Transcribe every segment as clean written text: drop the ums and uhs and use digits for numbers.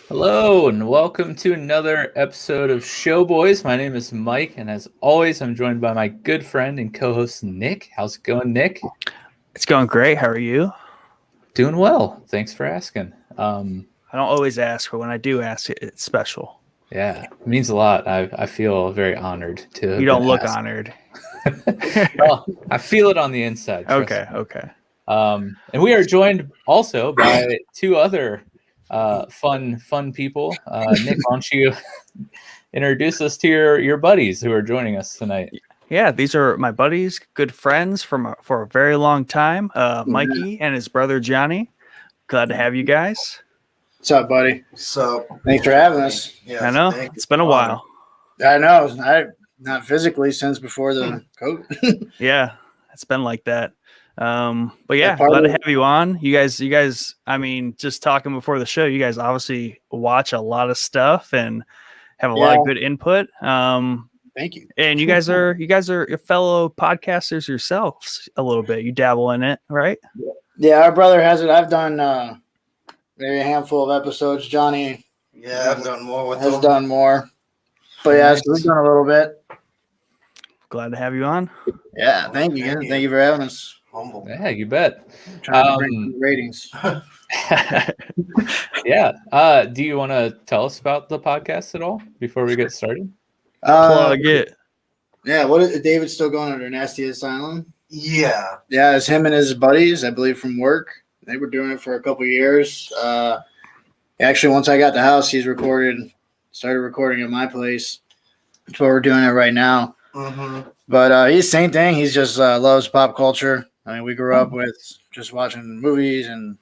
Hello and welcome to another episode of Showboys. My name is Mike, and as always, I'm joined by my good friend and co-host Nick. How's it going, Nick? It's going great. How are you? Doing well. Thanks for asking. I don't always ask, but when I do ask, it's special. Yeah, it means a lot. I feel very honored to have You don't been look asked. honored. Well, I feel it on the inside. Okay. And we are joined also by two other fun people. Nick, why don't you introduce us to your buddies who are joining us tonight? Yeah, these are my buddies, good friends for a very long time. Mikey and his brother Johnny. Glad to have you guys. What's up, buddy? So Thanks for having us. Yeah, I know it's been a while. I know. Not physically since before the COVID. Yeah, it's been like that. But yeah, part glad of to have you on. You guys. I mean, just talking before the show, you guys obviously watch a lot of stuff and have a lot of good input. Thank you. And you guys are your fellow podcasters yourselves a little bit. You dabble in it, right? Yeah, our brother has it. I've done maybe a handful of episodes. Johnny I've done more with has them. done more. But yeah, so we've done a little bit. Glad to have you on. Yeah, thank you. Thank you for having us. Humble. Yeah, you bet. Trying to bring some ratings. Yeah. Do you want to tell us about the podcast at all before we get started? Plug it. Yeah, what is David's still going under Nasty Asylum? Yeah. Yeah, it's him and his buddies, I believe, from work. They were doing it for a couple of years. Actually, once I got the house, started recording at my place. That's what we're doing it right now. Mm-hmm. But he's same thing. He's just loves pop culture. I mean, we grew up with just watching movies, and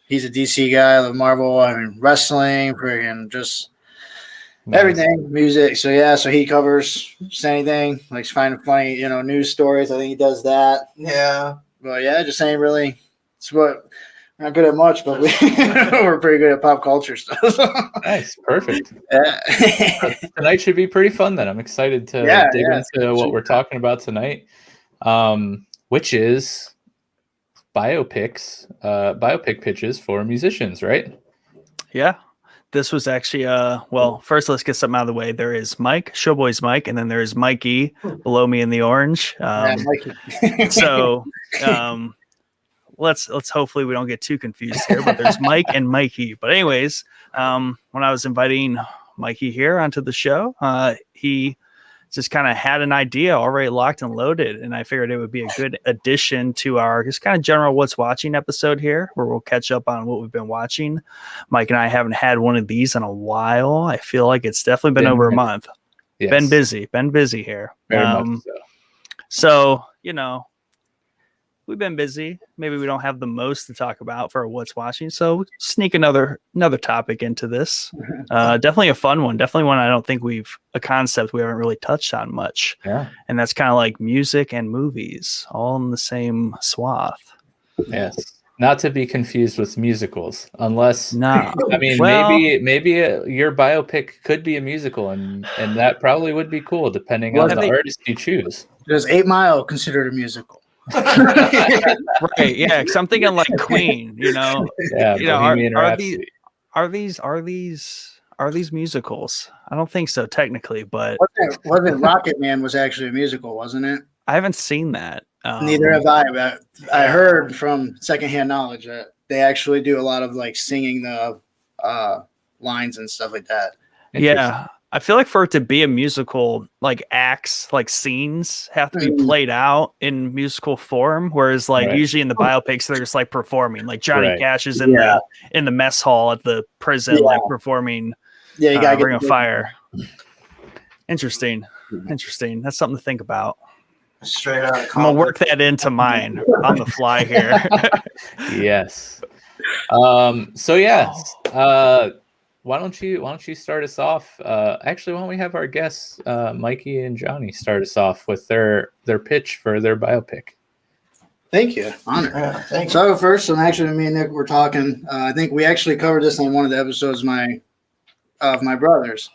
he's a DC guy. I love Marvel. I mean, wrestling, friggin' just everything, music. So yeah, so he covers just anything, likes finding funny, news stories. I think he does that. Yeah. But yeah, just ain't really. It's what we're not good at much, but we're pretty good at pop culture stuff. Nice, perfect. Yeah. Tonight should be pretty fun. Then I'm excited to dig into what we're talking about tonight, which is biopic pitches for musicians, right? Yeah. This was actually well, first let's get something out of the way. There is Mike, Showboys Mike, and then there is Mikey below me in the orange. So let's hopefully we don't get too confused here, but there's Mike and Mikey. But anyways, when I was inviting Mikey here onto the show, he just kind of had an idea already locked and loaded, and I figured it would be a good addition to our just kind of general what's watching episode here, where we'll catch up on what we've been watching. Mike and I haven't had one of these in a while. I feel like it's definitely been over a month. Yes. Been busy here. Very much So we've been busy. Maybe we don't have the most to talk about for what's watching. So we'll sneak another topic into this. Definitely a fun one. Definitely one I don't think a concept we haven't really touched on much. Yeah. And that's kind of like music and movies all in the same swath. Yes. Not to be confused with musicals, unless No. I mean, maybe your biopic could be a musical, and that probably would be cool depending on the artist you choose. Does 8 Mile considered a musical? Right, yeah, because I'm thinking like Queen, Yeah, are these musicals? I don't think so technically, but wasn't Rocket Man was actually a musical, wasn't it? I haven't seen that. Neither have I, but I heard from secondhand knowledge that they actually do a lot of like singing the lines and stuff like that. Yeah, I feel like for it to be a musical, like acts, like scenes have to be played out in musical form. Whereas like usually in the biopics, they're just like performing. Like Johnny Cash is in the mess hall at the prison, like performing. Yeah, you gotta Ring of Fire. Interesting. That's something to think about. Straight out. I'm gonna work that into mine on the fly here. Yes. So yeah. Why don't you start us off? Actually, why don't we have our guests, Mikey and Johnny, start us off with their pitch for their biopic? Thank you. Honor. Yeah, thank you. So first, actually, me and Nick were talking. I think we actually covered this on one of the episodes of my brothers.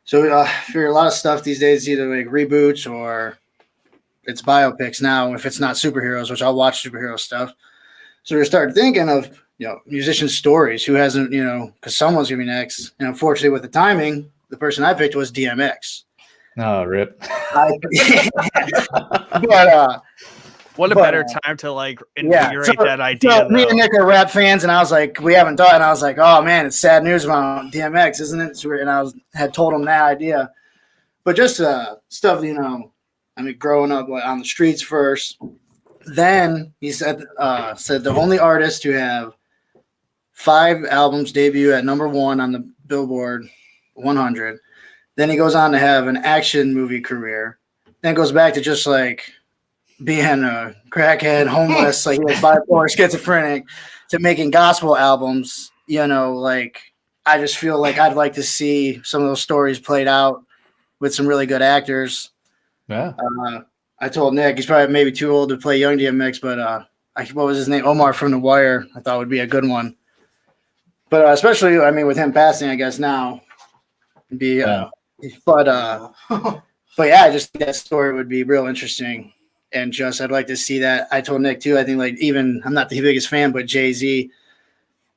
So I figure a lot of stuff these days either like reboots or it's biopics now. If it's not superheroes, which I'll watch superhero stuff. So we started thinking of musician stories. Who hasn't, because someone's gonna be next. And unfortunately, with the timing, the person I picked was DMX. Oh, rip. But what a better time to like invigorate that idea. So me and Nick are rap fans, and I was like, we haven't done. And I was like, oh man, it's sad news about DMX, isn't it? And I had told him that idea, but just stuff, growing up on the streets first. Then he said the only artist to have 5 albums debut at #1 on the Billboard 100. Then he goes on to have an action movie career. Then goes back to just like being a crackhead, homeless, like he was bipolar, schizophrenic, to making gospel albums. Like I just feel like I'd like to see some of those stories played out with some really good actors. Yeah. I told Nick he's probably maybe too old to play young DMX, but what was his name? Omar from The Wire. I thought would be a good one. But especially, with him passing, I guess now, it'd be. But yeah, I just think that story would be real interesting, and just I'd like to see that. I told Nick too. I think like even I'm not the biggest fan, but Jay-Z,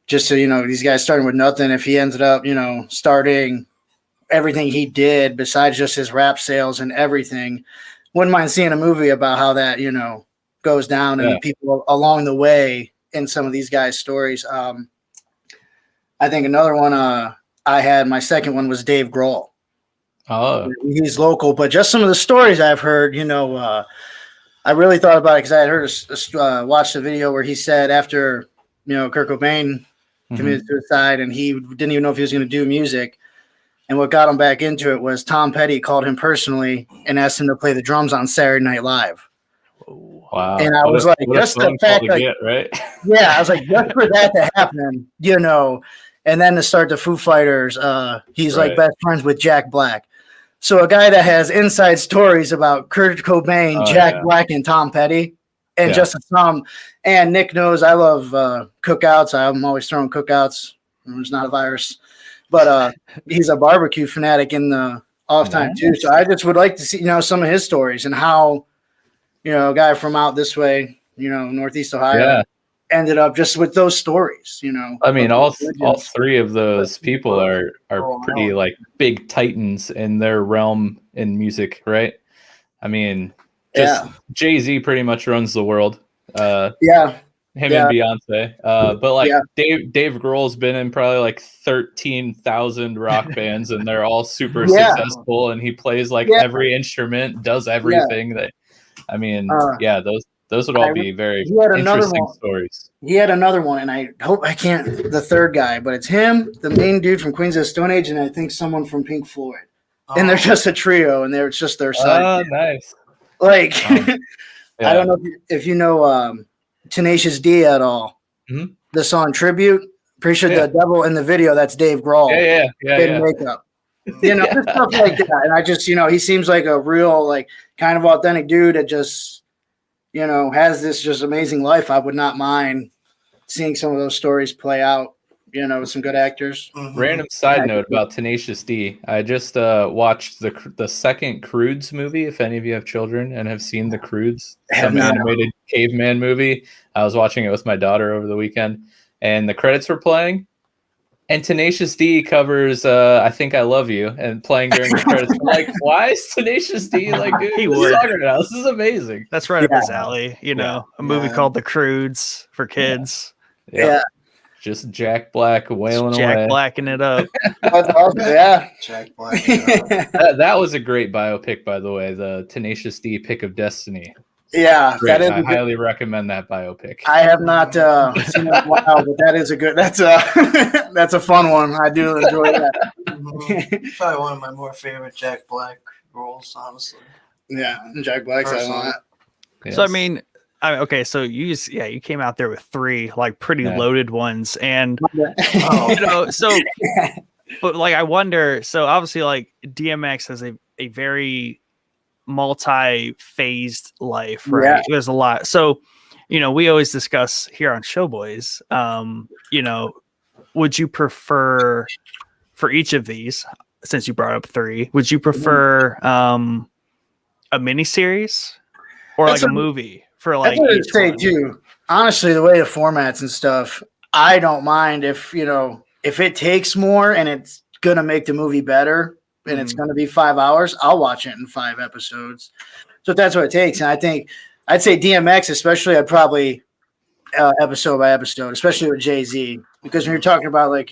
just so these guys starting with nothing. If he ended up, starting everything he did besides just his rap sales and everything, wouldn't mind seeing a movie about how that goes down and the people along the way in some of these guys' stories. I think another one I had, my second one was Dave Grohl. Oh, he's local, but just some of the stories I've heard, I really thought about it because I had heard watched a video where he said after Kurt Cobain committed suicide and he didn't even know if he was going to do music, and what got him back into it was Tom Petty called him personally and asked him to play the drums on Saturday Night Live. Wow! And I was like, just the fact, like, right? Yeah, I was like, just for that to happen, and then to start the Foo Fighters, he's like best friends with Jack Black. So a guy that has inside stories about Kurt Cobain, Jack Black, and Tom Petty, and just a song. And Nick knows I love cookouts. I'm always throwing cookouts. There's not a virus, but he's a barbecue fanatic in the off time too. So I just would like to see some of his stories and how a guy from out this way, Northeast Ohio, ended up just with those stories. All 3 of those people are pretty like big titans in their realm in music, right? Jay-Z pretty much runs the world. Him and Beyonce. But Dave Grohl's been in probably like 13,000 rock bands, and they're all super successful. And he plays like every instrument, does everything that. Those would all be very interesting stories. He had another one, and I hope I can't the third guy, but it's him, the main dude from Queens of the Stone Age, and I think someone from Pink Floyd. And they're just a trio, and it's just their side. Oh, nice. Like, I don't know if you know Tenacious D at all. Mm-hmm. The song Tribute. Pretty sure the devil in the video, that's Dave Grohl. Yeah. Makeup. Just stuff like that. And I just, he seems like a real, like, kind of authentic dude that just, has this just amazing life. I would not mind seeing some of those stories play out, with some good actors. Mm-hmm. Random side note about Tenacious D. I just watched the second Croods movie. If any of you have children and have seen the Croods, some animated caveman movie, I was watching it with my daughter over the weekend, and the credits were playing. And Tenacious D covers I Think I Love You and playing during the credits. I'm like, why is Tenacious D like doing this song right now? This is amazing. That's right up his alley. A movie called The Croods for kids. Yeah. Just Jack Black wailing away. Jack Blacking it up. That's awesome. Yeah. Jack Black. That was a great biopic, by the way. The Tenacious D Pick of Destiny. Yeah, that is. I highly recommend that biopic. I have not seen it in a while, but that is a good. That's a fun one. I do enjoy that. Probably one of my more favorite Jack Black roles, honestly. Yeah, Jack Black's that one. Yes. So okay, so you came out there with 3 like pretty loaded ones, and but like I wonder. So obviously, like DMX has a very multi-phased life, right? There's a lot. So, we always discuss here on Showboys, would you prefer for each of these, since you brought up 3, would you prefer a miniseries or like a movie for like? That's what I'd say too. Honestly, the way the formats and stuff, I don't mind if it takes more and it's gonna make the movie better and it's gonna be 5 hours, I'll watch it in 5 episodes. So if that's what it takes, and I think I'd say DMX, especially, I'd probably episode by episode, especially with Jay-Z, because when you're talking about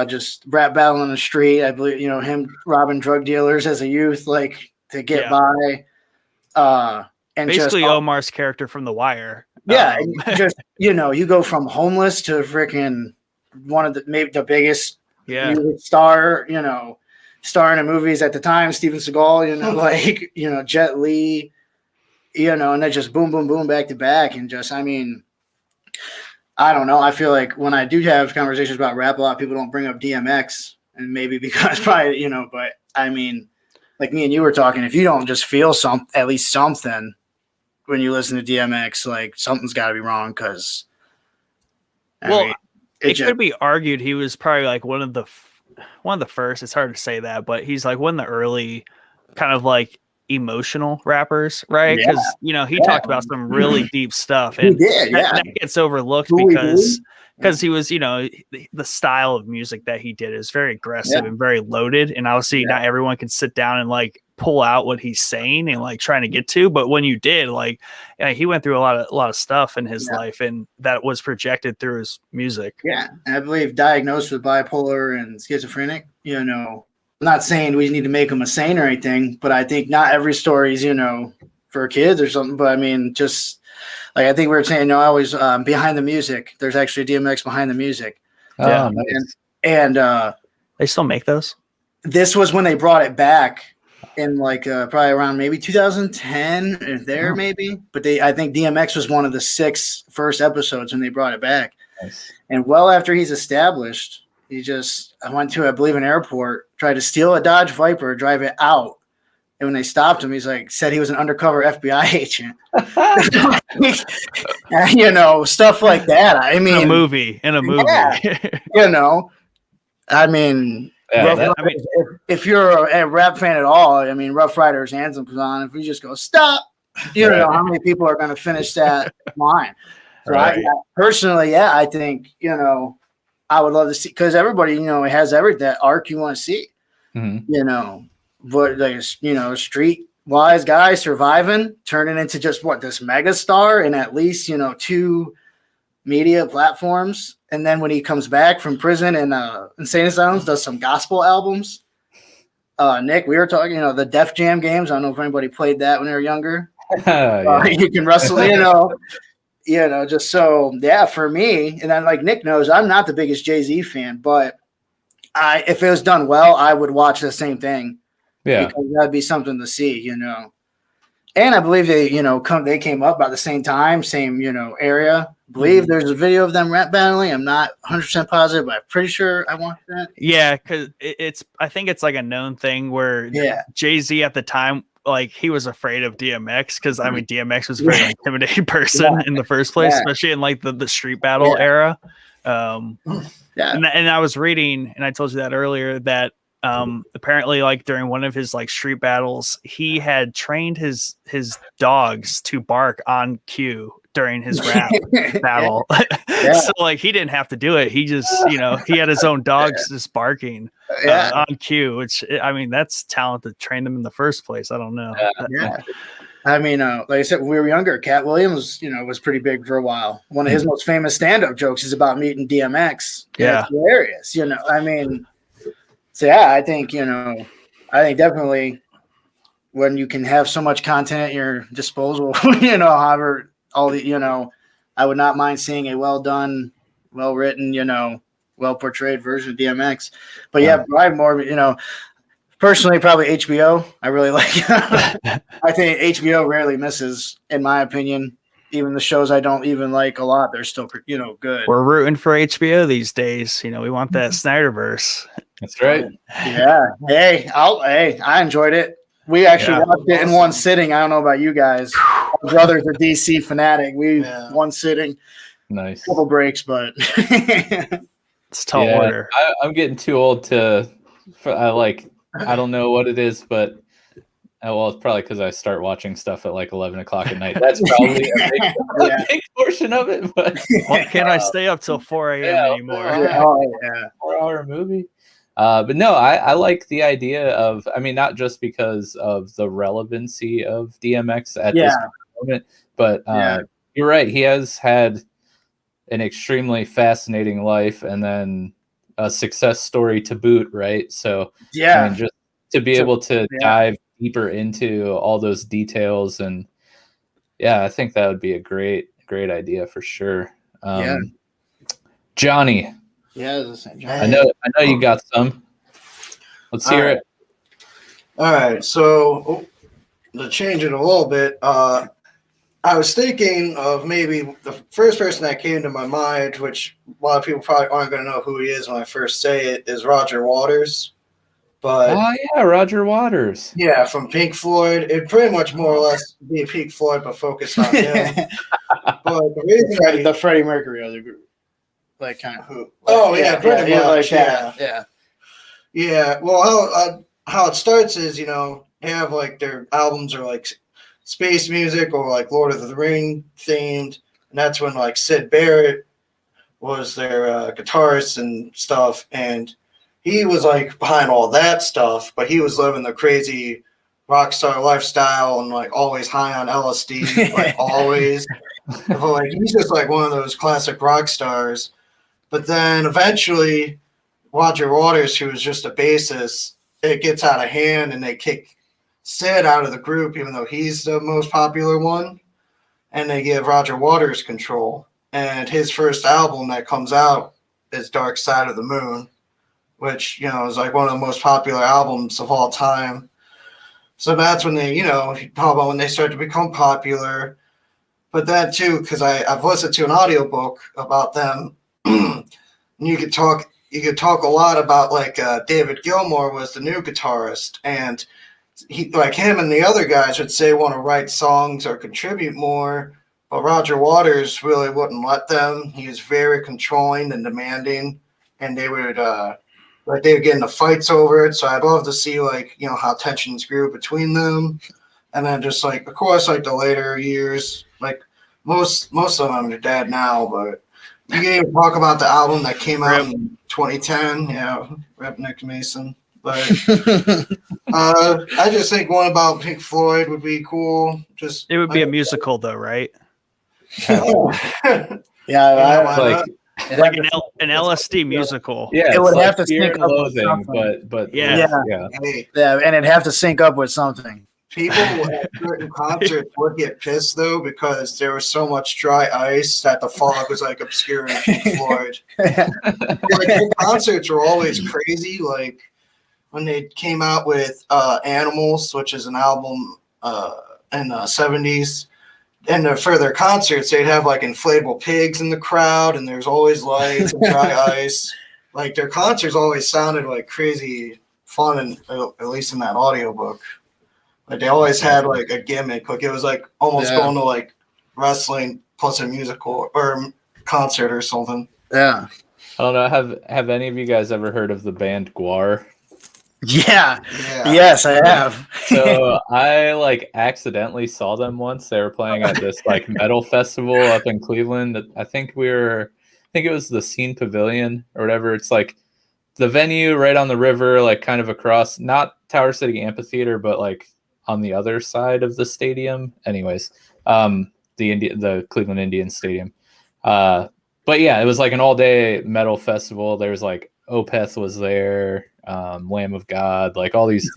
just rap battle in the street, I believe him robbing drug dealers as a youth, like to get by. And basically Omar's character from The Wire. Yeah, just you go from homeless to freaking one of maybe the biggest music star, starring in movies at the time, Steven Seagal, Jet Li, and then just boom, boom, boom, back to back, and just I don't know. I feel like when I do have conversations about rap, a lot of people don't bring up DMX, and maybe because probably but I mean, like me and you were talking, if you don't just feel at least something when you listen to DMX, like something's got to be wrong. Because it could be argued he was probably like one of the first. It's hard to say that, but he's like one of the early kind of like emotional rappers, right? Because he talked about some really deep stuff, and that gets overlooked because he was, the style of music that he did is very aggressive and very loaded, and obviously not everyone can sit down and like pull out what he's saying and like trying to get to, but when you did, like he went through a lot of stuff in his life, and that was projected through his music. And I believe diagnosed with bipolar and schizophrenic. I'm not saying we need to make him a saint or anything, but I think not every story is for kids or something. But I mean, just like I think we were saying, always behind the music. There's actually DMX behind the music. Oh, nice. And they still make those. This was when they brought it back in like probably around maybe 2010 or there maybe. But I think DMX was one of the 6 first episodes when they brought it back. Nice. And well after he's established, I went to, I believe, an airport, tried to steal a Dodge Viper, drive it out. And when they stopped him, said he was an undercover FBI agent. Stuff like that. I mean, in a movie. I mean, if you're a rap fan at all, I mean, Rough Riders anthem was on. If we just go, stop, you know how many people are going to finish that line. So personally, I think, I would love to see, because everybody, has that arc you want to see, but like, street-wise guy surviving, turning into just this mega star in at least, 2 media platforms. And then when he comes back from prison and insane asylums, does some gospel albums. Nick, we were talking, the Def Jam games. I don't know if anybody played that when they were younger. You can wrestle, just so, for me, and then like Nick knows, I'm not the biggest Jay-Z fan, but if it was done well, I would watch the same thing. Yeah. Because that'd be something to see, And I believe they, they came up about the same time, same, area. I believe there's a video of them rap battling. I'm not 100% positive, but I'm pretty sure I watched that. Yeah, because I think it's like a known thing where Jay-Z at the time, like he was afraid of DMX because I mean DMX was a very intimidating person in the first place, especially in like the street battle era. And I was reading, and I told you that earlier, that apparently like during one of his like street battles, he had trained his dogs to bark on cue during his rap battle. So like he didn't have to do it. He just, he had his own dogs just barking on cue, which I mean, that's talent to train them in the first place. I don't know. I mean, like I said, when we were younger, Cat Williams, was pretty big for a while. One of his most famous stand-up jokes is about meeting DMX. It's hilarious, I mean, so I think, definitely when you can have so much content at your disposal, however, all the, I would not mind seeing a well done, well written, well portrayed version of DMX. But probably more, personally, probably HBO. I really like. I think HBO rarely misses, in my opinion. Even the shows I don't even like a lot, they're still, good. We're rooting for HBO these days. We want that Snyderverse. That's right. Hey, I enjoyed it. We actually watched it in one sitting. I don't know about you guys. My brother's a DC fanatic. One sitting. Nice. Couple breaks, but it's tall order. I'm getting too old I don't know what it is, but well, it's probably because I start watching stuff at like 11 o'clock at night. That's probably a big portion of it. But Why can't I stay up till 4 a.m. anymore? Oh, yeah. 4-hour movie. But no, I like the idea of, I mean, not just because of the relevancy of DMX at this moment, but you're right. He has had an extremely fascinating life and then a success story to boot, right? So, I mean, just to be able to dive deeper into all those details, and I think that would be a great idea for sure. Johnny. Yeah, I know you got some. Let's hear it. All right, so to change it a little bit, I was thinking of maybe the first person that came to my mind, which a lot of people probably aren't going to know who he is when I first say it, is Roger Waters. But Roger Waters. Yeah, from Pink Floyd. It'd pretty much more or less be Pink Floyd, but focused on him. But the reason the Freddie Mercury of the group, like kind of who? Pretty much. Yeah. Yeah. Well, how it starts is, they have like their albums are like space music or like Lord of the Ring themed, and that's when like Sid Barrett was their guitarist and stuff, and he was like behind all that stuff, but he was living the crazy rock star lifestyle and like always high on LSD, like always. But like he's just like one of those classic rock stars. But then eventually, Roger Waters, who was just a bassist, it gets out of hand and they kick Sid out of the group, even though he's the most popular one, and they give Roger Waters control. And his first album that comes out is Dark Side of the Moon, which, is like one of the most popular albums of all time. So that's when they, talk about when they start to become popular. But that too, because I've listened to an audiobook about them, and you could talk a lot about like David Gilmour was the new guitarist, and he, like him and the other guys would say want to write songs or contribute more, but Roger Waters really wouldn't let them. He was very controlling and demanding, and they would they would get into fights over it. So I'd love to see how tensions grew between them, and then just like of course like the later years, like most of them are dead now, but you can even talk about the album that came out in 2010. Yeah, rip Nick Mason. But I just think one about Pink Floyd would be cool. Just it would be a musical though, right? Like an LSD musical. Yeah, it would like have to sync up with something. but and it'd have to sync up with something. People at certain concerts would get pissed though because there was so much dry ice that the fog was like obscuring Pink Floyd. Like their concerts were always crazy. Like when they came out with Animals, which is an album in the 70s. And for their concerts, they'd have like inflatable pigs in the crowd, and there's always lights and dry ice. Like their concerts always sounded like crazy fun, and at least in that audiobook. Like they always had like a gimmick. Like it was like almost going to like wrestling plus a musical or concert or something. Yeah. I don't know. Have any of you guys ever heard of the band Gwar? Yeah. Yes, I have. So I like accidentally saw them once. They were playing at this like metal festival up in Cleveland. I think it was the Scene Pavilion or whatever. It's like the venue right on the river, like kind of across, not Tower City Amphitheater, but like on the other side of the stadium. Anyways, the Cleveland Indians Stadium. But yeah, it was like an all-day metal festival. There was like Opeth was there. Lamb of God, like all these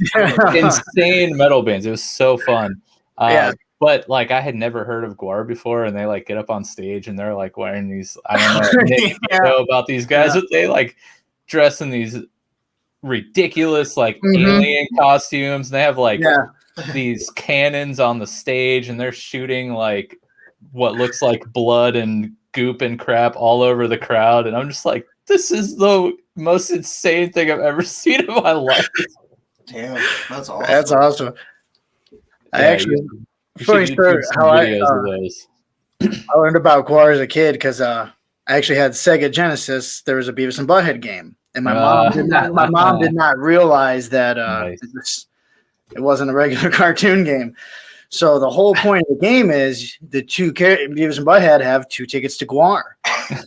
insane metal bands. It was so fun. But like I had never heard of Gwar before, and they like get up on stage and they're like wearing these, I don't know about these guys, but they like dress in these ridiculous like alien costumes, and they have like these cannons on the stage, and they're shooting like what looks like blood and goop and crap all over the crowd, and I'm just like, this is the most insane thing I've ever seen in my life. Damn, that's awesome. That's awesome. I actually, before you start, how I learned about Gwar as a kid because I actually had Sega Genesis. There was a Beavis and Butthead game, and my mom did not realize that It wasn't a regular cartoon game. So the whole point of the game is the two Beavis and Butthead have 2 tickets to Guar.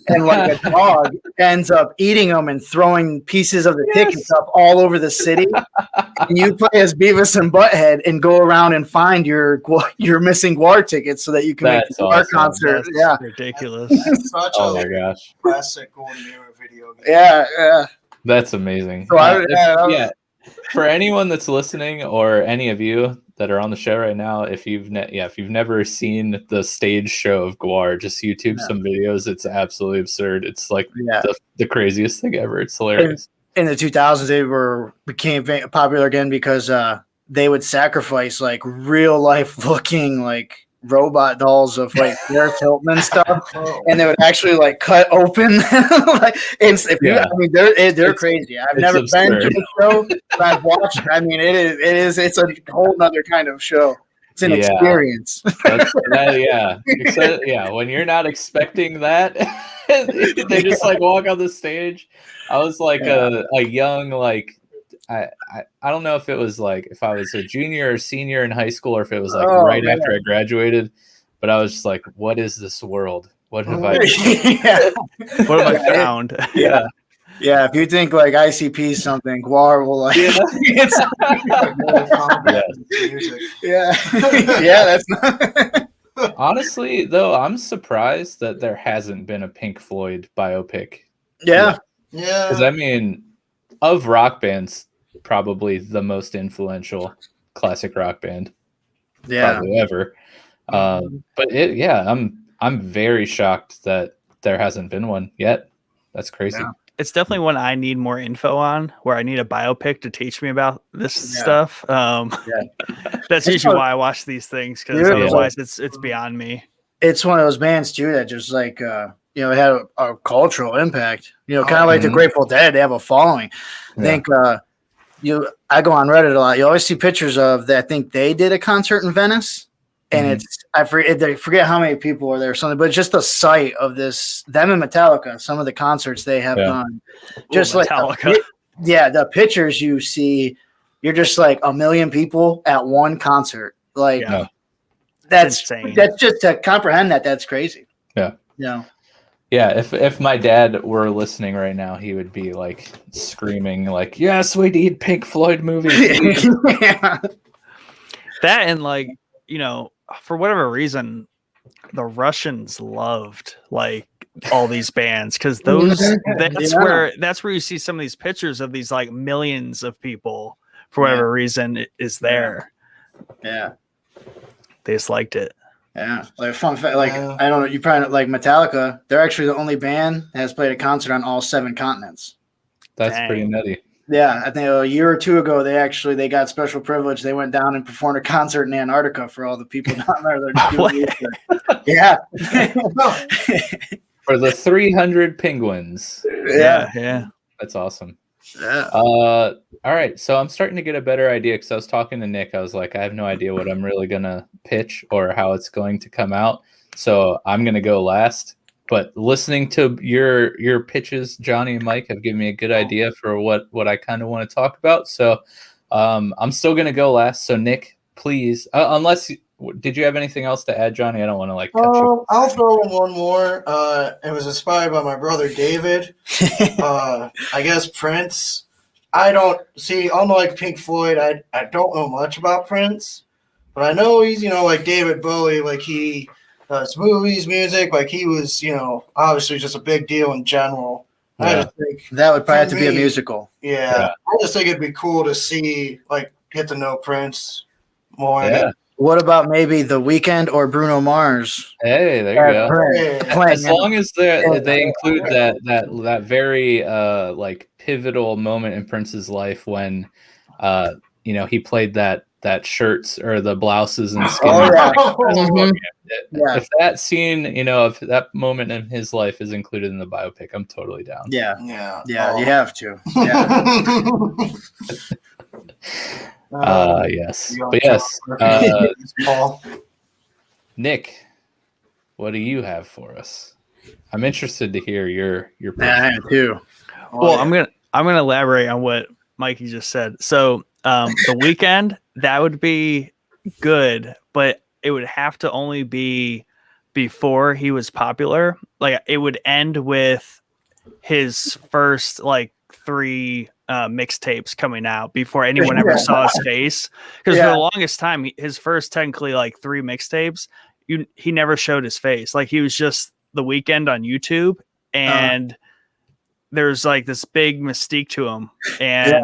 And like a dog ends up eating them and throwing pieces of the tickets up all over the city. And you play as Beavis and Butthead and go around and find your missing Guar tickets so that you can make the Guar concert. That's ridiculous. That's such Oh a my gosh. classic golden era video game. Yeah. That's amazing. So for anyone that's listening or any of you that are on the show right now, if you've never seen the stage show of Guar, just YouTube some videos. It's absolutely absurd. It's like the craziest thing ever. It's hilarious. In the 2000s, they became popular again because they would sacrifice like real life looking like robot dolls of like Paris Hilton and stuff, and they would actually like cut open. Like, they're crazy. I've never been to a show, but I've watched. I mean, it's a whole other kind of show. It's an experience. When you're not expecting that, they just like walk on the stage. I was like a young I don't know if it was like if I was a junior or senior in high school or if it was like after I graduated, but I was just like, what is this world? What have I what have I found? Yeah, if you think like ICP is something, Guar will like that's not honestly though, I'm surprised that there hasn't been a Pink Floyd biopic. Yeah. Because I mean, of rock bands, probably the most influential classic rock band probably ever. But I'm very shocked that there hasn't been one yet. That's crazy. It's definitely one I need more info on, where I need a biopic to teach me about this stuff. That's usually why I watch these things, because otherwise it's beyond me. It's one of those bands too that just like it had a cultural impact. Kind of like the Grateful Dead. They have a following. I think I go on Reddit a lot. You always see pictures of that. I think they did a concert in Venice, and I forget how many people were there or something, but just the sight of them and Metallica, some of the concerts they have done, just like Metallica. The pictures you see, you're just like a million people at one concert. Like that's insane. That's just to comprehend that's crazy. Yeah, if my dad were listening right now, he would be like screaming like, yes, we need Pink Floyd movies. That and like, for whatever reason, the Russians loved like all these bands, because that's where you see some of these pictures of these like millions of people for whatever reason is there. Yeah. They just liked it. Yeah, like fun fact, I don't know, you probably like Metallica. They're actually the only band that has played a concert on all 7 continents. That's pretty nutty. Yeah, I think a year or two ago they got special privilege. They went down and performed a concert in Antarctica for all the people down there. Yeah, for the 300 penguins. Yeah, that's awesome. Yeah. All right. So I'm starting to get a better idea, because I was talking to Nick. I was like, I have no idea what I'm really gonna pitch or how it's going to come out. So I'm gonna go last. But listening to your pitches, Johnny and Mike, have given me a good idea for what I kind of want to talk about. So I'm still gonna go last. So Nick, please, did you have anything else to add, Johnny? I don't want to cut you. I'll throw in one more. It was inspired by my brother David. I guess Prince. Unlike Pink Floyd, I don't know much about Prince, but I know he's, like David Bowie, like he does movies, music, like he was, obviously just a big deal in general. Yeah. I just think that would probably have to be a musical. Yeah. I just think it'd be cool to see, get to know Prince more. Yeah. What about maybe The Weeknd or Bruno Mars? Hey, there you go. As long as they include that very pivotal moment in Prince's life when he played that shirts or the blouses and skin. If that scene, if that moment in his life is included in the biopic, I'm totally down. Yeah, you have to. Yeah. Yes. But yes. Nick, what do you have for us? I'm interested to hear your I am too. I'm gonna elaborate on what Mikey just said. So The Weeknd, that would be good, but it would have to only be before he was popular. Like it would end with his first like 3 mixtapes coming out before anyone ever saw his face. Because for the longest time, his first technically like 3 mixtapes, he never showed his face. Like he was just The Weeknd on YouTube, and there's like this big mystique to him. And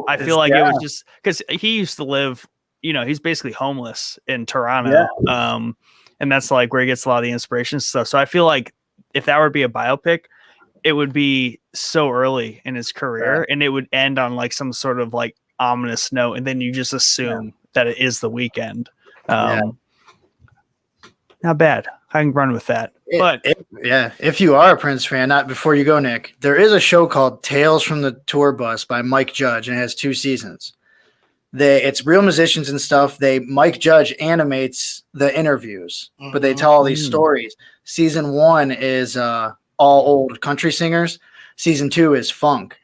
I feel like it was just because he used to live, he's basically homeless in Toronto. And that's like where he gets a lot of the inspiration stuff. So I feel like if that were to be a biopic, it would be so early in his career and it would end on like some sort of like ominous note. And then you just assume that it is The Weeknd. Not bad. I can run with that. If you are a Prince fan, not before you go, Nick, there is a show called Tales from the Tour Bus by Mike Judge, and it has 2 seasons. It's real musicians and stuff. Mike Judge animates the interviews, but they tell all these stories. Season 1 is all old country singers. Season 2 is funk,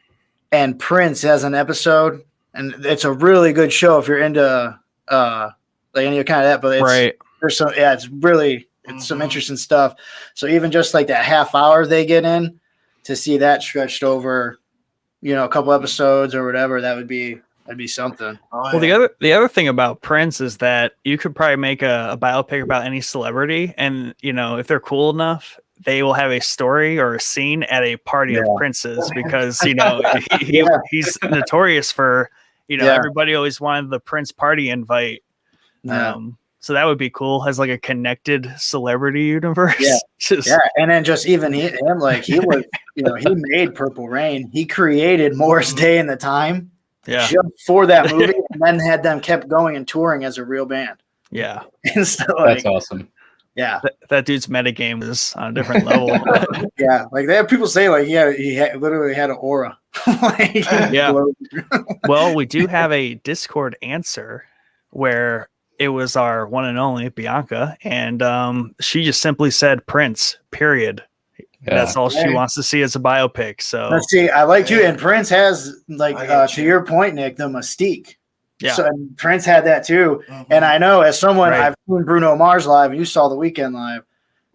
and Prince has an episode, and it's a really good show if you're into like any kind of that. But there's some, it's really some interesting stuff. So even just like that half hour they get in to see that stretched over, a couple episodes or whatever, that'd be something. Well, the other thing about Prince is that you could probably make a biopic about any celebrity, and if they're cool enough, they will have a story or a scene at a party of Princes because he's notorious for everybody always wanted the Prince party invite. So that would be cool as like a connected celebrity universe. And then just even him, like he was, he made Purple Rain. He created Morris Day and the Time. Just for that movie, and then had them kept going and touring as a real band. And so, that's awesome. That dude's metagame is on a different level. Like they have people say like he literally had an aura. Well, we do have a Discord answer where it was our one and only Bianca, and she just simply said Prince, period. That's all she wants to see as a biopic. So let's see. I like you, and Prince has to your point, Nick, the mystique. So and Prince had that too. And I know as someone I've seen Bruno Mars live, and you saw The Weeknd live.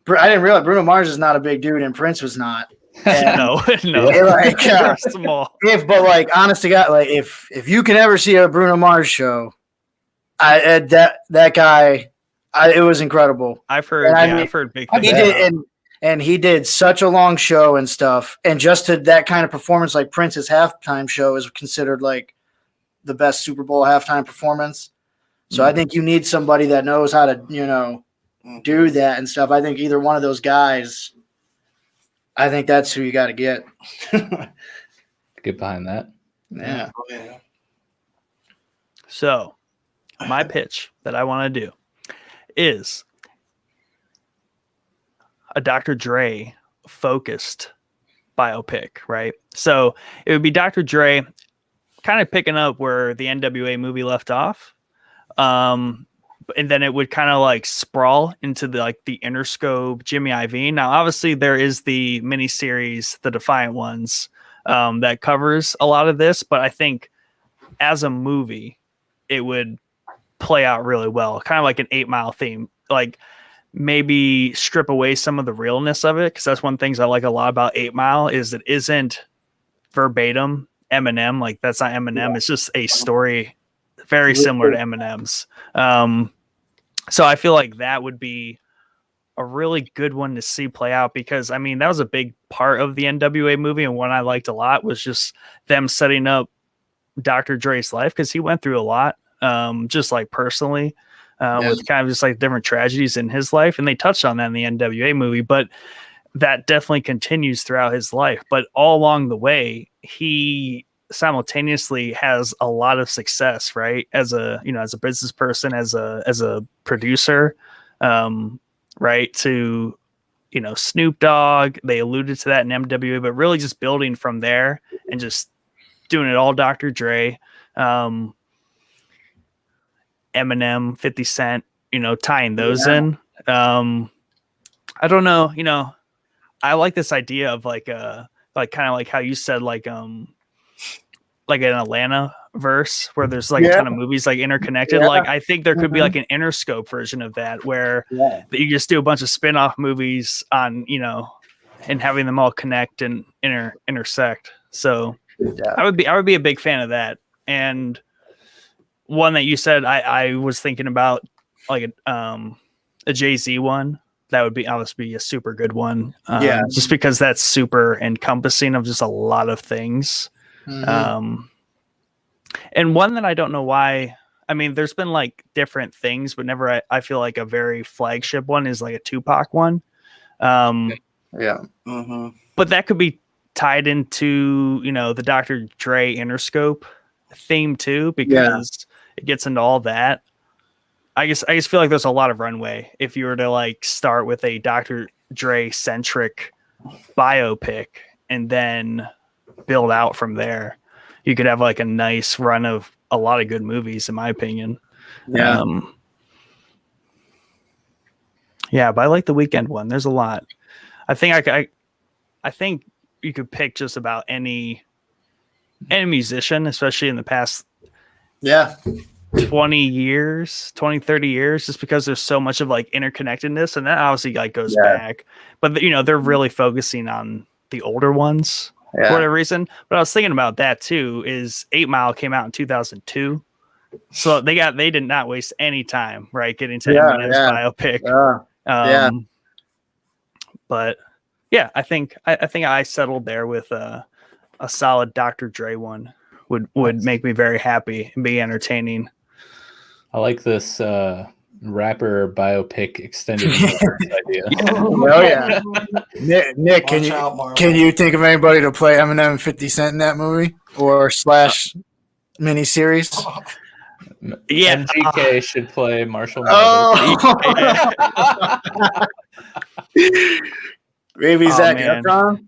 I didn't realize Bruno Mars is not a big dude, and Prince was not. And no. But like, honest to God, like if you can ever see a Bruno Mars show, that guy, it was incredible. I've heard. I've heard big things. And he did such a long show and stuff. And just to that kind of performance, like Prince's halftime show is considered like the best Super Bowl halftime performance. So I think you need somebody that knows how to, do that and stuff. I think either one of those guys, I think that's who you got to get. Get behind that. Yeah. So my pitch that I want to do is a Dr. Dre focused biopic, right? So it would be Dr. Dre kind of picking up where the NWA movie left off. And then it would kind of like sprawl into the Interscope Jimmy Iovine. Now, obviously there is the miniseries, The Defiant Ones, that covers a lot of this, but I think as a movie, it would play out really well. Kind of like an 8 Mile theme, like maybe strip away some of the realness of it, because that's one of the things I like a lot about 8 Mile is it isn't verbatim Eminem. Like that's not Eminem. It's just a story very similar to Eminem's. So I feel like that would be a really good one to see play out, because I mean that was a big part of the NWA movie, and one I liked a lot was just them setting up Dr. Dre's life, because he went through a lot, just like personally. With kind of just like different tragedies in his life. And they touched on that in the NWA movie, but that definitely continues throughout his life. But all along the way, he simultaneously has a lot of success, right? As a business person, as a producer, right? To, Snoop Dogg, they alluded to that in MWA, but really just building from there and just doing it all Dr. Dre. Eminem, 50 Cent, tying those in. I don't know, I like this idea of like kind of like how you said, like like an Atlanta verse where there's like a ton of movies like interconnected. Yeah. Like I think there could be like an Interscope version of that where that you just do a bunch of spin-off movies on, and having them all connect and intersect. So I would be a big fan of that. And one that you said I was thinking about like a Jay-Z one. That would be obviously a super good one. Just because that's super encompassing of just a lot of things. And one that I don't know why. I mean, there's been like different things, but never I feel like a very flagship one is like a Tupac one. But that could be tied into, the Dr. Dre Interscope theme too, because it gets into all that. I just feel like there's a lot of runway if you were to like start with a Dr. Dre centric biopic and then build out from there. You could have like a nice run of a lot of good movies, in my opinion. But I like the Weeknd one. There's a lot. I think I think you could pick just about any musician, especially in the past 20 years, 20, 30 years, just because there's so much of like interconnectedness, and that obviously like goes back. But they're really focusing on the older ones for whatever reason. But I was thinking about that too, is 8 Mile came out in 2002. So they did not waste any time, right, getting to Eminem's biopic. But yeah, I think I settled there with a solid Dr. Dre one would make me very happy and be entertaining. I like this rapper biopic extended universe idea. Oh yeah, Nick, can you think of anybody to play Eminem and 50 Cent in that movie or / miniseries? Yeah, MGK should play Marshall. Maybe Zac Efron.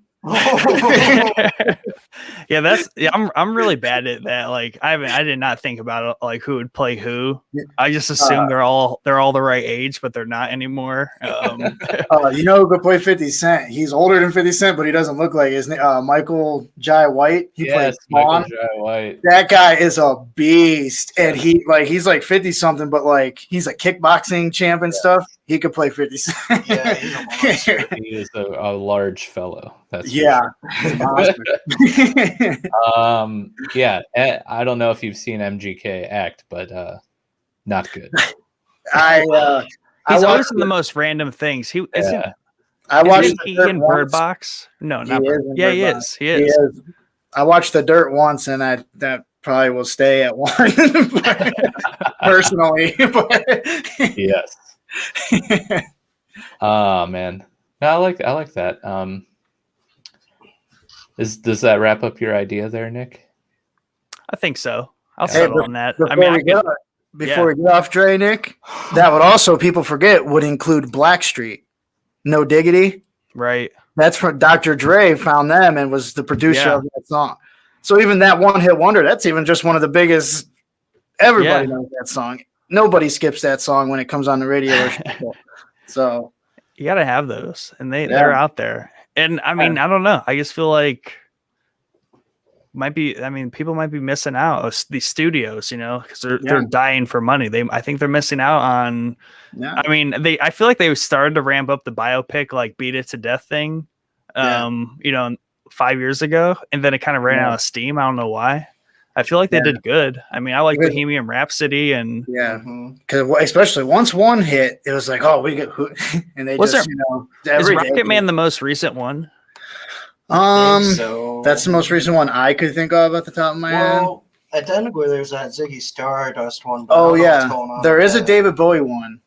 I'm really bad at that. Like I did not think about it, like who would play who. I just assume they're all the right age, but they're not anymore. Who could play 50 Cent? He's older than 50 Cent, but he doesn't look like his name. Michael Jai White. He plays Michael Jai White. That guy is a beast, and he's like 50 something, but like he's a kickboxing champ and stuff. He could play 50 Cent. Yeah, he's a monster. He is a large fellow. That's He's a monster. I don't know if you've seen MGK act, but not good. He's always in the most random things. I watched he in Bird Box. No, not Bird. Yeah, he is. He is. I watched The Dirt once, and that probably will stay at one personally. Yes. Oh man, no, I like that. Does that wrap up your idea there, Nick? I think so. I'll settle on that. Before we get off Dre, Nick, that would also, people forget, would include Blackstreet. No Diggity. Right. That's from Dr. Dre found them and was the producer of that song. So even that one hit wonder, that's even just one of the biggest. Everybody knows that song. Nobody skips that song when it comes on the radio. So you got to have those, and they're out there. And I mean, I don't know. I just feel like people might be missing out of these studios, because they're dying for money. I think they're missing out on. Yeah. I mean, I feel like they started to ramp up the biopic, like Beat It to Death thing, 5 years ago, and then it kind of ran out of steam. I don't know why. I feel like they did good. I mean, I like Bohemian Rhapsody and because especially once one hit, it was like, oh, we get and they is Rocketman the most recent one? That's the most recent one I could think of at the top of my head. Identically, there's that Ziggy Stardust one. Oh yeah, there is a David Bowie one,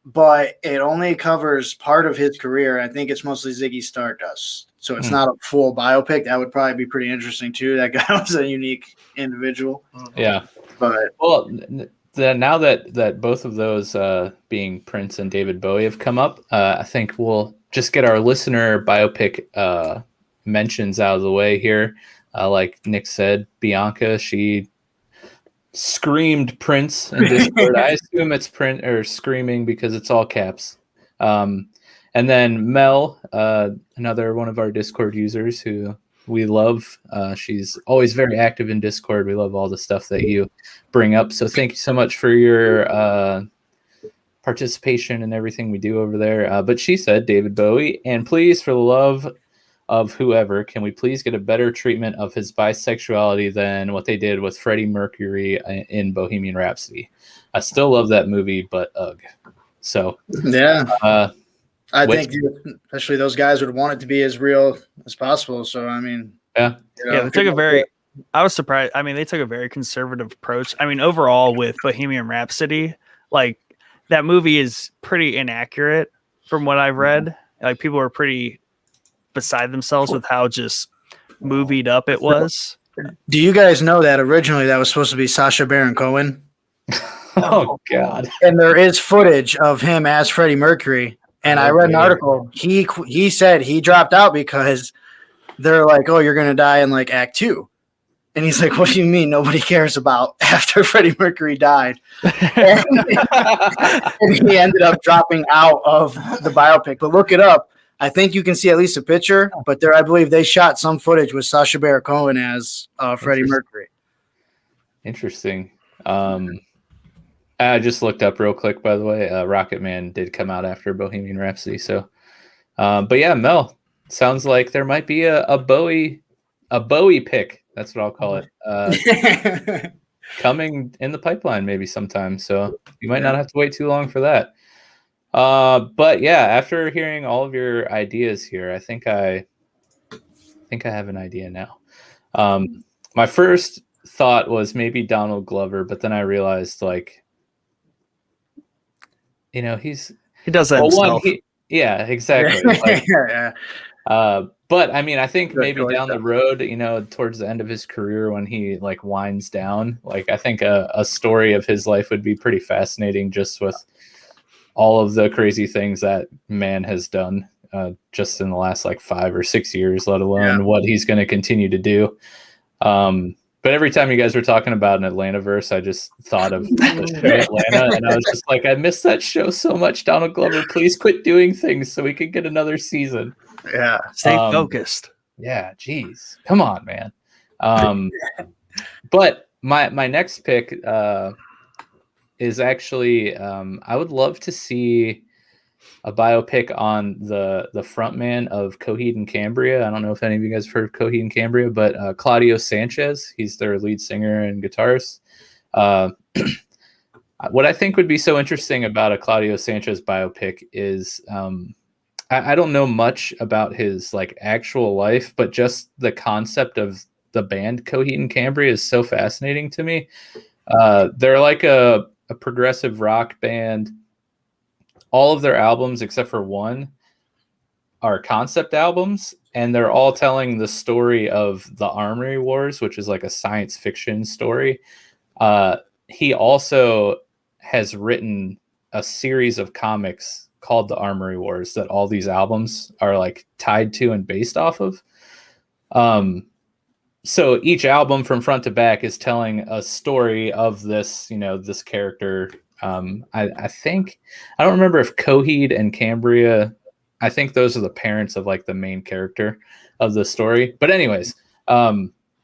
but it only covers part of his career. I think it's mostly Ziggy Stardust. So it's not a full biopic. That would probably be pretty interesting too. That guy was a unique individual. Yeah, but now that both of those, being Prince and David Bowie, have come up, I think we'll just get our listener biopic mentions out of the way here. Like Nick said, Bianca, she screamed Prince in Discord. I assume it's print or screaming because it's all caps. And then Mel, another one of our Discord users who we love. She's always very active in Discord. We love all the stuff that you bring up. So thank you so much for your participation and everything we do over there. But she said, David Bowie, and please, for the love of whoever, can we please get a better treatment of his bisexuality than what they did with Freddie Mercury in Bohemian Rhapsody? I still love that movie, but ugh. So yeah, I think especially those guys would want it to be as real as possible. So I mean, they took a very. I was surprised. I mean, they took a very conservative approach. I mean, overall with Bohemian Rhapsody, like that movie is pretty inaccurate from what I've read. Like people are pretty beside themselves with how just movied up it was. Do you guys know that originally that was supposed to be Sacha Baron Cohen? Oh God! And there is footage of him as Freddie Mercury. And I read an article. He said he dropped out because they're like, "Oh, you're gonna die in like Act 2." And he's like, "What do you mean nobody cares about after Freddie Mercury died?" And he ended up dropping out of the biopic. But look it up. I think you can see at least a picture. But I believe they shot some footage with Sacha Baron Cohen as Freddie Mercury. Interesting. I just looked up real quick, by the way. Rocket Man did come out after Bohemian Rhapsody. So, but yeah, Mel, sounds like there might be a Bowie pick. That's what I'll call it. Coming in the pipeline maybe sometime. So you might not have to wait too long for that. But yeah, after hearing all of your ideas here, I think I have an idea now. My first thought was maybe Donald Glover, but then I realized like, he does that himself. Yeah, exactly. Like, but I mean, I think maybe down the road, towards the end of his career when he like winds down, like I think a story of his life would be pretty fascinating just with all of the crazy things that man has done just in the last like 5 or 6 years, let alone what he's going to continue to do. But every time you guys were talking about an Atlantaverse, I just thought of the show Atlanta, and I was just like, I miss that show so much. Donald Glover, please quit doing things so we can get another season. Yeah, stay focused. Yeah, geez, come on, man. But my next pick is actually I would love to see a biopic on the frontman of Coheed and Cambria. I don't know if any of you guys have heard of Coheed and Cambria, but Claudio Sanchez, he's their lead singer and guitarist. What I think would be so interesting about a Claudio Sanchez biopic is I don't know much about his like actual life, but just the concept of the band Coheed and Cambria is so fascinating to me. They're like a progressive rock band. All of their albums, except for one, are concept albums, and they're all telling the story of the Armory Wars, which is like a science fiction story. He also has written a series of comics called the Armory Wars that all these albums are like tied to and based off of. So each album from front to back is telling a story of this, this character. I think, I don't remember if Coheed and Cambria, I think those are the parents of like the main character of the story. But anyways,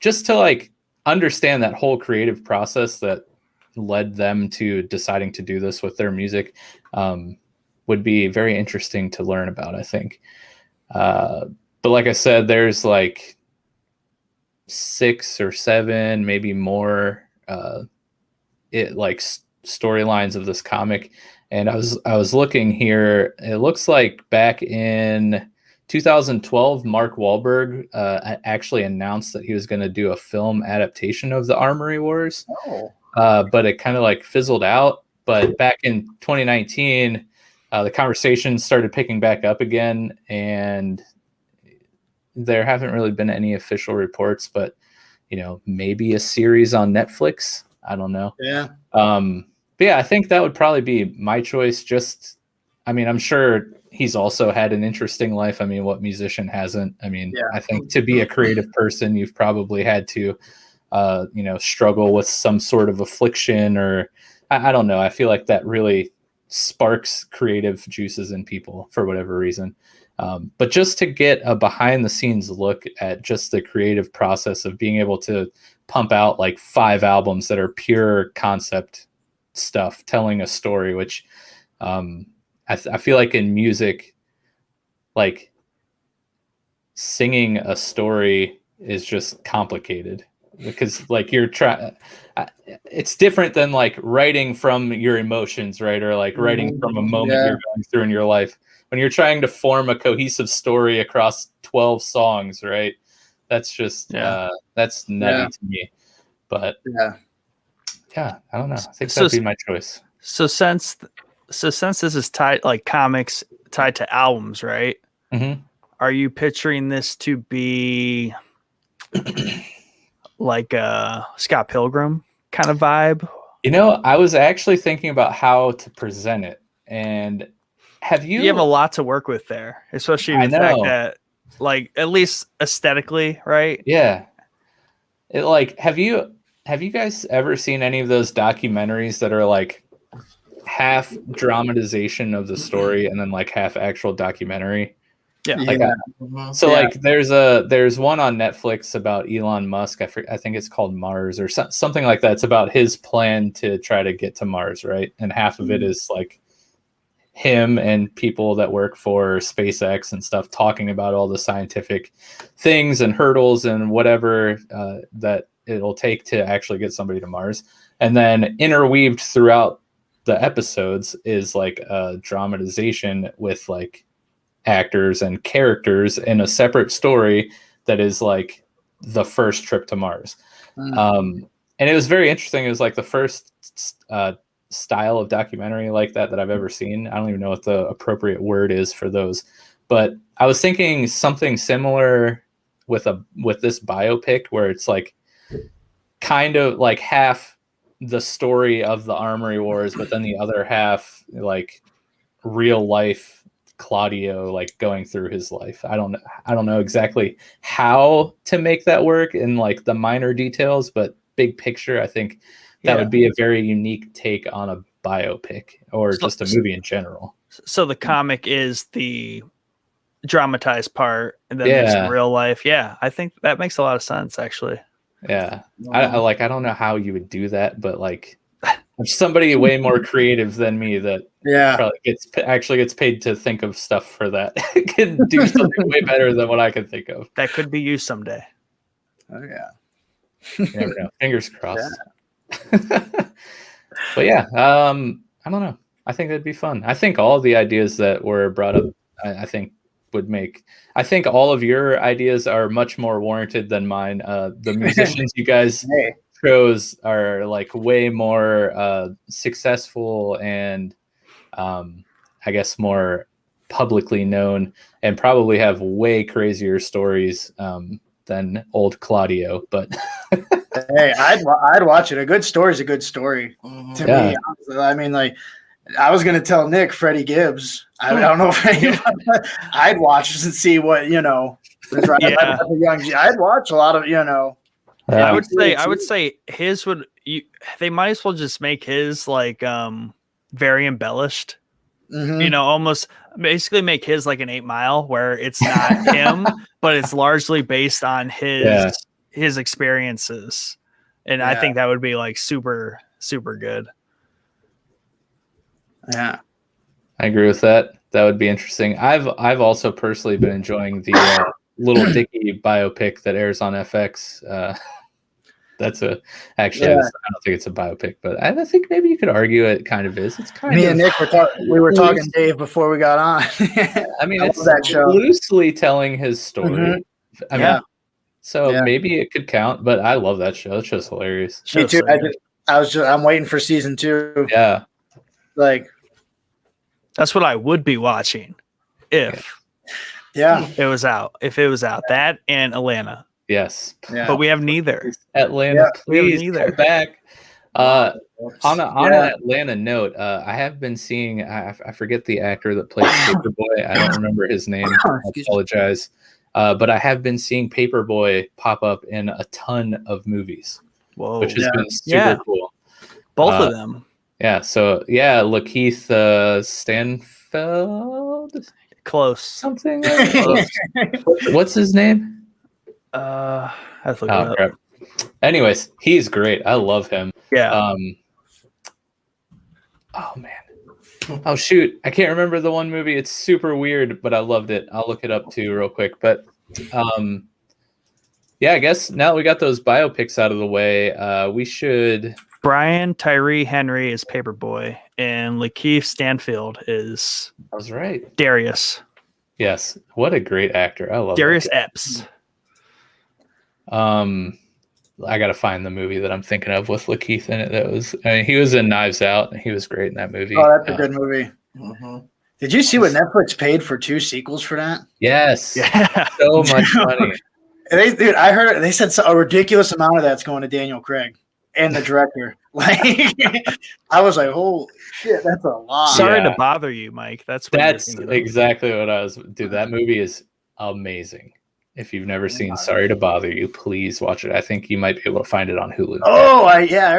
just to like understand that whole creative process that led them to deciding to do this with their music, would be very interesting to learn about, I think. But like I said, there's like 6 or 7, maybe more, storylines of this comic. And I was looking here. It looks like back in 2012, Mark Wahlberg actually announced that he was going to do a film adaptation of the Armory Wars. But it kind of like fizzled out. But back in 2019, the conversation started picking back up again, and there haven't really been any official reports, but maybe a series on Netflix. I don't know. Yeah. But yeah, I think that would probably be my choice. I'm sure he's also had an interesting life. I mean, what musician hasn't? I think to be a creative person, you've probably had to, struggle with some sort of affliction, or I don't know. I feel like that really sparks creative juices in people for whatever reason. But just to get a behind the scenes look at just the creative process of being able to pump out like 5 albums that are pure concept stuff, telling a story, which I feel like in music, like singing a story is just complicated because like you're trying, it's different than like writing from your emotions, right? Or like writing from a moment you're going through in your life. When you're trying to form a cohesive story across 12 songs, right? That's just, that's nutty to me. But yeah, I don't know. I think that'd be my choice. So since this is tied, like comics tied to albums, right? Mm-hmm. Are you picturing this to be like a Scott Pilgrim kind of vibe? You know, I was actually thinking about how to present it, and you have a lot to work with there, especially the fact that, like, at least aesthetically, right? Yeah. It like have you guys ever seen any of those documentaries that are like half dramatization of the story and then like half actual documentary? Yeah. Like like there's one on Netflix about Elon Musk. I think it's called Mars or something like that. It's about his plan to try to get to Mars, right? And half of it is like him and people that work for SpaceX and stuff talking about all the scientific things and hurdles and whatever that it'll take to actually get somebody to Mars. And then interweaved throughout the episodes is like a dramatization with like actors and characters in a separate story that is like the first trip to Mars. And it was very interesting. It was like the first style of documentary like that I've ever seen. I don't even know what the appropriate word is for those, but I was thinking something similar with this biopic where it's like kind of like half the story of the Armory Wars, but then the other half like real life Claudio, like going through his life. I don't know exactly how to make that work in like the minor details, but big picture, I think that would be a very unique take on a biopic or just a movie in general. So the comic is the dramatized part, and then there's real life. Yeah, I think that makes a lot of sense, actually. Yeah, I don't know how you would do that, but like somebody way more creative than me that probably gets paid to think of stuff for that can do something way better than what I can think of. That could be you someday. Oh yeah, you never know. Fingers crossed. But yeah, I don't know. I think that'd be fun. I think all of the ideas that were brought up, I think all of your ideas are much more warranted than mine. The musicians you guys chose are like way more successful and I guess more publicly known and probably have way crazier stories than old Claudio, but hey, I'd watch it. A good story is a good story to me. Honestly. I mean, like I was gonna tell Nick Freddie Gibbs. I don't know if I'd watch and see what I'd watch a lot of I would say his would. They might as well just make his like very embellished. Almost basically make his like an 8 Mile where it's not him, but it's largely based on his experiences. And I think that would be like super, super good. Yeah. I agree with that. That would be interesting. I've also personally been enjoying the Little Dicky biopic that airs on FX. That's I don't think it's a biopic, but I think maybe you could argue it kind of is. It's kind Me of. and Nick were talking, Dave, before we got on. I mean, it's that show. Loosely telling his story. I mean, maybe it could count, but I love that show. It's just hilarious. Me too. I'm waiting for season 2. Yeah, like that's what I would be watching if it was out. If it was out, that and Atlanta. Yes, but we have neither. Atlanta, please come back. On an Atlanta note, I have been seeing. I forget the actor that plays Paperboy. I don't remember his name. I apologize. But I have been seeing Paperboy pop up in a ton of movies, which has been super cool. Both of them. Yeah. So Lakeith Stanfield. Close. Something like what's his name? I have to look it up. Crap. Anyways, he's great. I love him. Yeah. Oh man. Oh shoot. I can't remember the one movie. It's super weird, but I loved it. I'll look it up too real quick. But yeah, I guess now that we got those biopics out of the way, we should. Brian Tyree Henry is Paperboy, and Lakeith Stanfield is. I was right. Darius. Yes. What a great actor. I love Darius Epps. I gotta find the movie that I'm thinking of with Lakeith in it. He was in Knives Out, and he was great in that movie. Oh, that's a good movie. Mm-hmm. Did you see what Netflix paid for 2 sequels for that? Yes. Yeah. So much money. Dude, I heard they said a ridiculous amount of that's going to Daniel Craig and the director. Like, I was like, "Oh shit, that's a lot." Sorry to bother you, Mike. That's exactly what I was. Dude, that movie is amazing. If you've never seen Sorry to Bother You, please watch it. I think you might be able to find it on Hulu. Oh,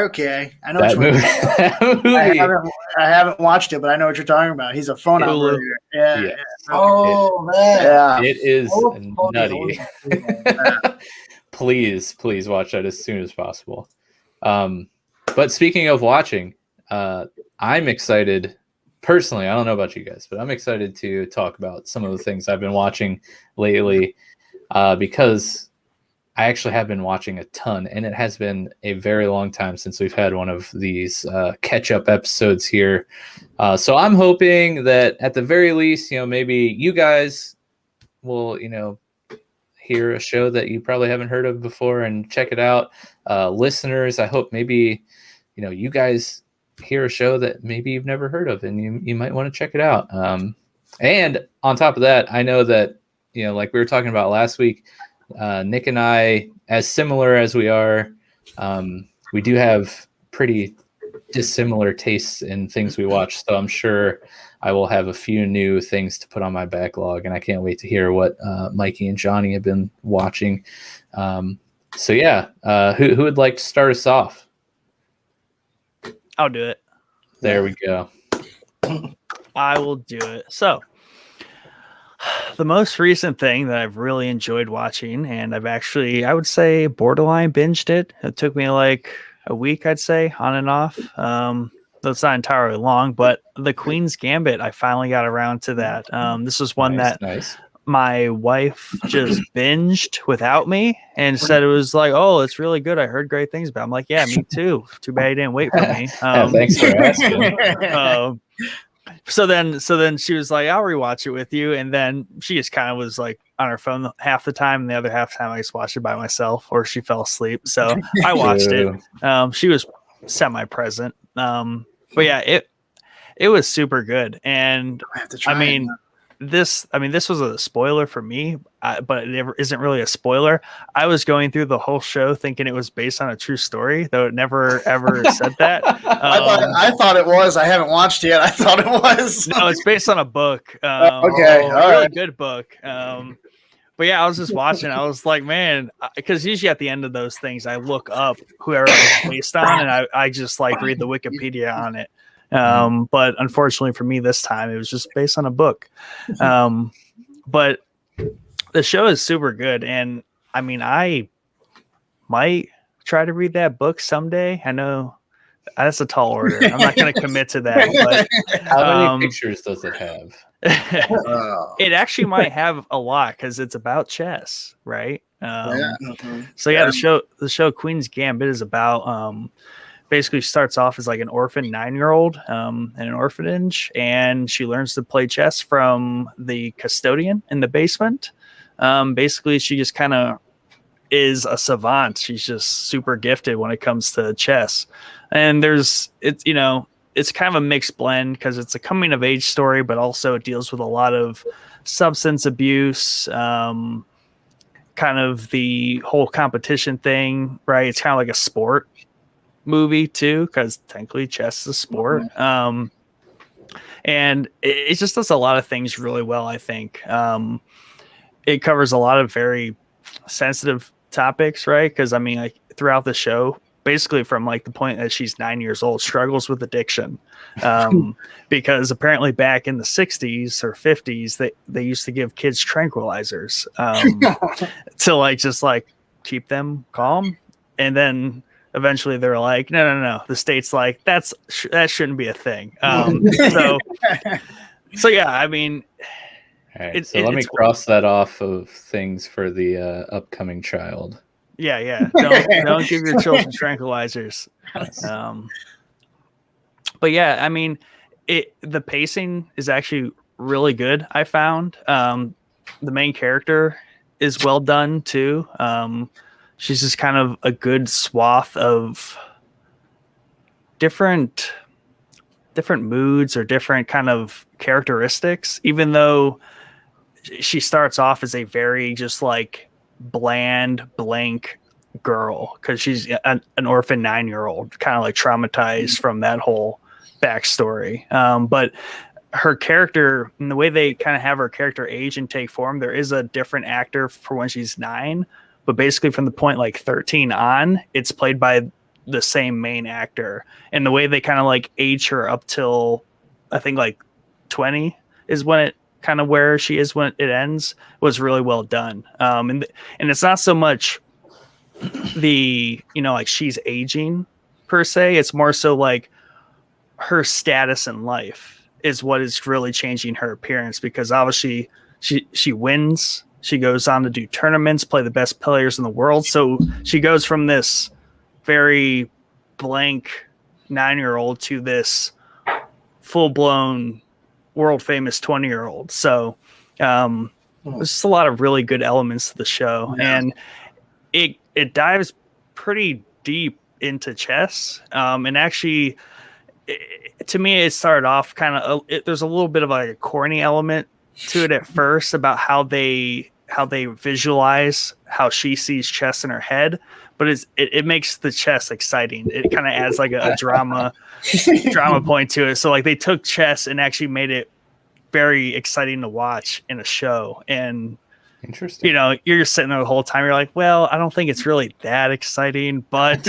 okay. I know that movie. That movie. I haven't watched it, but I know what you're talking about. He's a phone operator. Yeah. Yes. Oh, man. Yeah. It is nutty. Please watch that as soon as possible. But speaking of watching, I'm excited. Personally, I don't know about you guys, but I'm excited to talk about some of the things I've been watching lately. Because I actually have been watching a ton, and it has been a very long time since we've had one of these catch-up episodes here. So I'm hoping that at the very least, maybe you guys will, hear a show that you probably haven't heard of before and check it out. Listeners, I hope maybe, you guys hear a show that maybe you've never heard of, and you might want to check it out. And on top of that, I know that, like we were talking about last week, Nick and I, as similar as we are, we do have pretty dissimilar tastes in things we watch. So I'm sure I will have a few new things to put on my backlog, and I can't wait to hear what Mikey and Johnny have been watching. So yeah, who would like to start us off? I'll do it. There we go. I will do it. So the most recent thing that I've really enjoyed watching, and I've actually, I would say, borderline binged it. It took me like a week, I'd say, on and off. That's not entirely long, but The Queen's Gambit, I finally got around to that. This is one that my wife just binged without me and said it was like, oh, it's really good. I heard great things about it. I'm like, yeah, me too. Too bad you didn't wait for me. Thanks for asking. So then she was like, I'll rewatch it with you. And then she just kind of was like on her phone half the time. And the other half the time I just watched it by myself, or she fell asleep. So I watched it. She was semi-present. But yeah, it was super good. And this was a spoiler for me, but it isn't really a spoiler. I was going through the whole show thinking it was based on a true story, though it never ever said that. I thought it was. I haven't watched it yet. I thought it was. No, it's based on a book. Okay, all right. Really good book. But yeah, I was just watching. I was like, man, because usually at the end of those things, I look up whoever it's based on, and I just like read the Wikipedia on it. But unfortunately for me this time, it was just based on a book. But the show is super good. And I mean, I might try to read that book someday. I know that's a tall order. I'm not going to commit to that. But how many pictures does it have? It actually might have a lot because it's about chess, right? So yeah, the show Queen's Gambit is about basically starts off as like an orphan 9-year-old in an orphanage, and she learns to play chess from the custodian in the basement. Basically, she just kind of is a savant. She's just super gifted when it comes to chess, and it's kind of a mixed blend because it's a coming of age story, but also it deals with a lot of substance abuse, kind of the whole competition thing, right? It's kind of like a sport movie too, because technically chess is a sport. And it just does a lot of things really well, I think. It covers a lot of very sensitive topics, right? Because I mean, like throughout the show, basically from like the point that she's 9 years old, struggles with addiction. Because apparently back in the 60s or 50s, they used to give kids tranquilizers to like just like keep them calm. And then eventually they're like, no. The state's like, that shouldn't be a thing. So yeah, I mean, all right, let me cross that off of things for the upcoming child. Yeah. Don't give your children tranquilizers. Yes. But yeah, I mean, the pacing is actually really good. I found the main character is well done too. She's just kind of a good swath of different moods or different kind of characteristics, even though she starts off as a very just like bland, blank girl because she's an orphan 9-year-old, kind of like traumatized from that whole backstory. But her character and the way they kind of have her character age and take form, there is a different actor for when she's 9, but basically from the point like 13 on, it's played by the same main actor. And the way they kind of like age her up till I think like 20 is when it kind of where she is when it ends was really well done. And it's not so much the, like she's aging per se. It's more so like her status in life is what is really changing her appearance, because obviously she wins. She goes on to do tournaments, play the best players in the world. So she goes from this very blank 9-year-old to this full-blown world famous 20-year-old. So there's just a lot of really good elements to the show. Yeah. And it dives pretty deep into chess. And actually, to me, it started off kind of there's a little bit of like a corny element to it at first about how they visualize how she sees chess in her head, but it makes the chess exciting. It kind of adds like a drama point to it. So like they took chess and actually made it very exciting to watch in a show. And interesting, you're just sitting there the whole time. You're like, well, I don't think it's really that exciting, but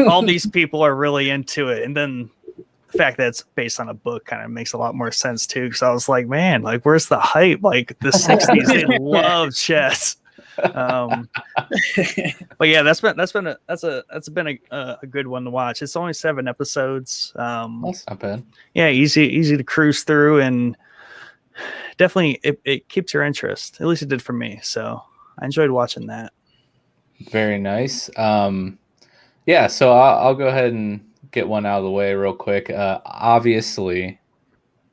all these people are really into it. And then the fact that it's based on a book kind of makes a lot more sense too. Because I was like, man, like where's the hype? Like the 60s, they love chess. But yeah, that's been a good one to watch. It's only 7 episodes. That's not bad. Yeah, easy to cruise through, and definitely it keeps your interest. At least it did for me. So I enjoyed watching that. Very nice. Yeah, so I'll go ahead and get one out of the way real quick. Obviously,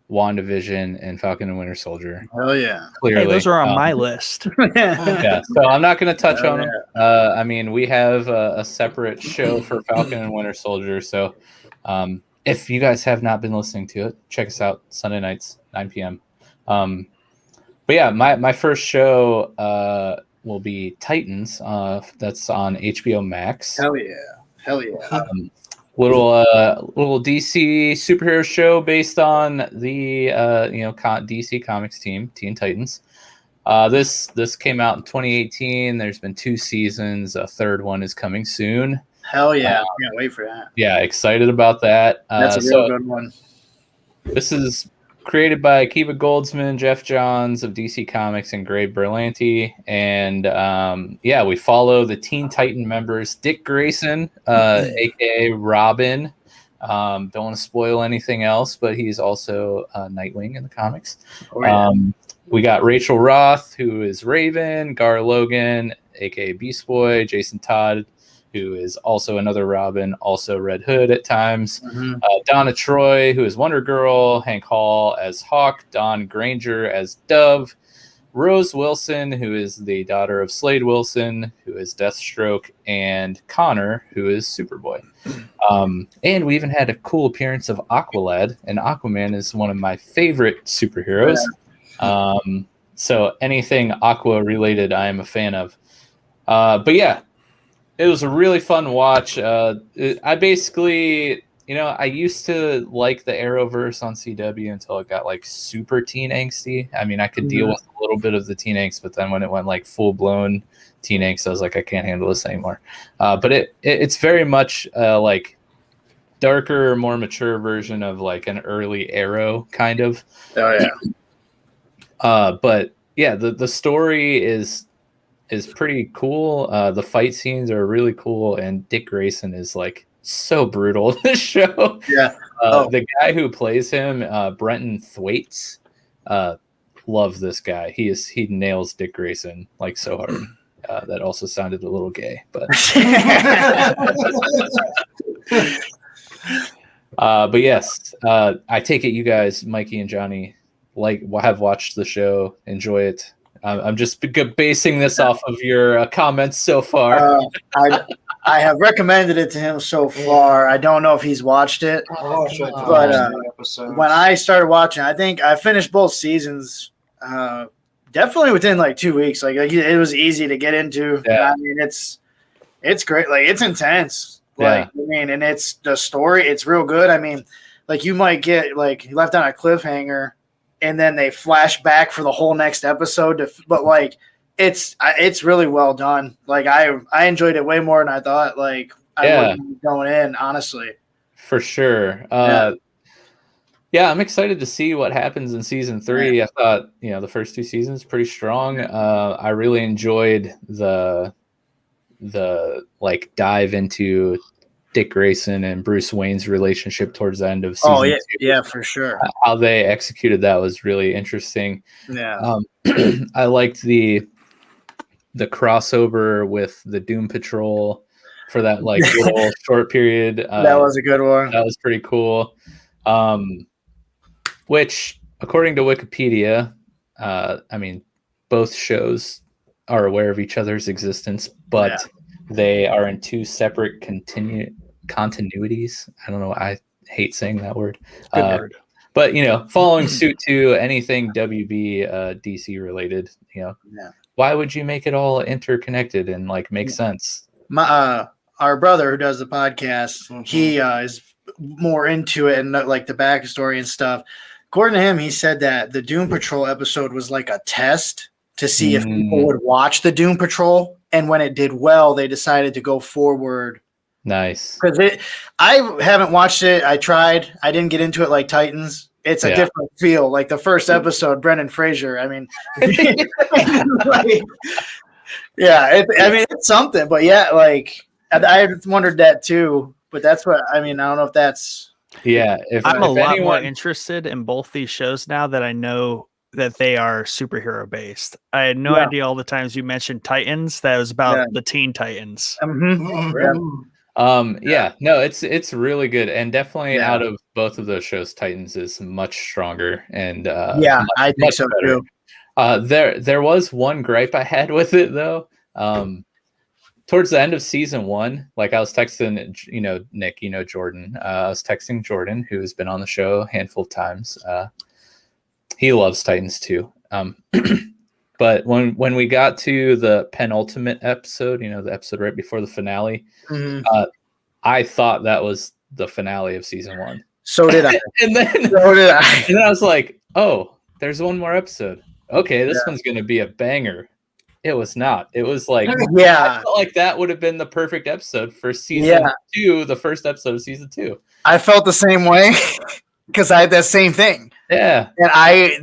WandaVision and Falcon and Winter Soldier. Oh yeah, clearly. Hey, those are on my list. Yeah, so I'm not going to touch on them. I mean, we have a separate show for Falcon and Winter Soldier. So if you guys have not been listening to it, check us out Sunday nights, 9 p.m. But yeah, my first show will be Titans. That's on HBO Max. Hell yeah. Little DC superhero show based on the DC Comics team, Teen Titans. This came out in 2018. There's been 2 seasons. A third one is coming soon. Hell yeah! Can't wait for that. Yeah, excited about that. That's a real good one. This is created by Akiva Goldsman, Jeff Johns of DC Comics, and Greg Berlanti. And we follow the Teen Titan members, Dick Grayson, aka Robin. Don't want to spoil anything else, but he's also Nightwing in the comics. Oh, yeah. We got Rachel Roth, who is Raven, Gar Logan, aka Beast Boy, Jason Todd, who is also another Robin, also Red Hood at times. Mm-hmm. Donna Troy, who is Wonder Girl, Hank Hall as Hawk, Dawn Granger as Dove, Rose Wilson, who is the daughter of Slade Wilson, who is Deathstroke, and Connor, who is Superboy. And we even had a cool appearance of Aqualad, and Aquaman is one of my favorite superheroes. Yeah. So anything Aqua related, I am a fan of. But yeah, it was a really fun watch. I basically, I used to like the Arrowverse on CW until it got like super teen angsty. I mean, I could deal with a little bit of the teen angst, but then when it went like full blown teen angst, I was like, I can't handle this anymore. But it's very much like darker, more mature version of like an early Arrow kind of. Oh yeah. But yeah, the story is pretty cool. The fight scenes are really cool, and Dick Grayson is like so brutal in this show. Yeah. The guy who plays him, Brenton Thwaites, love this guy. He nails Dick Grayson like so hard. That also sounded a little gay, but but yes, I take it you guys, Mikey and Johnny, have watched the show, enjoy it. I'm just basing this off of your comments so far. I have recommended it to him so far. I don't know if he's watched it, but when I started watching, I think I finished both seasons definitely within like 2 weeks. Like it was easy to get into. Yeah. I mean, it's great. Like it's intense. Like I mean, and it's the story. It's real good. I mean, like you might get like left on a cliffhanger, and then they flash back for the whole next episode. But like it's really well done. Like I enjoyed it way more than I thought. Like I was going in, honestly. For sure. Yeah, I'm excited to see what happens in season 3. I thought, the first 2 seasons pretty strong. I really enjoyed the like dive into Dick Grayson and Bruce Wayne's relationship towards the end of season 2. Yeah, for sure. How they executed that was really interesting. Yeah. I liked the crossover with the Doom Patrol for that like little short period. That was a good one. That was pretty cool. Which, according to Wikipedia, I mean, both shows are aware of each other's existence, but they are in 2 separate continuities. I don't know. I hate saying that word. Good word. But, following suit to anything WB DC related, why would you make it all interconnected and like make sense? Our brother who does the podcast, he is more into it and like the backstory and stuff. According to him, he said that the Doom Patrol episode was like a test to see if people would watch the Doom Patrol, and when it did well, they decided to go forward. Nice. Because I haven't watched it. I tried. I didn't get into it like Titans. It's a different feel. Like the first episode, Brendan Fraser. I mean, like, it's something. But like I wondered that too. But that's what I mean. I don't know if that's. Yeah, I'm a lot more interested in both these shows now that I know that they are superhero based. I had no idea all the times you mentioned Titans that was about the Teen Titans. No, it's really good, and definitely out of both of those shows, Titans is much stronger and I think so too. There was one gripe I had with it though. Towards the end of season 1, like I was texting, Nick, Jordan. I was texting Jordan, who's been on the show a handful of times. He loves Titans too. But when we got to the penultimate episode, the episode right before the finale, I thought that was the finale of season 1. So did I. And then I was like, oh, there's one more episode. Okay, this one's going to be a banger. It was not. It was like, I felt like that would have been the perfect episode for season 2, the first episode of season 2. I felt the same way because I had that same thing. Yeah. And I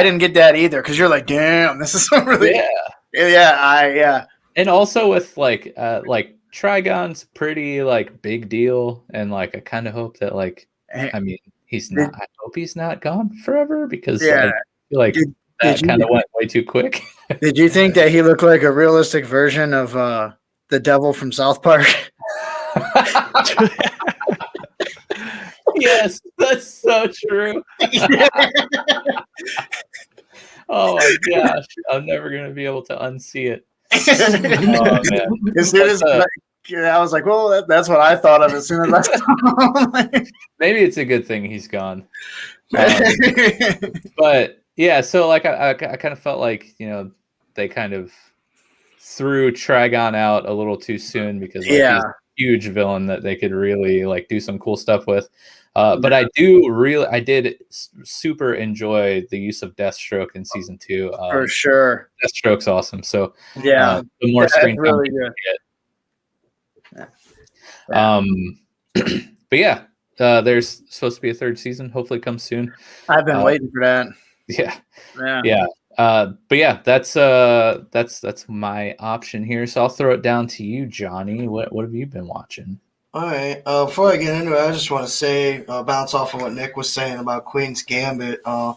didn't get that either because you're like, damn, this is really. And also with like Trigon's pretty like big deal, and like I kind of hope that like, I mean, he's not. I hope he's not gone forever because I feel like. That kind of went way too quick. Did you think that he looked like a realistic version of the devil from South Park? Yes, that's so true. Oh my gosh, I'm never gonna be able to unsee it. Oh, man. As soon as I was like, well, that's what I thought of as soon as I. Maybe it's a good thing he's gone. But. Yeah, so like I kind of felt like they kind of threw Trigon out a little too soon because huge villain that they could really like do some cool stuff with. But I did super enjoy the use of Deathstroke in season 2. For sure. Deathstroke's awesome. So Yeah, the more screen time really we good. get. Yeah. But yeah, there's supposed to be a 3rd season. Hopefully, it comes soon. I've been waiting for that. Yeah. Yeah. But yeah, that's my option here. So I'll throw it down to you, Johnny. What have you been watching? All right. Before I get into it, I just want to say, bounce off of what Nick was saying about Queen's Gambit. I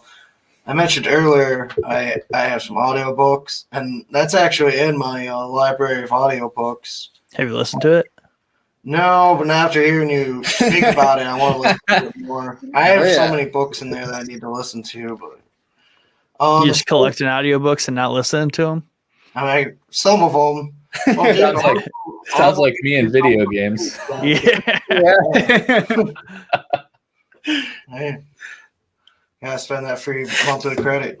mentioned earlier I have some audiobooks, and that's actually in my library of audiobooks. Have you listened to it? No, but after hearing you speak about it, I want to listen to it more. I have so many books in there that I need to listen to, but you just collecting audiobooks and not listening to them? I mean, some of them. Sounds like me in video games. Yeah. Hey, gotta spend that free monthly credit.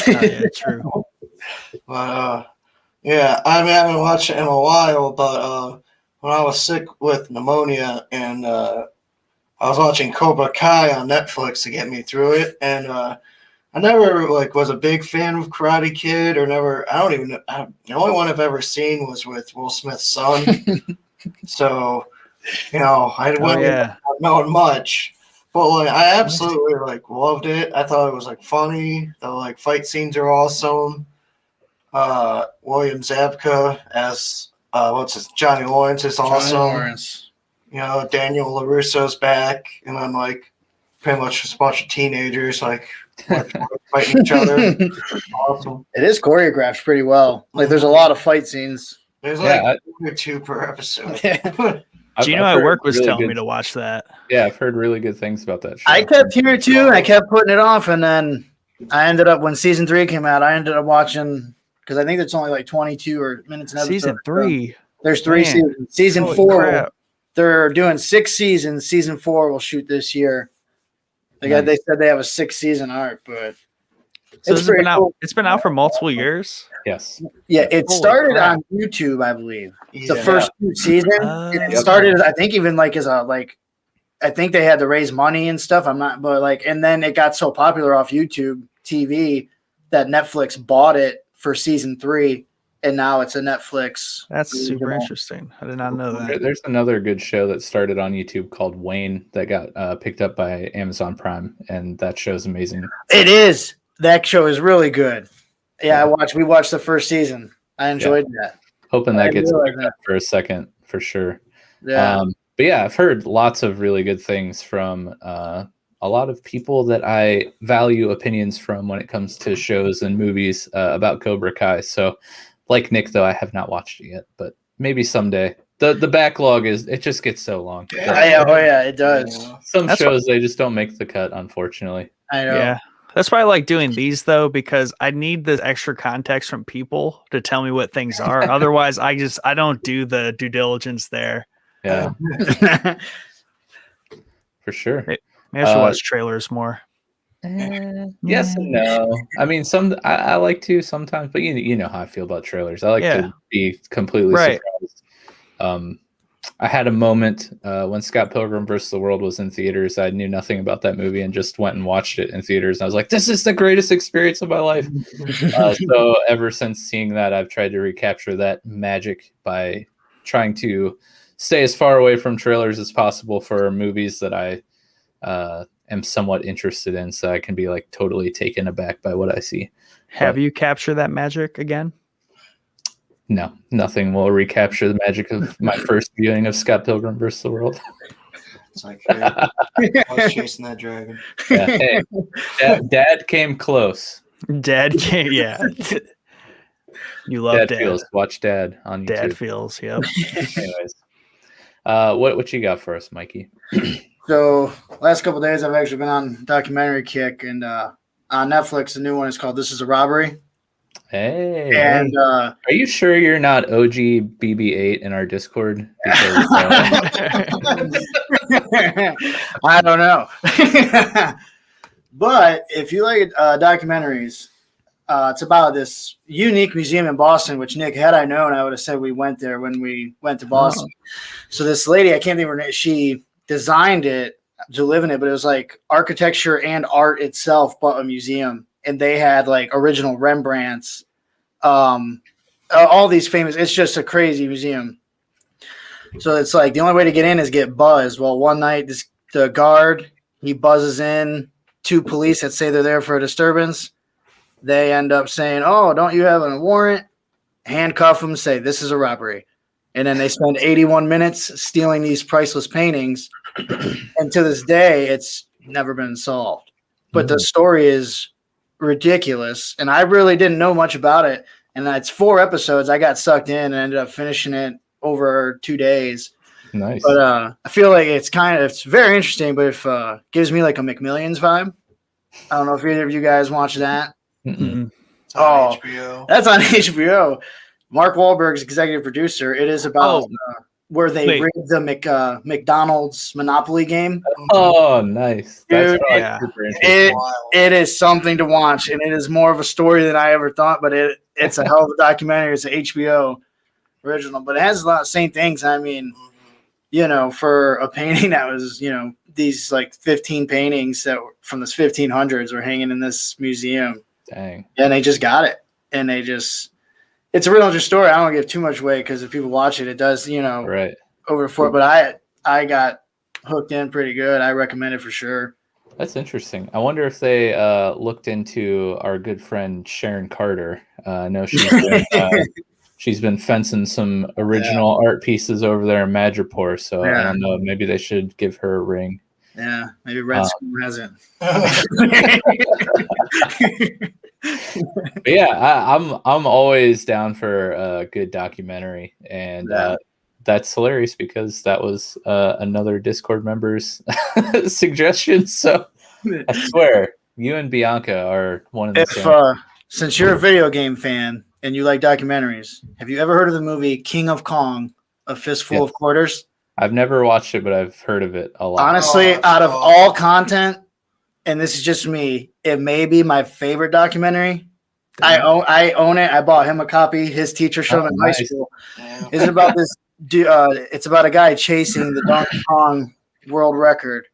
Yeah, true. But yeah, I haven't watched it in a while. But when I was sick with pneumonia, and I was watching Cobra Kai on Netflix to get me through it, and I never was a big fan of Karate Kid, or never. I don't even know. The only one I've ever seen was with Will Smith's son. So, I wouldn't know much, but I absolutely loved it. I thought it was funny. The fight scenes are awesome. William Zabka as Johnny Lawrence is awesome. Johnny Lawrence. Daniel LaRusso's back, and I'm pretty much just a bunch of teenagers fighting each other. Awesome. It is choreographed pretty well. There's a lot of fight scenes. There's 2 per episode. Gino at work was telling me to watch that. Yeah, I've heard really good things about that show. I kept hearing too. I kept putting it off, and then I ended up, when season 3 came out, I ended up watching, because I think it's only 22 or minutes an episode. Season 3. There's 3 seasons. Season Holy 4. crap. They're doing 6 seasons. Season 4 will shoot this year. They said they have a 6-season arc, but so it's been out for multiple years. Yes. Yeah, it Holy started crap. on YouTube, I believe. The Yeah. first 2 seasons. It started, I think, even as a I think they had to raise money and stuff. I'm not, but and then it got so popular off YouTube TV that Netflix bought it for season 3, and now it's a Netflix. That's super interesting. I did not know that. There's another good show that started on YouTube called Wayne that got picked up by Amazon Prime, and that show's amazing. It is. That show is really good. Yeah, we watched the first season. I enjoyed that. Hoping that gets picked up for a second, for sure. Yeah. But yeah, I've heard lots of really good things from a lot of people that I value opinions from when it comes to shows and movies about Cobra Kai. So, like Nick, though, I have not watched it yet, but maybe someday. The backlog it just gets so long. Yeah, it does. Some shows they just don't make the cut, unfortunately. I know. Yeah. That's why I like doing these, though, because I need the extra context from people to tell me what things are. Otherwise, I don't do the due diligence there. Yeah. For sure. Maybe I should watch trailers more. Yes and no. I mean, I like to sometimes, but you know how I feel about trailers. I like to be completely surprised. I had a moment when Scott Pilgrim vs. the World was in theaters. I knew nothing about that movie and just went and watched it in theaters. And I was like, this is the greatest experience of my life. So ever since seeing that, I've tried to recapture that magic by trying to stay as far away from trailers as possible for movies that I am somewhat interested in, so I can be totally taken aback by what I see. Have you captured that magic again? No, nothing will recapture the magic of my first viewing of Scott Pilgrim vs. the World. It's I was chasing that dragon. Yeah, hey, Dad came close. Dad came, yeah. You love Dad. Feels. Watch Dad on YouTube. Dad Feels, yep. Anyways, what you got for us, Mikey? So last couple of days, I've actually been on documentary kick, and on Netflix, the new one is called "This Is a Robbery." Hey, and are you sure you're not OG BB-8 in our Discord? Because, I don't know, but if you like documentaries, It's about this unique museum in Boston, which Nick, had I known, I would have said we went there when we went to Boston. So this lady, I can't think of her name, she designed it to live in it, but it was like architecture and art itself, but a museum. And they had like original Rembrandts, all these famous, it's just a crazy museum. So it's like the only way to get in is get buzzed. Well, one night the guard, he buzzes in 2 police that say they're there for a disturbance. They end up saying, "Oh, don't you have a warrant?" Handcuff them, say this is a robbery. And then they spend 81 minutes stealing these priceless paintings. And to this day, it's never been solved. But the story is ridiculous. And I really didn't know much about it. And it's 4 episodes. I got sucked in and ended up finishing it over 2 days. Nice. But I feel like it's very interesting, but if gives me like a McMillions vibe. I don't know if either of you guys watch that. Mm-mm. It's on HBO. That's on HBO. Mark Wahlberg's executive producer. It is about where they rigged the McDonald's Monopoly game. Oh, nice. That's Dude, probably super interesting. It is something to watch, and it is more of a story than I ever thought, but it's a hell of a documentary. It's an HBO original, but it has a lot of the same things. I mean, you know, for a painting that was, you know, these like 15 paintings that were from the 1500s were hanging in this museum. Dang. And they just got it. And it's a real interesting story. I don't give too much away because if people watch it, it does, you know, Right. over 4. But I got hooked in pretty good. I recommend it for sure. That's interesting. I wonder if they looked into our good friend Sharon Carter. I know she's been fencing some original art pieces over there in Madripoor. So I don't know. Maybe they should give her a ring. Yeah, maybe Red School hasn't. But yeah, I'm always down for a good documentary, and that's hilarious because that was another Discord member's suggestion. So I swear, you and Bianca are one of the same. Since you're a video game fan and you like documentaries, have you ever heard of the movie King of Kong: A Fistful of Quarters? I've never watched it, but I've heard of it a lot. Honestly, out of all content, and this is just me, it may be my favorite documentary. I own it. I bought him a copy. His teacher showed him in high school. It's about this. It's about a guy chasing the Donkey Kong world record,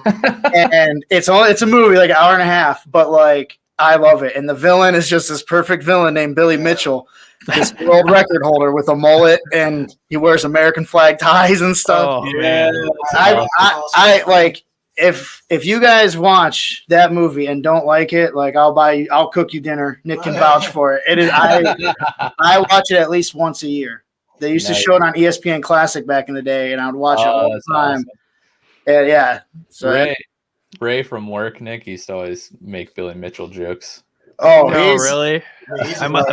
and it's a movie like an hour and a half, but like I love it. And the villain is just this perfect villain named Billy Mitchell, this world record holder with a mullet, and he wears American flag ties and stuff. Oh man, I like. If you guys watch that movie and don't like it, like I'll cook you dinner. Nick can vouch for it. It is I watch it at least once a year. They used to show it on ESPN Classic back in the day, and I would watch it all the time. Awesome. And yeah, so Ray from work, Nick used to always make Billy Mitchell jokes. Oh, no, really?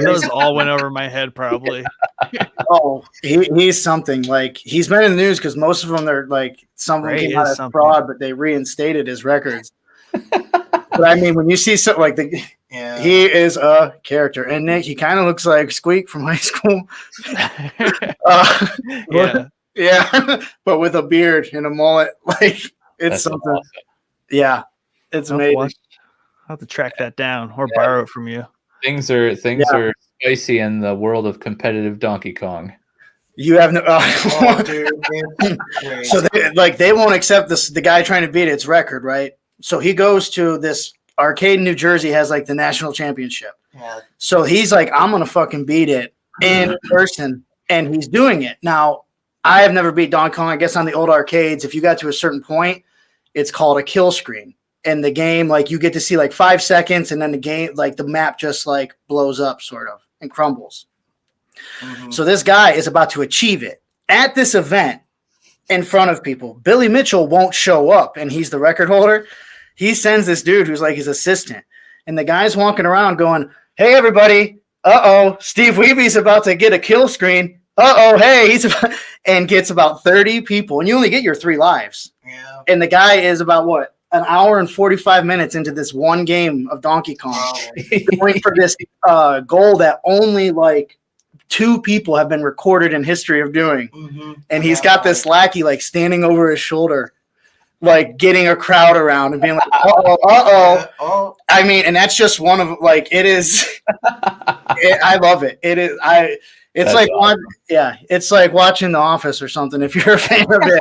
Those all went over my head probably. Oh, he's something. Like he's been in the news because most of them are like some of them came out as fraud, but they reinstated his records. But I mean, when you see something like he is a character, and Nick, he kind of looks like Squeak from high school. Yeah, but with a beard and a mullet, like it's something. Awesome. Yeah, it's amazing. I'll have to track that down or borrow it from you. Things are spicy in the world of competitive Donkey Kong. You have no. So they won't accept the guy trying to beat its record, right? So he goes to this arcade in New Jersey, has like the national championship. Yeah. So he's like, I'm gonna fucking beat it in person, and he's doing it. Now, I have never beat Donkey Kong. I guess on the old arcades, if you got to a certain point, it's called a kill screen. And the game, like you get to see like 5 seconds, and then the game, like the map just like blows up sort of and crumbles. Mm-hmm. So this guy is about to achieve it at this event in front of people. Billy Mitchell won't show up, and he's the record holder. He sends this dude who's like his assistant, and the guy's walking around going, "Hey, everybody. Steve Weeby's about to get a kill screen. Hey, and gets about 30 people, and you only get your 3 lives. Yeah. And the guy is about what? An hour and 45 minutes into this one game of Donkey Kong, going for this goal that only like 2 people have been recorded in history of doing. Mm-hmm. And he's got this lackey like standing over his shoulder, like getting a crowd around and being like, Oh, I mean, and that's just one of like it is. I love it. It is. It's That's like awesome. it's like watching The Office or something. If you're a fan of it,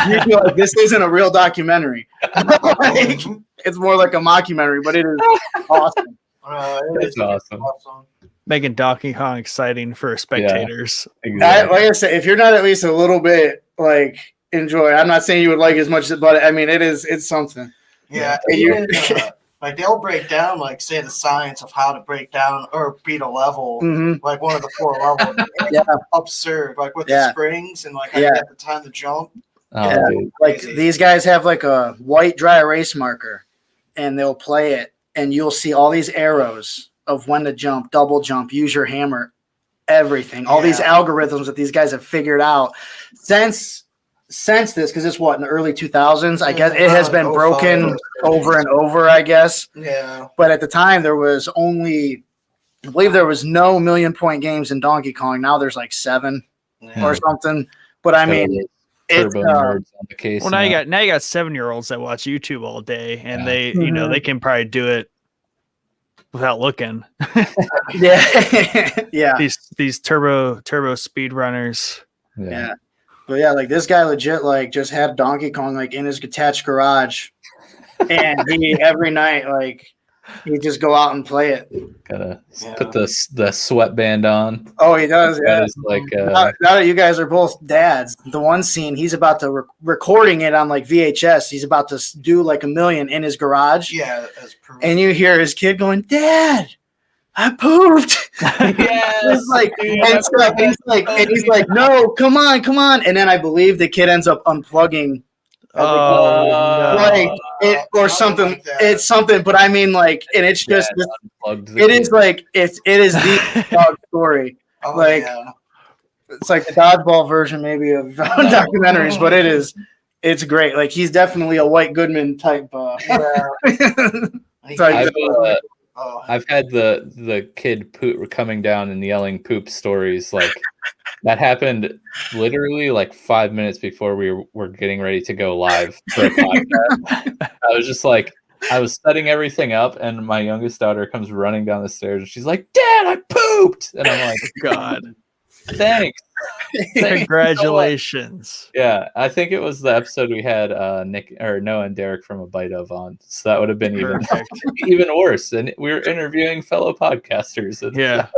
you feel like this isn't a real documentary. Like, it's more like a mockumentary, but it is awesome. That's awesome. Making Donkey Kong exciting for spectators. Exactly. Like I said, if you're not at least a little bit like enjoy, I'm not saying you would like as much, but I mean, it's something. Yeah, And even, like they'll break down, like say the science of how to break down or beat a level, Mhm. like one of the 4 levels. It's Yeah. absurd, like with Yeah. the springs and like how Yeah. you get the time to jump. Oh, Yeah. dude. Like Crazy. these guys have like a white dry erase marker, and they'll play it, and you'll see all these arrows of when to jump, double jump, use your hammer, everything. All these Yeah. algorithms that these guys have figured out since this, because it's what in the early 2000s. I guess it has been Like broken 05. over and over. I guess, Yeah, but at the time there was only, I believe there was no 1,000,000-point games in Donkey Kong. Now there's like 7 yeah. or something. But I mean, it's Turbo nerds on the case. Well, now you got 7-year-olds that watch YouTube all day, and Yeah. they Mhm. they can probably do it without looking. yeah, yeah. These turbo speed runners. Yeah. But yeah, like this guy legit like just had Donkey Kong like in his attached garage, and he every night like he'd just go out and play it. Gotta Yeah. put the sweatband on. Oh, he does. That Yeah. is like Now that you guys are both dads, the one scene he's about to recording it on like VHS. He's about to do like 1,000,000 in his garage, Yeah, as proof. and you hear his kid going, "Dad, I pooped." He's like, and stuff. And he's like, "No, come on." And then I believe the kid ends up unplugging, like it or something. Like that. It's something, but I mean, like, and it's just Dad unplugged the it is kid. like it is the dog story. Oh, like- yeah. It's like the dodgeball version, maybe of documentaries, but it's great. Like he's definitely a White Goodman type. Yeah. Sorry. I've had the kid poop coming down and yelling poop stories like that happened literally like 5 minutes before we were getting ready to go live for a podcast. I was just like, I was setting everything up, and my youngest daughter comes running down the stairs, and she's like, "Dad, I pooped!" And I'm like, God, "Thanks." congratulations. Yeah, I think it was the episode we had Nick or Noah and Derek from A Bite of on, so that would have been Perfect. even worse. And we were interviewing fellow podcasters. And, Yeah.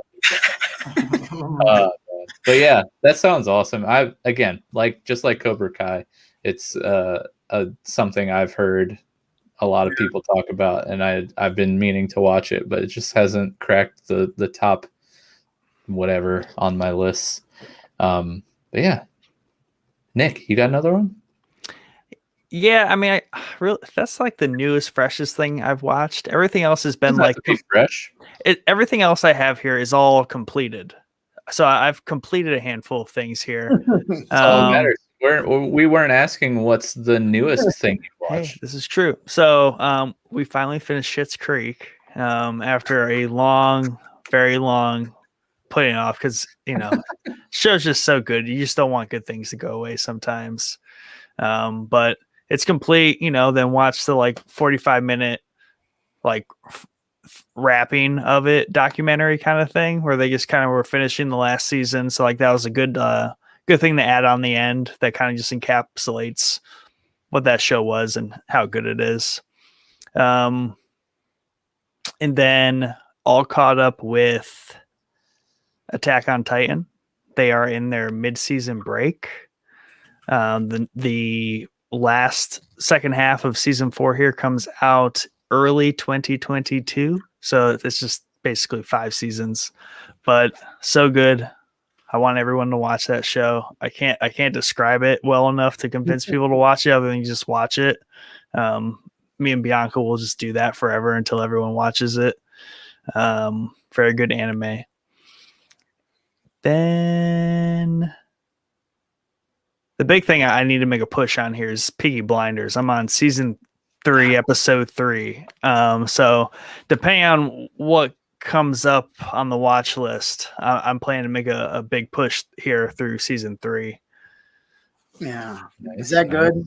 but yeah, that sounds awesome. I again, like just like Cobra Kai, it's something I've heard a lot of people talk about, and I've been meaning to watch it, but it just hasn't cracked the top whatever on my list. But yeah, Nick, you got another one? Yeah, I mean, that's like the newest, freshest thing I've watched. Everything else has been Doesn't have like to be fresh. everything else I have here is all completed. So I've completed a handful of things here. That's all that matters. We weren't asking what's the newest thing you Hey, watched. this is true. So we finally finished Schitt's Creek after a long, very long putting off because show's just so good. You just don't want good things to go away sometimes. But it's complete. Then watch the like 45-minute like wrapping of it documentary kind of thing where they just kind of were finishing the last season. So like that was a good thing to add on the end that kind of just encapsulates what that show was and how good it is. And then all caught up with Attack on Titan. They are in their mid-season break. The last second half of season 4 here comes out early 2022. So it's just basically 5 seasons, but so good. I want everyone to watch that show. I can't describe it well enough to convince people to watch it other than just watch it. Me and Bianca will just do that forever until everyone watches it. Very good anime. Then the big thing I need to make a push on here is Peaky Blinders. I'm on season 3, episode 3. So depending on what comes up on the watch list, I'm planning to make a big push here through season 3. Yeah. Nice. Is that good?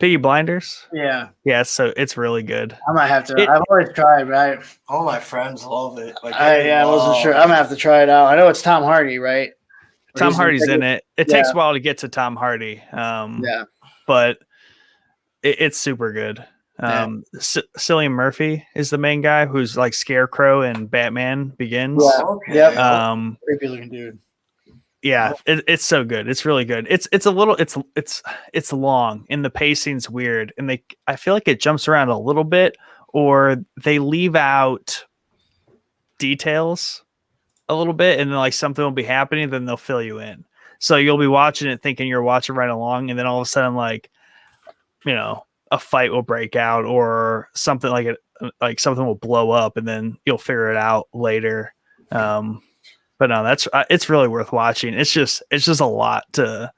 Piggy Blinders. Yeah, Yeah, so it's really good. I might have to. I've always tried, but All my friends love it. Like, I wasn't sure. I'm gonna have to try it out. I know it's Tom Hardy, right? Or Tom he's Hardy's in it. It takes Yeah. a while to get to Tom Hardy, Yeah, but it's super good. Cillian Murphy is the main guy who's like Scarecrow and Batman Begins. Yeah. Okay. Yep. Creepy looking dude. Yeah, it's so good. It's really good. It's a little it's long and the pacing's weird and I feel like it jumps around a little bit or they leave out details a little bit and then like something will be happening then they'll fill you in. So you'll be watching it thinking you're watching right along and then all of a sudden like a fight will break out or something like something will blow up and then you'll figure it out later. But no, it's really worth watching. It's just a lot to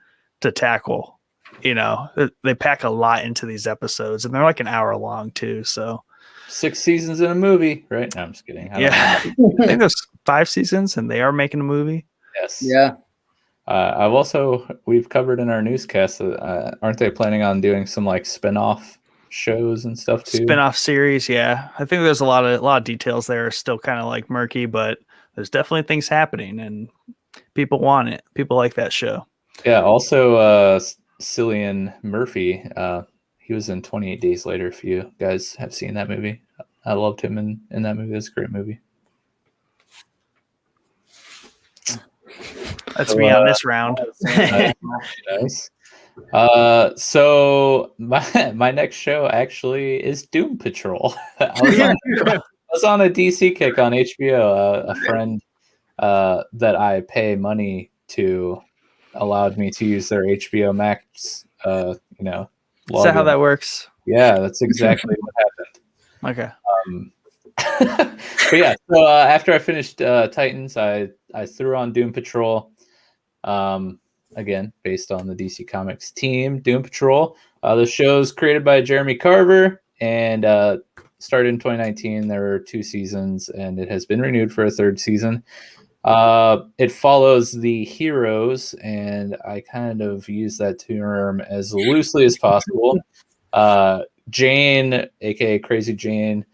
tackle. They pack a lot into these episodes, and they're like an hour long too. So 6 seasons in a movie, right? No, I'm just kidding. I think there's 5 seasons, and they are making a movie. Yes. Yeah. We've covered in our newscast. Aren't they planning on doing some like spin-off shows and stuff too? Spin-off series, yeah. I think there's a lot of details there are still kind of like murky, but there's definitely things happening and people want it. People like that show. Yeah. Also, Cillian Murphy, he was in 28 Days Later. If you guys have seen that movie, I loved him in that movie. It's a great movie. That's me on this round. Nice. So my next show actually is Doom Patrol. I was on a DC kick on HBO. A friend that I pay money to allowed me to use their HBO Max. Is that how that works? Yeah, that's exactly what happened. Okay. But yeah, so after I finished Titans, I threw on Doom Patrol. Again, based on the DC Comics team, Doom Patrol. The show's created by Jeremy Carver and started in 2019. There were 2 seasons, and it has been renewed for a 3rd season. It follows the heroes, and I kind of use that term as loosely as possible. Jane, aka Crazy Jane,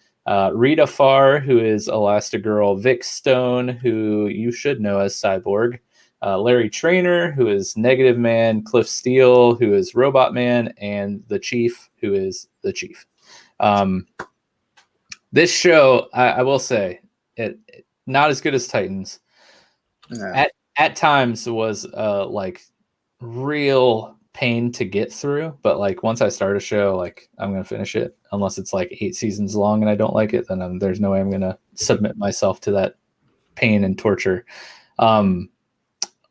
Rita Farr, who is Elastigirl, Vic Stone, who you should know as Cyborg, Larry Trainer, who is Negative Man, Cliff Steele, who is Robot Man, and the Chief, who is the Chief. This show, I will say, it not as good as Titans. No. At times was like real pain to get through, but like once I start a show, like I'm gonna finish it unless it's like 8 seasons long and I don't like it, then there's no way I'm gonna submit myself to that pain and torture.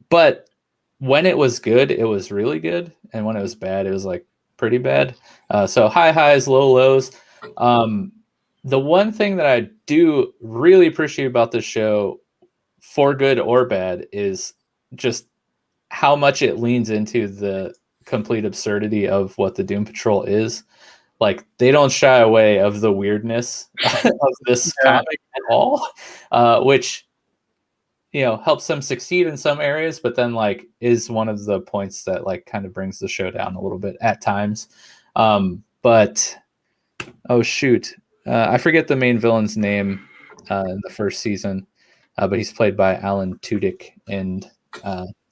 But when it was good, it was really good, and when it was bad, it was like pretty bad. So high highs, low lows. The one thing that I do really appreciate about this show, for good or bad, is just how much it leans into the complete absurdity of what the Doom Patrol is. Like, they don't shy away of the weirdness of this comic at all, which helps them succeed in some areas, but then like is one of the points that like kind of brings the show down a little bit at times. But oh shoot, I forget the main villain's name in the 1st season, but he's played by Alan Tudyk, and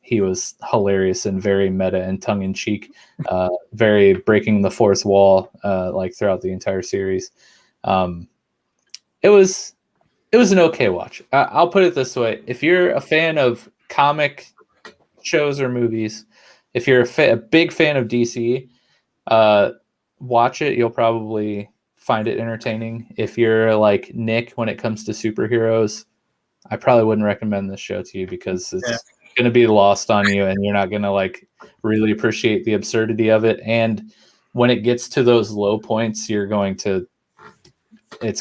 he was hilarious and very meta and tongue-in-cheek, very breaking the 4th wall like throughout the entire series. It was an okay watch. I'll put it this way. If you're a fan of comic shows or movies, if you're a big fan of DC, watch it. You'll probably find it entertaining. If you're like Nick when it comes to superheroes, I probably wouldn't recommend this show to you because it's going to be lost on you and you're not going to like really appreciate the absurdity of it. And when it gets to those low points, it's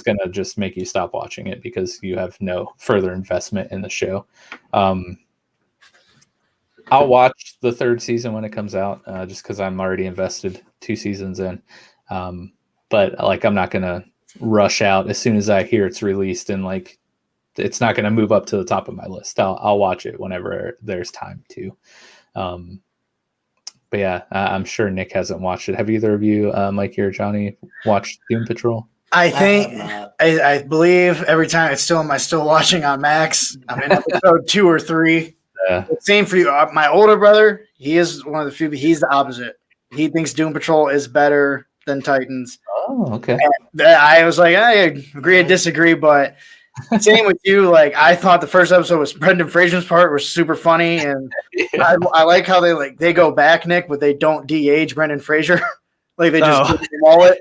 going to just make you stop watching it because you have no further investment in the show. I'll watch the 3rd season when it comes out, just because I'm already invested 2 seasons in. But like, I'm not going to rush out as soon as I hear it's released, and like, it's not going to move up to the top of my list. I'll watch it whenever there's time to. But but yeah, I'm sure Nick hasn't watched it. Have either of you, Mikey or Johnny, watched Doom Patrol? I think have not. I believe every time it's still still watching on Max. I'm in episode 2 or 3. Same for you. My older brother, he is one of the few. He's the opposite. He thinks Doom Patrol is better than Titans. Oh, okay. And I was like, I agree and disagree, but same with you. Like, I thought the first episode was Brendan Fraser's part was super funny, and I like how they go back, Nick, but they don't de-age Brendan Fraser. Like they just give him a mullet.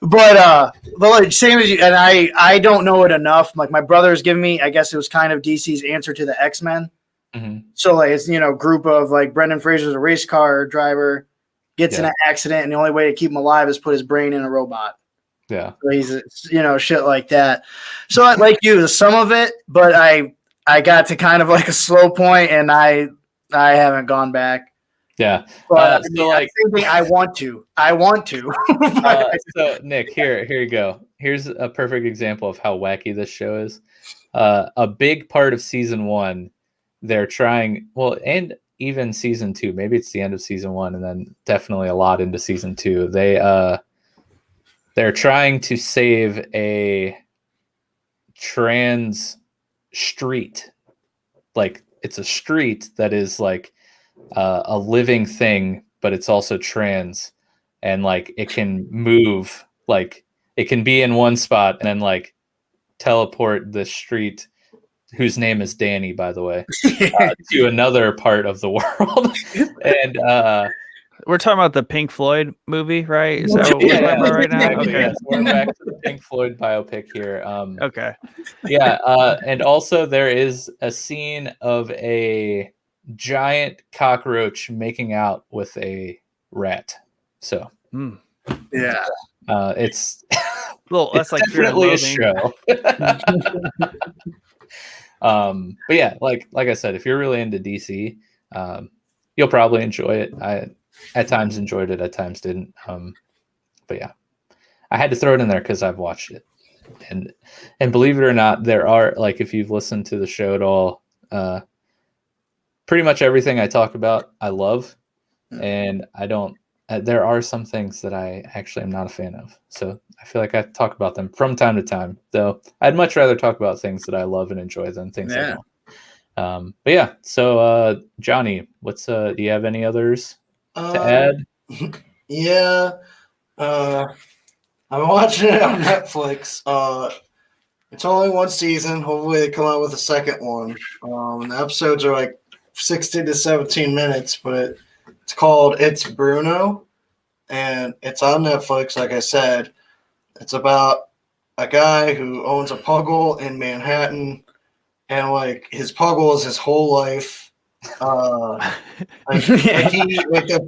but like same as you, and I don't know it enough. Like my brother's giving me, I guess it was kind of DC's answer to the X-Men. Mm-hmm. So like it's group of like Brendan Fraser's a race car driver, gets in an accident, and the only way to keep him alive is put his brain in a robot. Yeah. So he's shit like that. So I like you some of it, but I got to kind of like a slow point, and I haven't gone back. Yeah. But I want to. So Nick, here you go. Here's a perfect example of how wacky this show is. A big part of season 1, they're trying, and even season 2, maybe it's the end of season 1, and then definitely a lot into season 2. They're trying to save a trans street. Like it's a street that is like a living thing, but it's also trans, and like it can move, like it can be in one spot and then like teleport the street, whose name is Danny, by the way, to another part of the world. And we're talking about the Pink Floyd movie, right? Is that what we're talking about right now? Okay. Okay. So we're back to the Pink Floyd biopic here. Okay. Yeah, and also there is a scene of a giant cockroach making out with a rat. So yeah, it's that's like definitely a show. But yeah, like I said, if you're really into DC, you'll probably enjoy it. I at times enjoyed it, at times didn't. But yeah, I had to throw it in there because I've watched it, and believe it or not, there are, like, if you've listened to the show at all, pretty much everything I talk about I love, and I don't. There are some things that I actually am not a fan of, so I feel like I talk about them from time to time. Though I'd much rather talk about things that I love and enjoy than things I don't. But yeah, so Johnny, what's do you have any others to add? Yeah, I'm watching it on Netflix. It's only one season. Hopefully, they come out with a second one. And the episodes are like 16 to 17 minutes, but it's called It's Bruno, and it's on Netflix. Like I said, it's about a guy who owns a puggle in Manhattan, and like his puggle is his whole life. The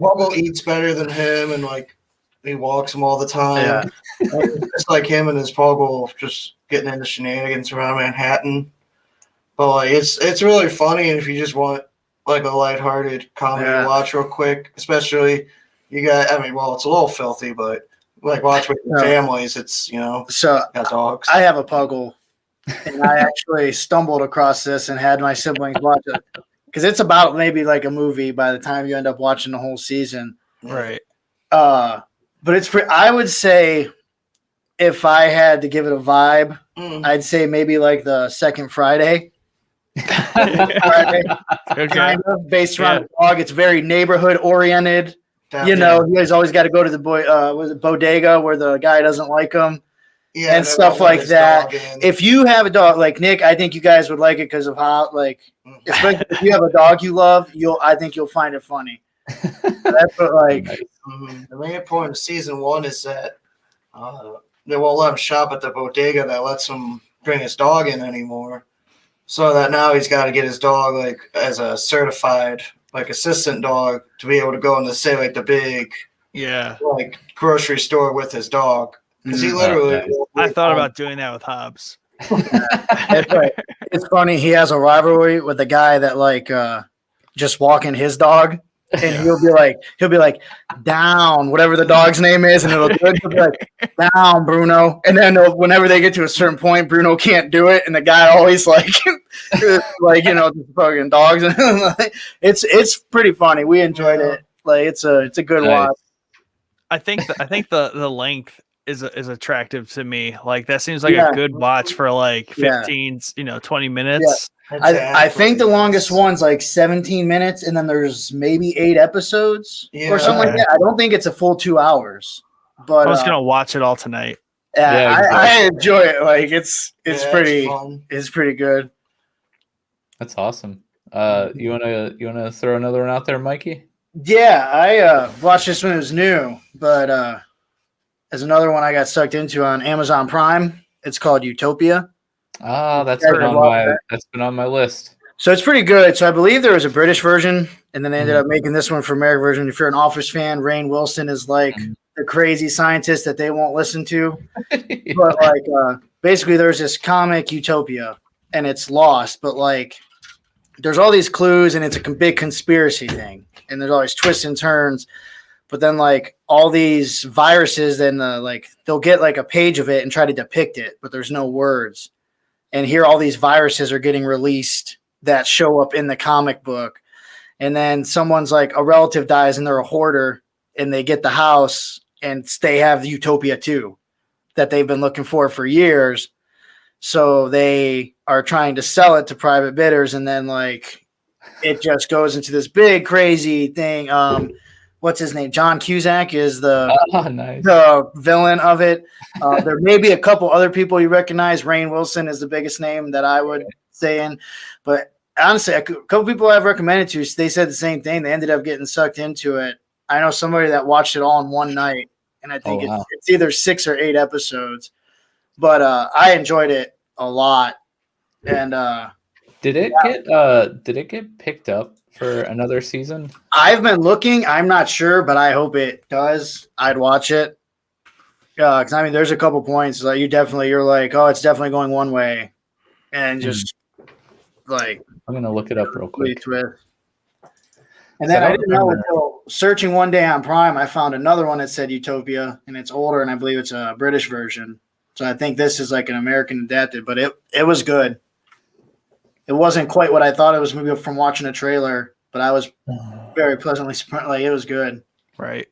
puggle eats better than him, and like he walks him all the time. And it's like him and his puggle just getting into shenanigans around Manhattan. But like it's really funny, and if you just want like a lighthearted comedy to watch real quick, especially you got, it's a little filthy, but like watch with your families. It's, so got dogs. I have a puggle, and I actually stumbled across this and had my siblings watch it because it's about maybe like a movie by the time you end up watching the whole season. Right. But it's I would say if I had to give it a vibe, I'd say maybe like the second Friday. Kind of based around the dog. It's very neighborhood oriented. You guys always got to go to the bodega where the guy doesn't like him, and stuff like that. If you have a dog like Nick, I think you guys would like it because of how, like, especially if you have a dog you love, I think you'll find it funny. That's what, like, the main point of season 1 is that they won't let him shop at the bodega that lets him bring his dog in anymore. So that now he's got to get his dog like as a certified like assistant dog to be able to go into, say, like the big like grocery store with his dog, because he literally. I thought about doing that with Hobbs. It's funny. He has a rivalry with the guy that like just walking his dog. and he'll be like down, whatever the dog's name is, and it'll do it. He'll be like down, Bruno, and then whenever they get to a certain point, Bruno can't do it, and the guy always like like just fucking dogs. It's pretty funny. We enjoyed it. Like it's a good watch. I think the length is attractive to me. Like that seems like a good watch for like 15, 20 minutes. Yeah. I think the longest one's like 17 minutes, and then there's maybe 8 episodes or something like that. I don't think it's a full 2 hours. But I was gonna watch it all tonight. I enjoy it. Like it's pretty good. That's awesome. You wanna throw another one out there, Mikey? Yeah, I watched this when it was new, but there's another one I got sucked into on Amazon Prime. It's called Utopia. Ah, that's been on my list. So it's pretty good. So I believe there was a British version, and then they ended up making this one for American version. If you're an Office fan, Rainn Wilson is like the crazy scientist that they won't listen to. But like basically there's this comic Utopia, and it's lost, but like there's all these clues, and it's a big conspiracy thing, and there's always twists and turns. But then like all these viruses, then like they'll get like a page of it and try to depict it, but there's no words. And here all these viruses are getting released that show up in the comic book. And then someone's like a relative dies and they're a hoarder, and they get the house, and they have the Utopia too that they've been looking for years. So they are trying to sell it to private bidders, and then like it just goes into this big crazy thing. What's his name? John Cusack is the villain of it. There may be a couple other people you recognize. Rainn Wilson is the biggest name that I would say in. But honestly, a couple people I've recommended to, they said the same thing. They ended up getting sucked into it. I know somebody that watched it all in one night, and I think it's either 6 or 8 episodes. But I enjoyed it a lot. And did it get picked up for another season? I've been looking. I'm not sure, but I hope it does. I'd watch it. Because I mean, there's a couple points that you're like, oh, it's definitely going one way, and just like I'm gonna look it up real quick. And then I didn't know until searching one day on Prime, I found another one that said Utopia, and it's older, and I believe it's a British version. So I think this is like an American adapted, but it was good. It wasn't quite what I thought it was maybe from watching a trailer, but I was very pleasantly surprised. Like it was good. Right.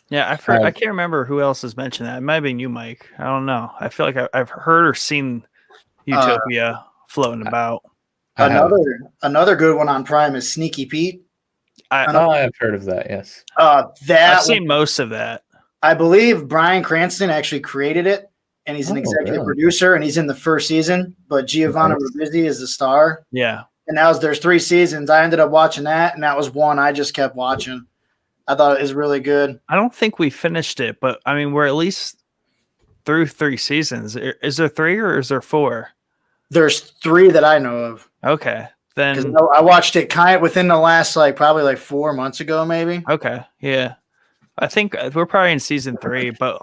Yeah, I can't remember who else has mentioned that. It might have been you, Mike. I don't know. I feel like I've heard or seen Utopia floating about. Another good one on Prime is Sneaky Pete. I've heard of that. Yes. I've seen most of that. I believe Bryan Cranston actually created it, and he's an executive producer, and he's in the first season. But Giovanna Ribisi is the star. Yeah. And there's 3 seasons. I ended up watching that, and that was one I just kept watching. I thought it was really good. I don't think we finished it, but I mean, we're at least through 3 seasons. Is there 3 or is there 4? There's 3 that I know of. Okay. Then I watched it kind of within the last probably 4 months ago, maybe. Okay. Yeah. I think we're probably in season 3, but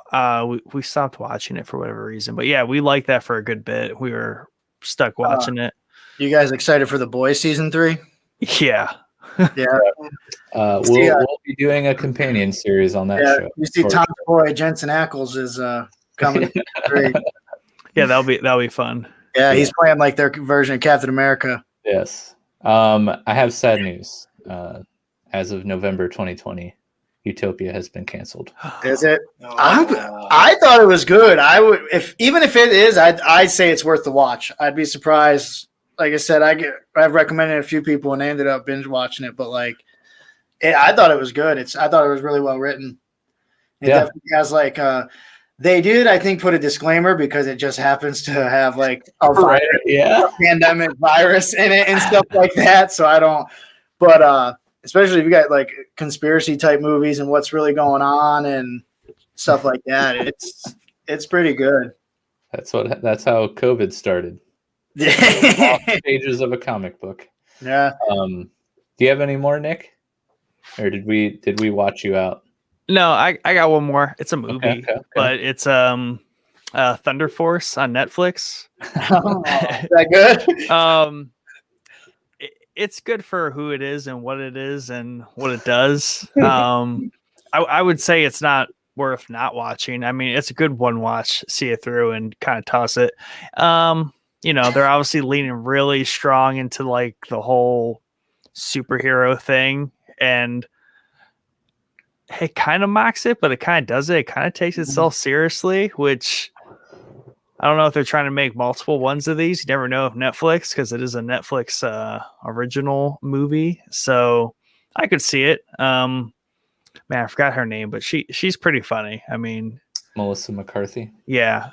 we stopped watching it for whatever reason. But yeah, we liked that for a good bit. We were stuck watching it. You guys excited for The Boys season 3? Yeah. Yeah. We'll be doing a companion series on that show. You see Tom Boy, Jensen Ackles is coming. Great. Yeah, that'll be fun. Yeah, he's playing like their version of Captain America. Yes. I have sad news. As of November 2020, Utopia has been canceled. Is it? I thought it was good. I would, even if it is, I'd say it's worth the watch. I'd be surprised. Like I said, I've recommended it to a few people and they ended up binge watching it. But I thought it was good. I thought it was really well written. It definitely has they did, I think, put a disclaimer because it just happens to have a pandemic virus in it and stuff like that. So I don't, but especially if you got conspiracy type movies and what's really going on and stuff like that, it's pretty good. That's how COVID started. Off pages of a comic book. Yeah. Do you have any more, Nick? Or did we watch you out? No, I got one more. It's a movie, okay. But it's Thunder Force on Netflix. Is that good? it's good for who it is and what it is and what it does. I would say it's not worth not watching. I mean, it's a good one watch, see it through and kind of toss it. They're obviously leaning really strong into like the whole superhero thing, and it kind of mocks it, but it kind of does it. It kind of takes itself seriously, which I don't know if they're trying to make multiple ones of these. You never know if Netflix, because it is a Netflix original movie. So I could see it. Man, I forgot her name, but she's pretty funny. I mean, Melissa McCarthy. Yeah,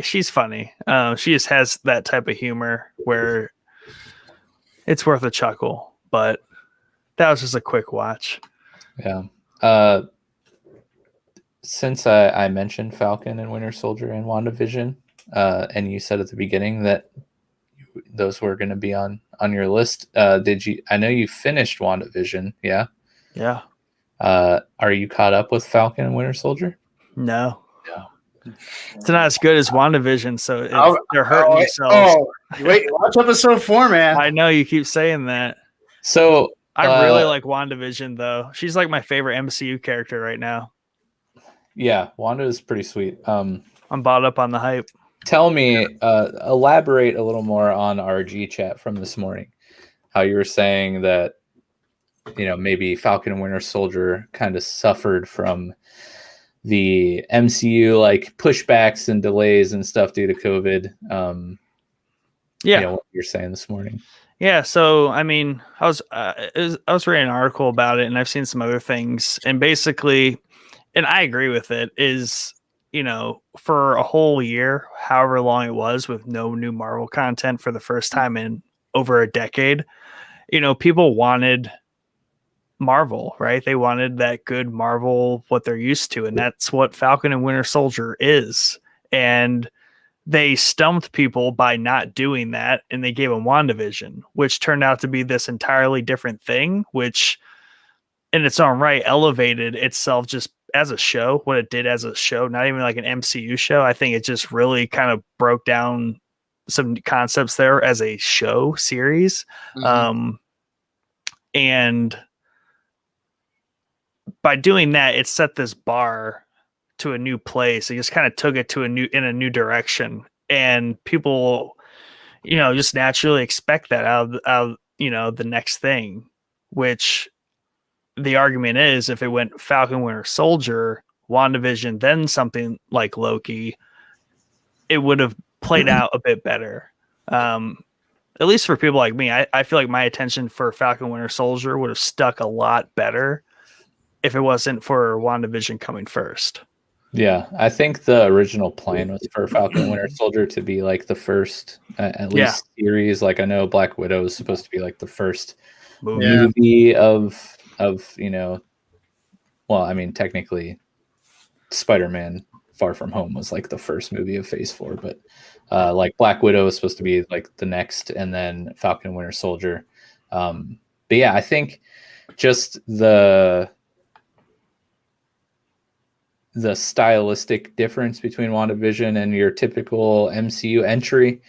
she's funny. She just has that type of humor where it's worth a chuckle. But that was just a quick watch. Yeah. Since I mentioned Falcon and Winter Soldier and WandaVision, and you said at the beginning that those were going to be on your list, did you? I know you finished WandaVision. Yeah. Yeah. Are you caught up with Falcon and Winter Soldier? No. No. It's not as good as WandaVision, so they're hurting themselves. Oh, wait, watch episode 4, man. I know you keep saying that. So I really like WandaVision, though. She's like my favorite MCU character right now. Yeah, Wanda is pretty sweet. I'm bought up on the hype. Tell me, elaborate a little more on our G chat from this morning. How you were saying that, maybe Falcon and Winter Soldier kind of suffered from the MCU like pushbacks and delays and stuff due to COVID. What you're saying this morning. Yeah, so I mean, I was reading an article about it, and I've seen some other things, and basically, and I agree with it, is, for a whole year, however long it was, with no new Marvel content for the first time in over a decade, people wanted Marvel, right? They wanted that good Marvel, what they're used to, and that's what Falcon and Winter Soldier is. And they stumped people by not doing that, and they gave them WandaVision, which turned out to be this entirely different thing, which in its own right elevated itself just as a show, what it did as a show, not even like an MCU show. I think it just really kind of broke down some concepts there as a show series. Mhm. And by doing that, it set this bar to a new place. It just kind of took it to in a new direction, and people, just naturally expect that out of the next thing, which the argument is if it went Falcon Winter Soldier, WandaVision, then something like Loki, it would have played out a bit better. At least for people like me, I feel like my attention for Falcon Winter Soldier would have stuck a lot better if it wasn't for WandaVision coming first. Yeah, I think the original plan was for Falcon and Winter Soldier to be like the first, at least series. Like I know Black Widow is supposed to be like the first movie of well, I mean technically Spider-Man Far From Home was like the first movie of Phase 4, but like Black Widow is supposed to be like the next, and then Falcon and Winter Soldier. But yeah, I think just the stylistic difference between WandaVision and your typical MCU entry,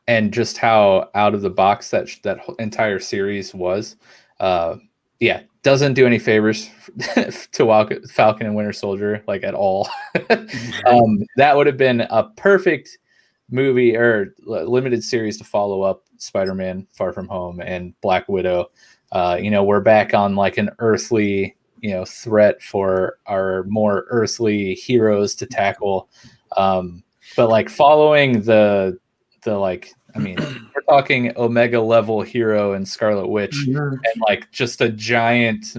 and just how out of the box that entire series was, doesn't do any favors to Falcon and Winter Soldier like at all. That would have been a perfect movie or limited series to follow up Spider-Man Far From Home and Black Widow. We're back on like an earthly threat for our more earthly heroes to tackle, but like following the like, I mean, we're talking Omega level hero and Scarlet Witch, and like just a giant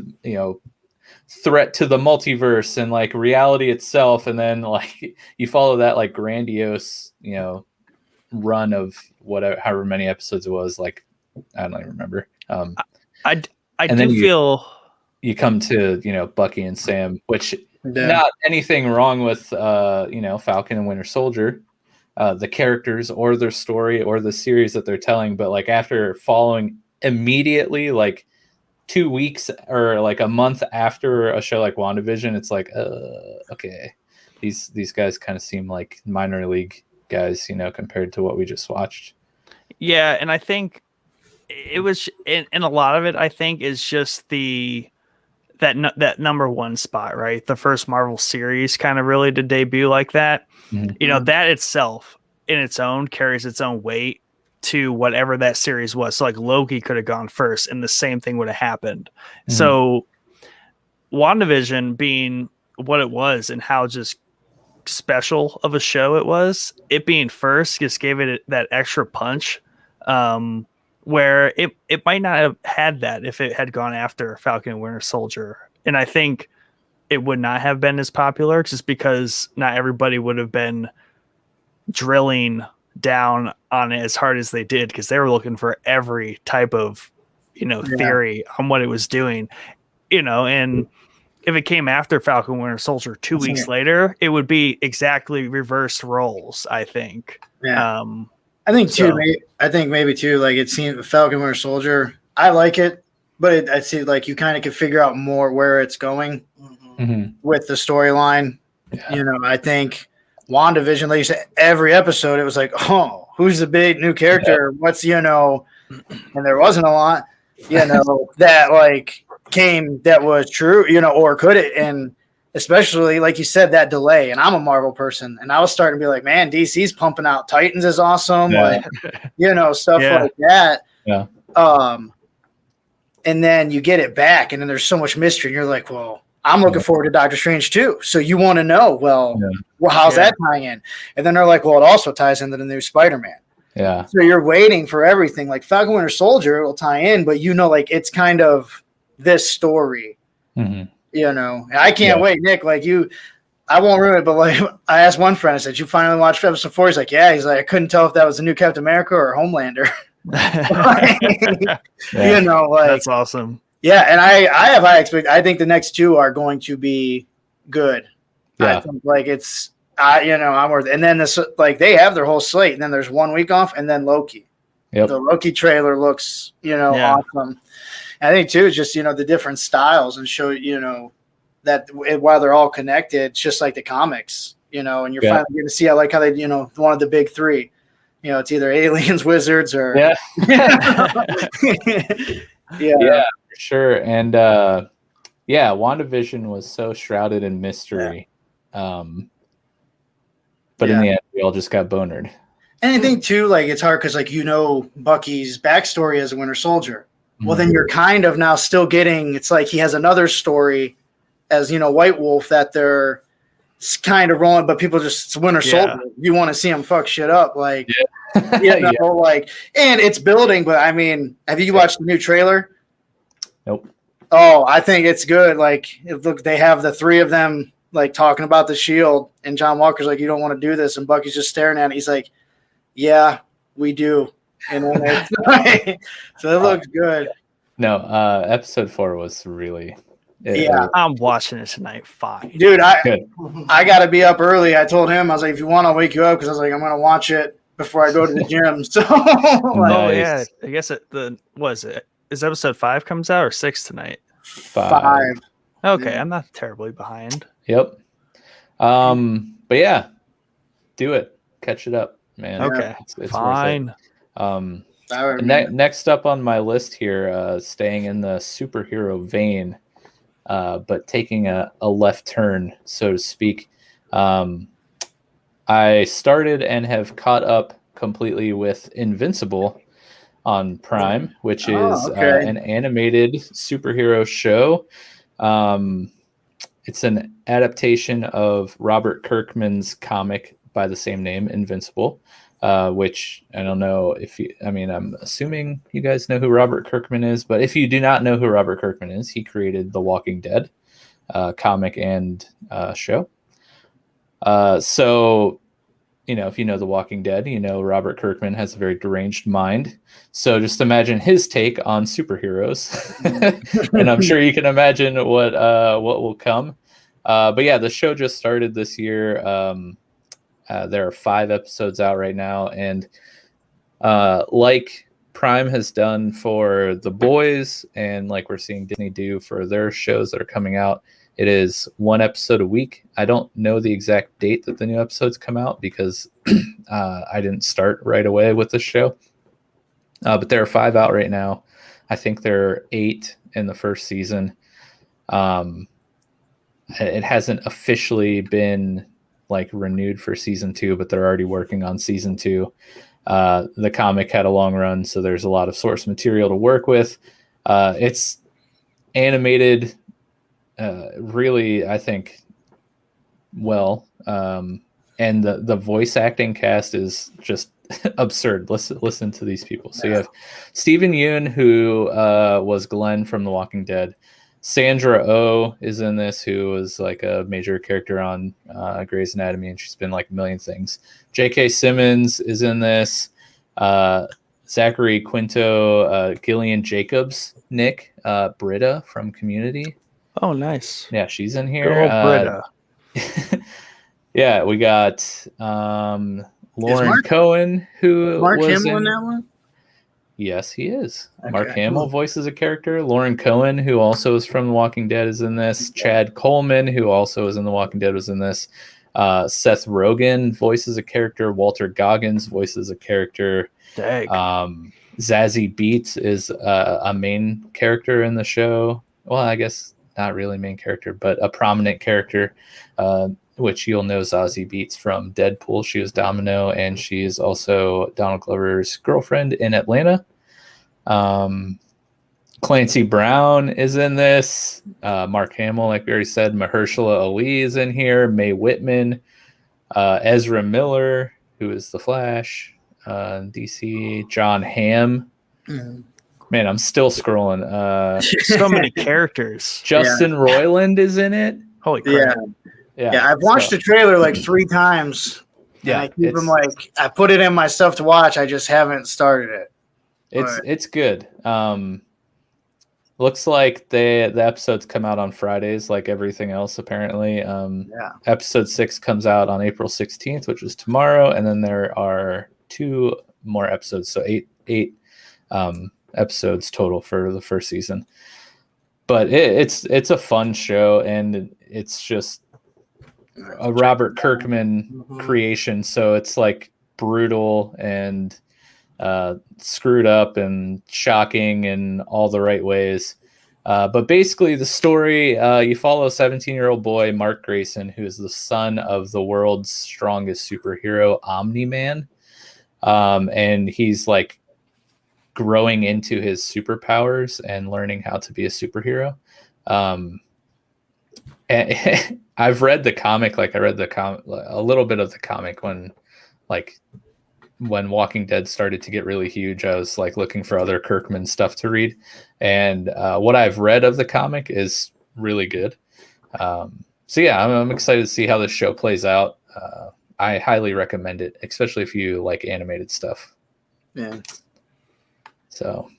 threat to the multiverse and like reality itself, and then like you follow that like grandiose run of whatever, however many episodes it was, like I don't even remember. I do feel you come to Bucky and Sam, which not anything wrong with Falcon and Winter Soldier, the characters or their story or the series that they're telling, but like after following immediately like 2 weeks or like a month after a show like WandaVision, it's like okay, these guys kind of seem like minor league guys compared to what we just watched. Yeah, and I think it was, and a lot of it, I think, is just that number one spot, right? The first Marvel series kind of really did debut like that. Mhm. You know, that itself in its own carries its own weight to whatever that series was. So like Loki could have gone first and the same thing would have happened. Mhm. So WandaVision being what it was and how just special of a show it was, it being first just gave it that extra punch, where it might not have had that if it had gone after Falcon and Winter Soldier. And I think it would not have been as popular just because not everybody would have been drilling down on it as hard as they did, because they were looking for every type of, theory on what it was doing, and if it came after Falcon Winter Soldier 2 weeks later, it would be exactly reversed roles, I think. Yeah. I think maybe too, like it seemed Falcon Winter Soldier, I like it, but I see like you kind of could figure out more where it's going with the storyline. Yeah. I think WandaVision, like you said, every episode it was like, oh, who's the big new character? Yeah. What's and there wasn't a lot, that like came that was true, or could it? And especially like you said, that delay. And I'm a Marvel person, and I was starting to be like, man, DC's pumping out Titans is awesome, like stuff like that. Yeah. And then you get it back, and then there's so much mystery, and you're like, well, I'm looking forward to Doctor Strange too. So you want to know, well, how's that tying in? And then they're like, well, it also ties into the new Spider-Man. Yeah. So you're waiting for everything. Like Falcon Winter Soldier will tie in, but like it's kind of this story. And I can't wait, Nick. Like I won't ruin it, but like I asked one friend, I said, "You finally watched episode 4?" He's like, "Yeah." He's like, "I couldn't tell if that was the new Captain America or Homelander." Like that's awesome. Yeah, and I have high expectations. I think the next two are going to be good. Yeah. I think like it's I'm worth it. And then this like they have their whole slate, and then there's 1 week off, and then Loki. Yep. The Loki trailer looks awesome. I think too, just the different styles and show that while they're all connected, it's just like the comics, and you're finally getting to see. I like how they one of the big three. It's either aliens, wizards, or yeah, for sure. And WandaVision was so shrouded in mystery, but in the end, we all just got bonered. And I think too, like it's hard because like Bucky's backstory as a Winter Soldier. Well, then you're kind of now still getting. It's like he has another story as White Wolf that they're kind of rolling, but people it's Winter Soldier. You want to see him fuck shit up, like like, and it's building. But I mean, have you watched the new trailer? Nope. Oh, I think it's good. Like, look, they have the three of them like talking about the shield, and John Walker's like, "You don't want to do this," and Bucky's just staring at it. He's like, "Yeah, we do." And then so it looks good. No, episode 4 was really. I'm watching it tonight. Fine, dude. I got to be up early. I told him I was like, if you want, I'll wake you up because I was like, I'm gonna watch it before I go to the gym. So, I guess is episode 5 comes out or 6 tonight? 5. Okay, I'm not terribly behind. Yep. But yeah, do it. Catch it up, man. Okay, it's fine. Worth it. Next up on my list here, staying in the superhero vein, but taking a left turn, so to speak. I started and have caught up completely with Invincible on Prime, which is an animated superhero show. It's an adaptation of Robert Kirkman's comic by the same name, Invincible, which I don't know I'm assuming you guys know who Robert Kirkman is, but if you do not know who Robert Kirkman is, he created The Walking Dead comic and show. So, if you know The Walking Dead, Robert Kirkman has a very deranged mind. So just imagine his take on superheroes. And I'm sure you can imagine what will come. But yeah, the show just started this year. There are 5 episodes out right now. And like Prime has done for The Boys, and like we're seeing Disney do for their shows that are coming out, it is 1 episode a week. I don't know the exact date that the new episodes come out because I didn't start right away with the show. But there are 5 out right now. I think there are 8 in the first season. It hasn't officially been like renewed for season 2, but they're already working on season 2. The comic had a long run, so there's a lot of source material to work with. It's animated really, I think, well. And the voice acting cast is just absurd. Listen to these people. So you have Stephen Yeun, who was Glenn from The Walking Dead. Sandra Oh is in this, who was like a major character on Grey's Anatomy, and she's been like a million things. J.K. Simmons is in this. Zachary Quinto, Gillian Jacobs, Nick, Britta from Community. Oh, nice. Yeah, she's in Good here. old Britta. Yeah, we got Lauren Mark- Cohen, who Mark was Hamill in that one? Yes, he is. Okay, Mark Hamill cool. voices a character. Lauren Cohen, who also is from The Walking Dead, is in this. Chad Coleman, who also is in The Walking Dead, was in this. Seth Rogen voices a character. Walter Goggins voices a character. Dang. Zazie Beetz is a main character in the show. Well, I guess not really main character, but a prominent character, which you'll know Zazie Beetz from Deadpool. She was Domino, and she is also Donald Glover's girlfriend in Atlanta. Clancy Brown is in this. Mark Hamill, like we already said. Mahershala Ali is in here. Mae Whitman. Ezra Miller, who is the Flash. DC. John Hamm. Man, I'm still scrolling. So many characters. Justin Roiland is in it. Holy crap. Yeah, I've watched the trailer like 3 times. Yeah, I keep them like I put it in my stuff to watch. I just haven't started it. It's good. Looks like the episodes come out on Fridays, like everything else apparently. Episode 6 comes out on April 16th, which is tomorrow, and then there are 2 more episodes, so eight episodes total for the first season. But it's a fun show, and it's just a Robert Kirkman creation, so it's like brutal and screwed up and shocking in all the right ways. But basically the story, you follow a 17-year-old boy, Mark Grayson, who is the son of the world's strongest superhero, Omni-Man. And he's like growing into his superpowers and learning how to be a superhero. And I've read the comic, like I read a little bit of the comic when Walking Dead started to get really huge. I was like looking for other Kirkman stuff to read, and what I've read of the comic is really good. So yeah, I'm excited to see how this show plays out. I highly recommend it, especially if you like animated stuff. Yeah. So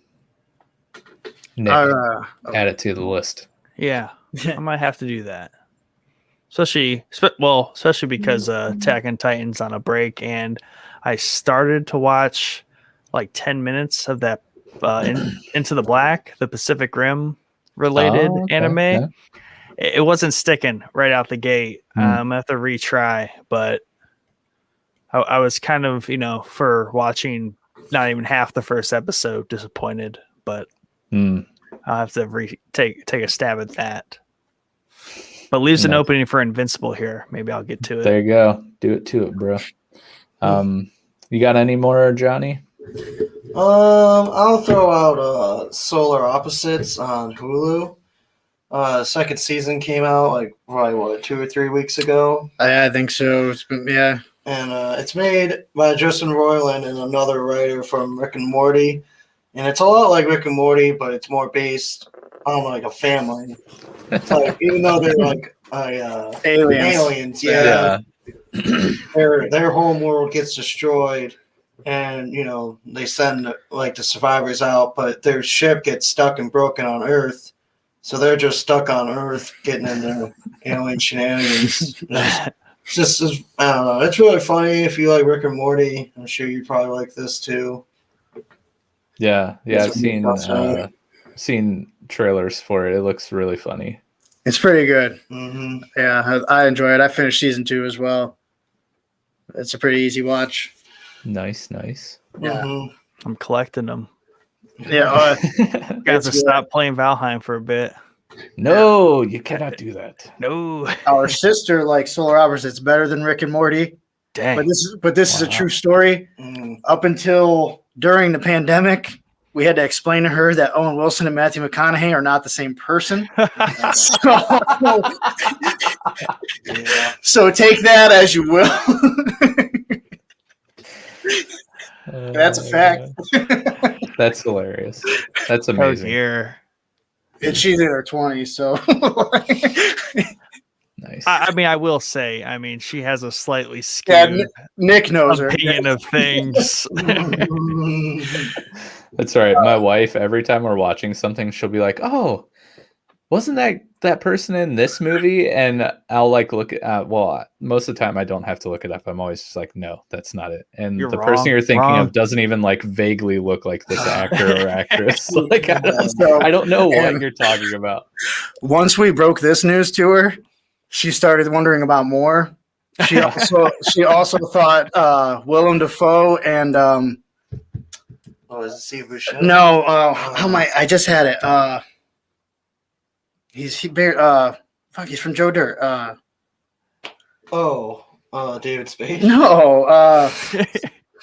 Nick, add it to the list. Yeah, I might have to do that. Especially because Attack on Titan's on a break, and I started to watch like 10 minutes of that Into the Black, the Pacific Rim related anime. Yeah. It wasn't sticking right out the gate. I have to retry, but I was kind of, for watching not even half the first episode, disappointed, but I'll have to take a stab at that. But leaves an opening for Invincible here. Maybe I'll get to it. There you go. Do it to it, bro. You got any more, Johnny? I'll throw out Solar Opposites on Hulu. Second season came out like probably 2 or 3 weeks ago. I think so. And it's made by Justin Roiland and another writer from Rick and Morty. And it's a lot like Rick and Morty, but it's more based on like a family. Like, even though they're like aliens, their home world gets destroyed, and they send like the survivors out, but their ship gets stuck and broken on Earth, so they're just stuck on Earth getting into alien shenanigans. It's just I don't know. It's really funny if you like Rick and Morty. I'm sure you probably like this too. Yeah, I've seen trailers for it. It looks really funny. It's pretty good. Mm-hmm. Yeah, I enjoy it. I finished season 2 as well. It's a pretty easy watch. Nice. Yeah. Mm-hmm. I'm collecting them. Yeah, Got to stop playing Valheim for a bit. No, you cannot do that. No. our sister likes Solar Opposites better than Rick and Morty. Dang. But this is a true story. Up until during the pandemic, we had to explain to her that Owen Wilson and Matthew McConaughey are not the same person. So take that as you will. That's a fact. That's hilarious. That's Oh amazing. dear. And she's in her 20s, so Nice. I mean, I will say, I mean, she has a slightly skewed Nick knows her. opinion of things. That's right. My wife, every time we're watching something, she'll be like, "Oh, wasn't that person in this movie?" And I'll like look at. Well, most of the time I don't have to look it up. I'm always just like, "No, that's not it." And You're the wrong, person you're thinking wrong. of doesn't even like vaguely look like this actor or actress. Like I So- don't know what and- you're talking about. Once we broke this news to her, she started wondering about more. She also thought Willem Dafoe and Oh, is it Steve Buscemi? no, how am I just had it. He's from Joe Dirt. David Spade. No,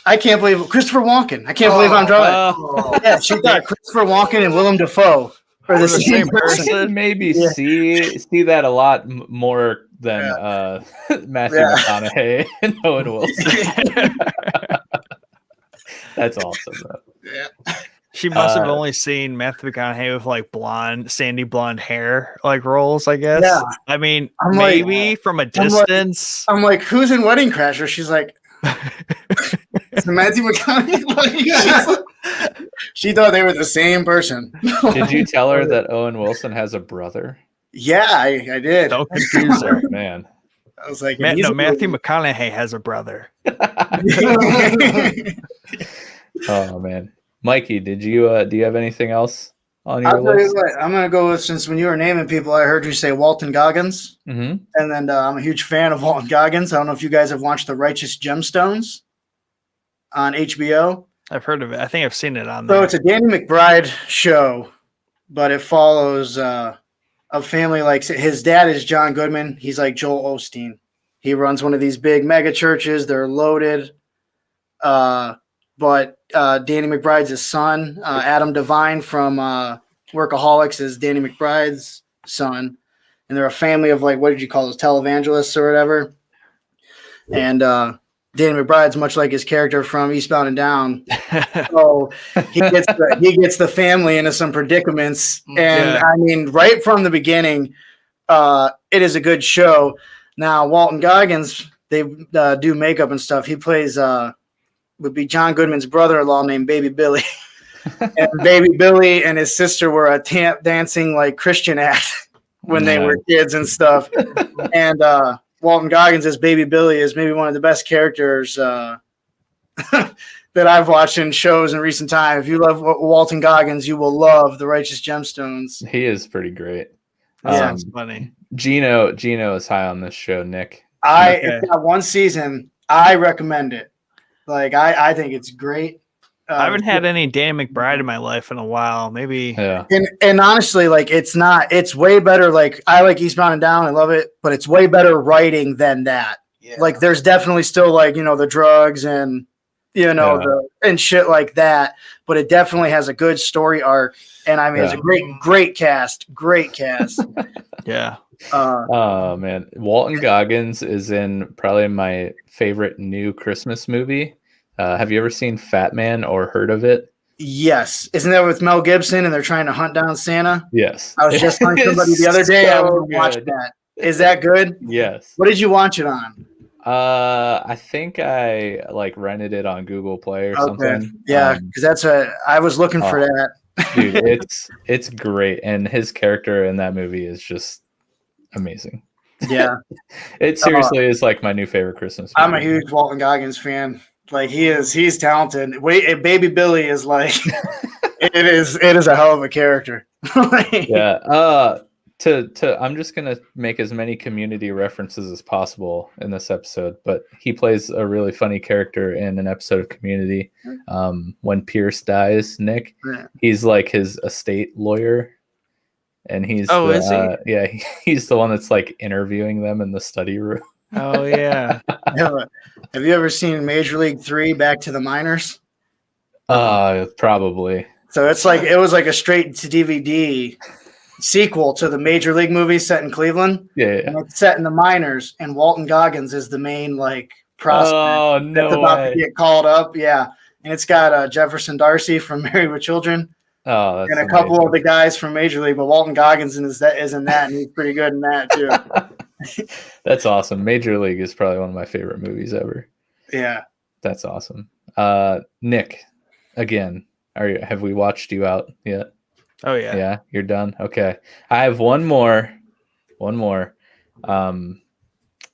I can't believe Christopher Walken. I can't believe I'm drawing. Yeah, she thought Christopher Walken and Willem Dafoe are the same person. I can maybe Yeah. see that a lot more than Matthew McConaughey and Owen Wilson. That's awesome, though. She must have only seen Matthew McConaughey with like sandy blonde hair, like roles, I guess. Yeah. I mean, I'm like- maybe from a distance. I'm like, who's in Wedding Crashers? She's like, it's Matthew McConaughey. She thought they were the same person. Did you tell her that Owen Wilson has a brother? Yeah, I did. Don't confuse her. Oh, man. I was like, Matthew McConaughey has a brother. Oh man, Mikey, do you have anything else on your I'll tell you list? what, I'm gonna go with, since when you were naming people, I heard you say Walton Goggins, Mm-hmm. and then I'm a huge fan of Walton Goggins. I don't know if you guys have watched The Righteous Gemstones on HBO. I've heard of it. I think I've seen it on So there. it's a Danny McBride show, but it follows a family. Like, his dad is John Goodman. He's like Joel Osteen. He runs one of these big mega churches. They're loaded. But Danny McBride's his son. Adam Devine from Workaholics is Danny McBride's son. And they're a family of, like, what did you call those, televangelists or whatever. And Danny McBride's much like his character from Eastbound and Down. So he gets the family into some predicaments. And Yeah. I mean, right from the beginning, it is a good show. Now, Walton Goggins, they do makeup and stuff. He plays would be John Goodman's brother-in-law named Baby Billy. And Baby Billy and his sister were a dancing like Christian act when they were kids and stuff. And Walton Goggins as Baby Billy is maybe one of the best characters that I've watched in shows in recent time. If you love Walton Goggins, you will love The Righteous Gemstones. He is pretty great. That sounds funny. Gino is high on this show, Nick. It's got one season. I recommend it. Like, I think it's great. I haven't had any Danny McBride in my life in a while. Maybe. Yeah. And honestly, like, it's way better. Like, I like Eastbound and Down. I love it, but it's way better writing than that. Yeah. Like, there's definitely still, like, the drugs and, and shit like that, but it definitely has a good story arc. And I mean, it's a great cast. Yeah. Oh man, Walton Goggins is in probably my favorite new Christmas movie. Have you ever seen Fat Man or heard of it? Yes. Isn't that with Mel Gibson and they're trying to hunt down Santa? Yes. I was just telling somebody the other day I So would watch good. that. Is that good? Yes. What did you watch it on? I think I like rented it on Google Play or something. Yeah, because I was looking for that. Dude, it's great, and his character in that movie is just amazing. Yeah. It seriously is like my new favorite Christmas movie. I'm a huge Walton Goggins fan. Like, he's talented. Baby Billy is like it is a hell of a character. Yeah. I'm just gonna make as many Community references as possible in this episode, but he plays a really funny character in an episode of Community. When Pierce dies, Nick, he's like his estate lawyer, and he's is he? he's the one that's like interviewing them in the study room. Oh yeah. Have you ever seen Major League 3 Back to the Minors? Probably. So it was like a straight to DVD sequel to the Major League movie set in Cleveland. Yeah. And it's set in the minors, and Walton Goggins is the main like prospect that's about to get called up. Yeah. And it's got Jefferson Darcy from Married with Children. Oh, that's and a couple of the guys from Major League, but Walton Goggins is in that, and he's pretty good in that too. That's awesome. Major League is probably one of my favorite movies ever. Yeah. That's awesome. Nick, again, have we watched you out yet? Oh yeah. Yeah, you're done. Okay. I have one more. And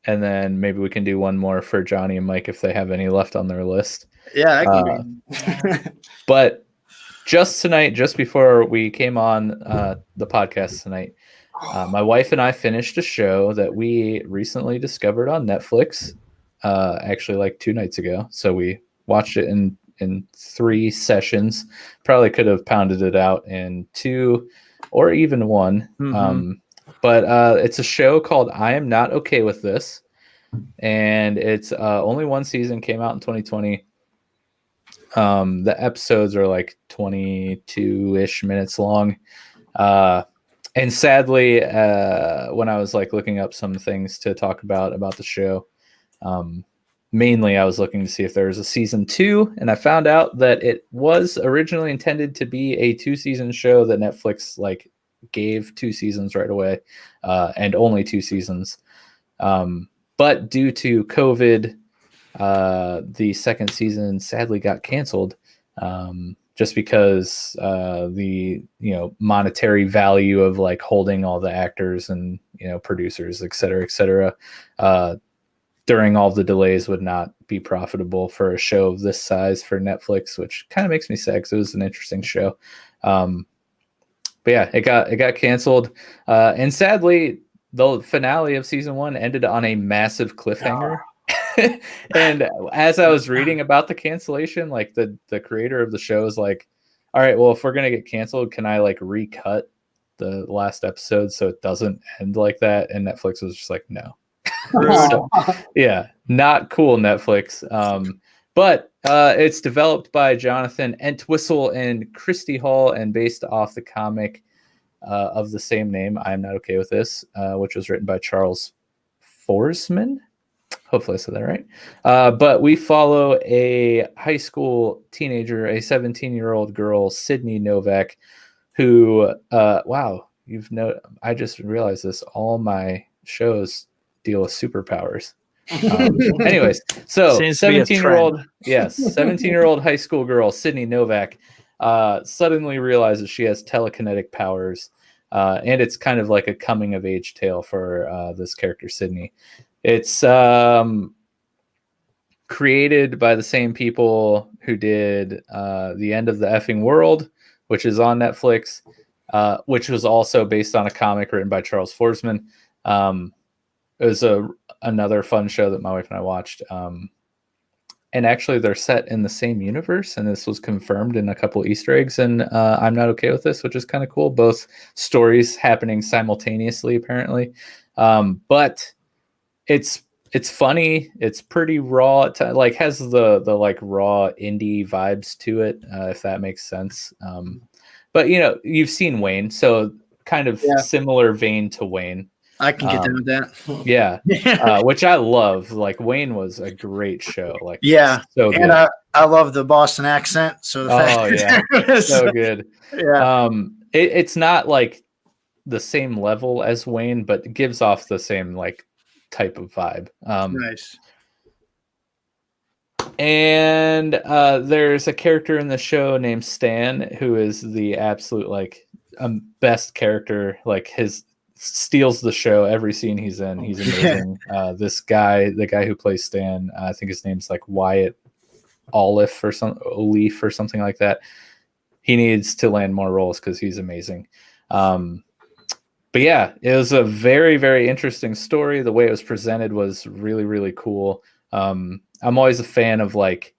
then maybe we can do one more for Johnny and Mike if they have any left on their list. Yeah, that can be. But just tonight, just before we came on the podcast tonight, my wife and I finished a show that we recently discovered on Netflix, actually like 2 nights ago. So we watched it in 3 sessions. Probably could have pounded it out in 2 or even 1. Mm-hmm. But it's a show called I Am Not Okay With This. And it's only 1 season, came out in 2020. The episodes are like 22-ish minutes long. And sadly, when I was like looking up some things to talk about the show, mainly I was looking to see if there was a season 2, and I found out that it was originally intended to be a 2-season show that Netflix like gave 2 seasons right away, and only 2 seasons. But due to COVID, the 2nd season sadly got canceled, just because the monetary value of like holding all the actors and producers, et cetera, during all the delays would not be profitable for a show of this size for Netflix, which kind of makes me sad because it was an interesting show. But yeah, it got canceled, and sadly, the finale of season 1 ended on a massive cliffhanger. And as I was reading about the cancellation, like the creator of the show is like, all right, well, if we're gonna get canceled, can I like recut the last episode so it doesn't end like that? And Netflix was just like, no. So, yeah, not cool, Netflix. But it's developed by Jonathan Entwistle and Christy Hall and based off the comic of the same name, I Am Not Okay With This, which was written by Charles Forsman. Hopefully I said that right. But we follow a high school teenager, a 17-year-old girl, Sydney Novak, who, wow, I just realized this. All my shows deal with superpowers. Anyways, so 17-year-old high school girl, Sydney Novak, suddenly realizes she has telekinetic powers. And it's kind of like a coming of age tale for this character, Sydney. It's created by the same people who did The End of the Effing World, which is on Netflix, which was also based on a comic written by Charles Forsman. It was another fun show that my wife and I watched. And actually, they're set in the same universe, and this was confirmed in a couple Easter eggs. And I'm Not Okay With This, which is kind of cool. Both stories happening simultaneously, apparently. But it's funny. It's pretty raw. Like has the like raw indie vibes to it, if that makes sense. But you've seen Wayne, so kind of similar vein to Wayne. I can get down with that. Yeah, which I love. Like Wayne was a great show. Like so good. And I love the Boston accent. So the fact so good. Yeah, it's not like the same level as Wayne, but it gives off the same like type of vibe. Nice. And there's a character in the show named Stan who is the absolute like best character. Like his steals the show every scene he's in. He's amazing. This guy, the guy who plays Stan, I think his name's like Wyatt Olive or something like that. He needs to land more roles because he's amazing. but yeah, it was a very, very interesting story. The way it was presented was really, really cool. I'm always a fan of like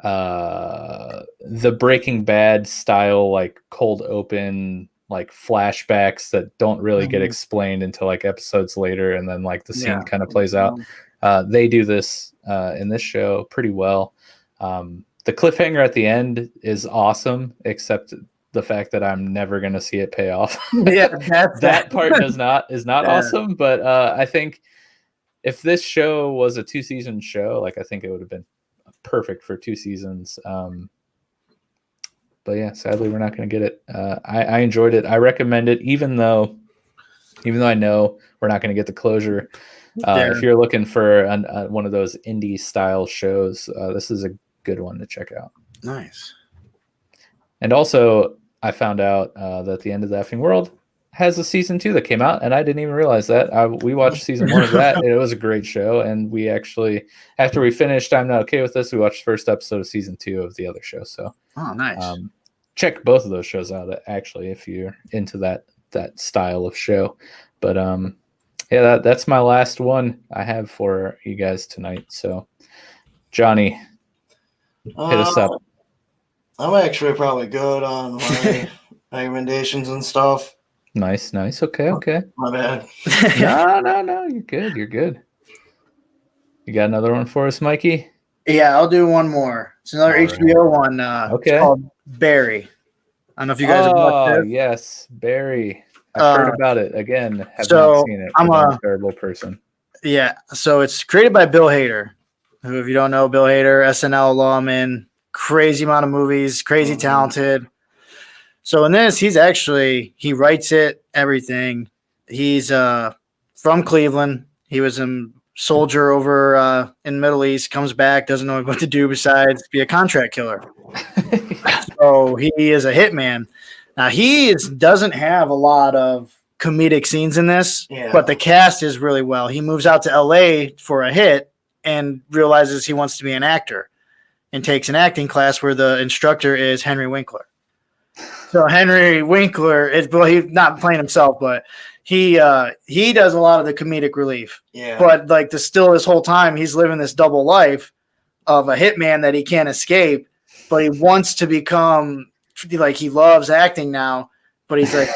the Breaking Bad style, like cold open, like flashbacks that don't really get explained until like episodes later, and then like the scene kind of plays out. They do this in this show pretty well. The cliffhanger at the end is awesome, except the fact that I'm never going to see it pay off. Yeah, that part is not awesome. But I think if this show was a 2-season show, like I think it would have been perfect for 2 seasons. But yeah, sadly we're not going to get it. I enjoyed it. I recommend it, even though I know we're not going to get the closure. If you're looking for one of those indie style shows, this is a good one to check out. Nice. And also, I found out that The End of the Effing World has a season 2 that came out, and I didn't even realize that. We watched season 1 of that, and it was a great show. And we actually, after we finished I'm Not Okay With This, we watched the first episode of season 2 of the other show. So, nice. Check both of those shows out, actually, if you're into that style of show. But yeah, that's my last one I have for you guys tonight. So, Johnny, hit us up. I'm actually probably good on my recommendations and stuff. Nice. Okay. My bad. No. You're good. You got another one for us, Mikey? Yeah, I'll do one more. It's another HBO one. Okay. It's called Barry. I don't know if you guys have watched it. Yes, Barry. I've heard about it. Again, have so not seen it. I'm a terrible person. Yeah, so it's created by Bill Hader, who, if you don't know, Bill Hader, SNL lawman, crazy amount of movies, crazy talented. So in this, he writes it, everything. He's from Cleveland. He was a soldier over in the Middle East, comes back, doesn't know what to do besides be a contract killer. So he is a hitman. Now, doesn't have a lot of comedic scenes in this, but the cast is really well. He moves out to L.A. for a hit and realizes he wants to be an actor and takes an acting class where the instructor is Henry Winkler. So Henry Winkler he's not playing himself, but he does a lot of the comedic relief. Yeah. But like this whole time he's living this double life of a hitman that he can't escape, but he wants to become like he loves acting now, but he's like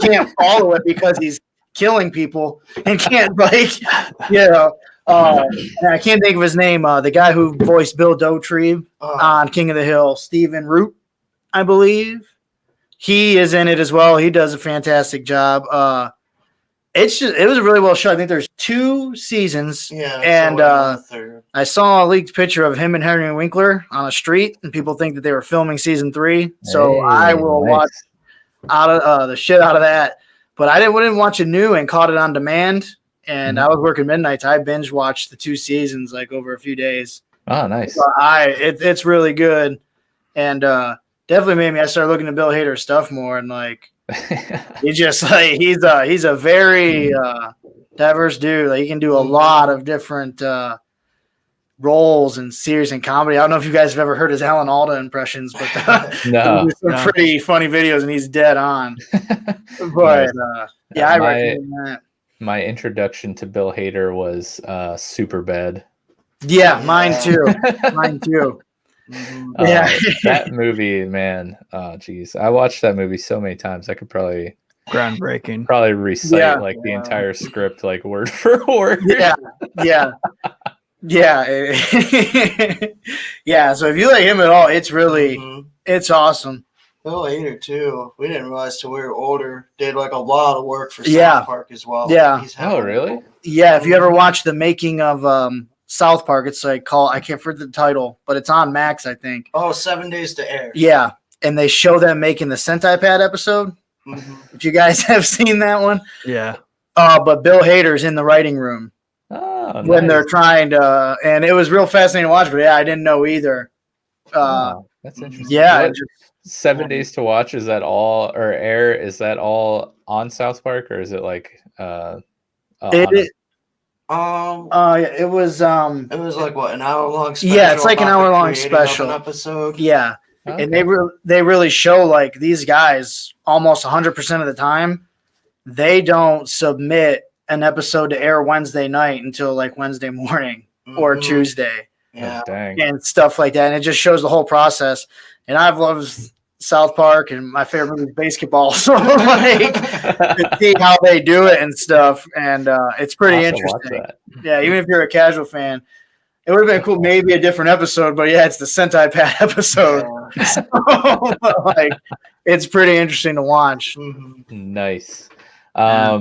can't follow it because he's killing people and can't and I can't think of his name. The guy who voiced Bill Dauterive on King of the Hill, Stephen Root, I believe. He is in it as well. He does a fantastic job. It was a really well shot. I think there's 2 seasons. Yeah. And I saw a leaked picture of him and Henry Winkler on a street, and people think that they were filming season 3. So I will watch the shit out of that. But I didn't watch it new and caught it on demand. And I was working midnights. I binge watched the 2 seasons like over a few days. Oh, nice. So it's really good, and definitely made me. I started looking at Bill Hader's stuff more, and like he's just like he's a very diverse dude. Like he can do a lot of different roles in series and comedy. I don't know if you guys have ever heard his Alan Alda impressions, but some pretty funny videos, and he's dead on. But I recommend that. My introduction to Bill Hader was Superbad. Yeah, mine too. Mine too. That movie, man. Oh, geez. I watched that movie so many times. I could probably groundbreaking. Probably recite the entire script, like word for word. Yeah. So if you like him at all, it's really it's awesome. Bill Hader too. We didn't realize till we were older. Did like a lot of work for South Park as well. Yeah. Really? Yeah. If you ever watch the making of South Park, it's like I can't forget the title, but it's on Max, I think. 7 Days to Air. Yeah, and they show them making the Sentai Pad episode. If you guys have seen that one. Yeah. But Bill Hader's in the writing room when they're trying to, and it was real fascinating to watch. But I didn't know either. That's interesting. Yeah. 7 Days to Watch, is that all, or air? Is that all on South Park, or is it like? It was like what, an hour long special? Yeah, it's like an hour long special episode. Yeah. Okay. And they really show like these guys almost 100% of the time they don't submit an episode to air Wednesday night until like Wednesday morning or Tuesday. Yeah. Oh, dang. And stuff like that. And it just shows the whole process. And I've loved South Park, and my favorite movie is basketball. So like to see how they do it and stuff. And it's pretty I'll have to watch interesting. that. Yeah, even if you're a casual fan, it would have been cool, maybe a different episode, but yeah, it's the Sentai Pad episode. So, like, it's pretty interesting to watch. Nice. Yeah,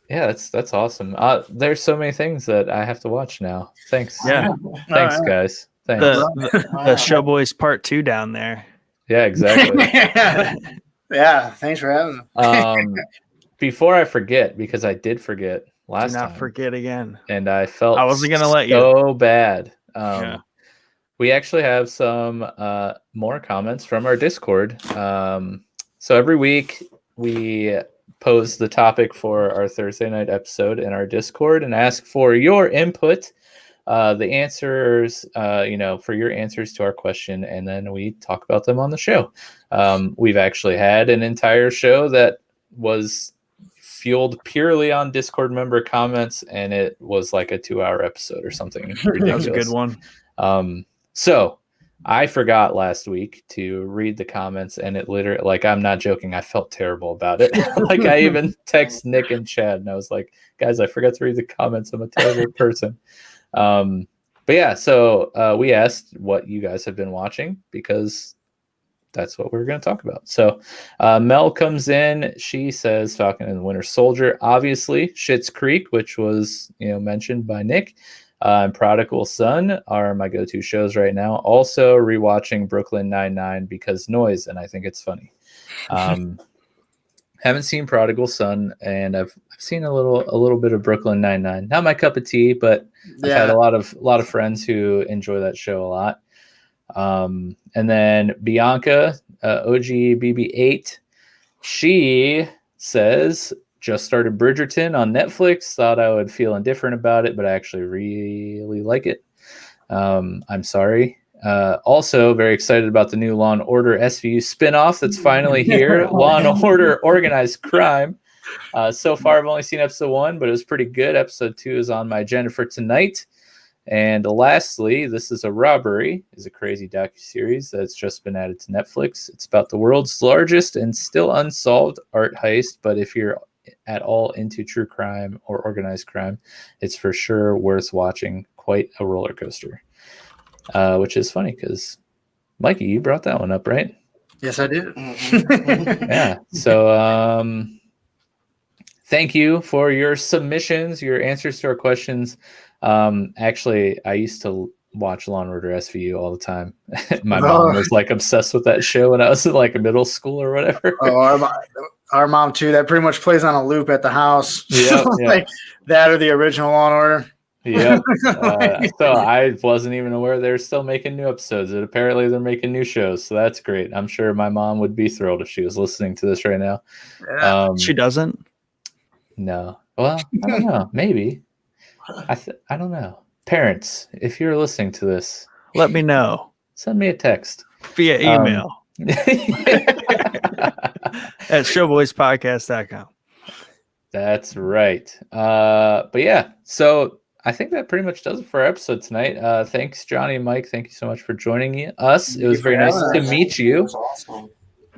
that's awesome. There's so many things that I have to watch now. Thanks. Yeah. Thanks, All right. guys. Thanks. The Showboys Part 2 down there. Yeah, exactly. Yeah, thanks for having me. Before I forget, because I did forget Do last not time, forget again. and I felt I wasn't gonna let you. so bad. Yeah. We actually have some more comments from our Discord. So every week we pose the topic for our Thursday night episode in our Discord and ask for your input, the answers, for your answers to our question, and then we talk about them on the show. We've actually had an entire show that was fueled purely on Discord member comments, and it was like a 2-hour episode or something ridiculous. That was a good one. So I forgot last week to read the comments, and it literally, like, I'm not joking, I felt terrible about it. Like, I even text Nick and Chad, and I was like, guys, I forgot to read the comments. I'm a terrible person. But yeah, so we asked what you guys have been watching, because that's what we're going to talk about. So Mel comes in. She says Falcon and the Winter Soldier, obviously. Schitt's Creek, which was mentioned by Nick, and Prodigal Son are my go-to shows right now. Also rewatching Brooklyn Nine-Nine because noise, and I think it's funny. Haven't seen Prodigal Son, and I've seen a little bit of Brooklyn Nine-Nine. Not my cup of tea, but I've had a lot of friends who enjoy that show a lot. And then Bianca, OGBB8, she says, just started Bridgerton on Netflix. Thought I would feel indifferent about it, but I actually really like it. I'm sorry. Also very excited about the new Law & Order SVU spinoff that's finally here. Law & Order Organized Crime. So far, I've only seen episode 1, but it was pretty good. Episode 2 is on my agenda for tonight. And lastly, This Is a Robbery is a crazy docuseries that's just been added to Netflix. It's about the world's largest and still unsolved art heist, but if you're at all into true crime or organized crime, it's for sure worth watching. Quite a roller coaster. Which is funny because, Mikey, you brought that one up, right? Yes, I did. Yeah. So thank you for your submissions, your answers to our questions. Actually, I used to watch Law & Order SVU all the time. My mom was like obsessed with that show when I was in like middle school or whatever. Our mom too. That pretty much plays on a loop at the house. Yeah, like that or the original Law & Order. Yeah. So I wasn't even aware they're still making new episodes. And apparently they're making new shows. So that's great. I'm sure my mom would be thrilled if she was listening to this right now. Yeah. She doesn't? No. Well, I don't know. Maybe. I don't know. Parents, if you're listening to this, let me know. Send me a text. Via email. At showboyspodcast.com. That's right. But yeah, so I think that pretty much does it for our episode tonight. Thanks, Johnny and Mike. Thank you so much for joining us. It was very nice to meet you. That's awesome.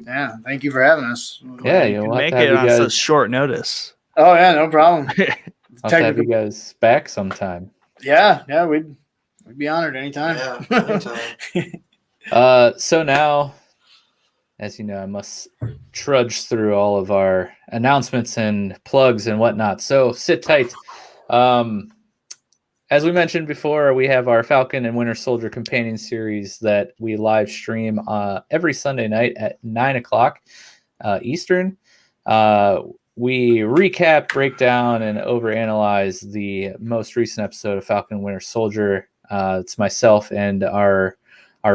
Yeah, thank you for having us. Yeah, You we'll can make have to it have on you guys, such short notice. Oh yeah, no problem. I'll have to have you guys back sometime. Yeah, we'd be honored anytime. Yeah, anytime. So now, as you know, I must trudge through all of our announcements and plugs and whatnot. So sit tight. As we mentioned before, we have our Falcon and Winter Soldier companion series that we live stream every Sunday night at 9:00 Eastern. We recap, break down, and overanalyze the most recent episode of Falcon and Winter Soldier. It's myself and our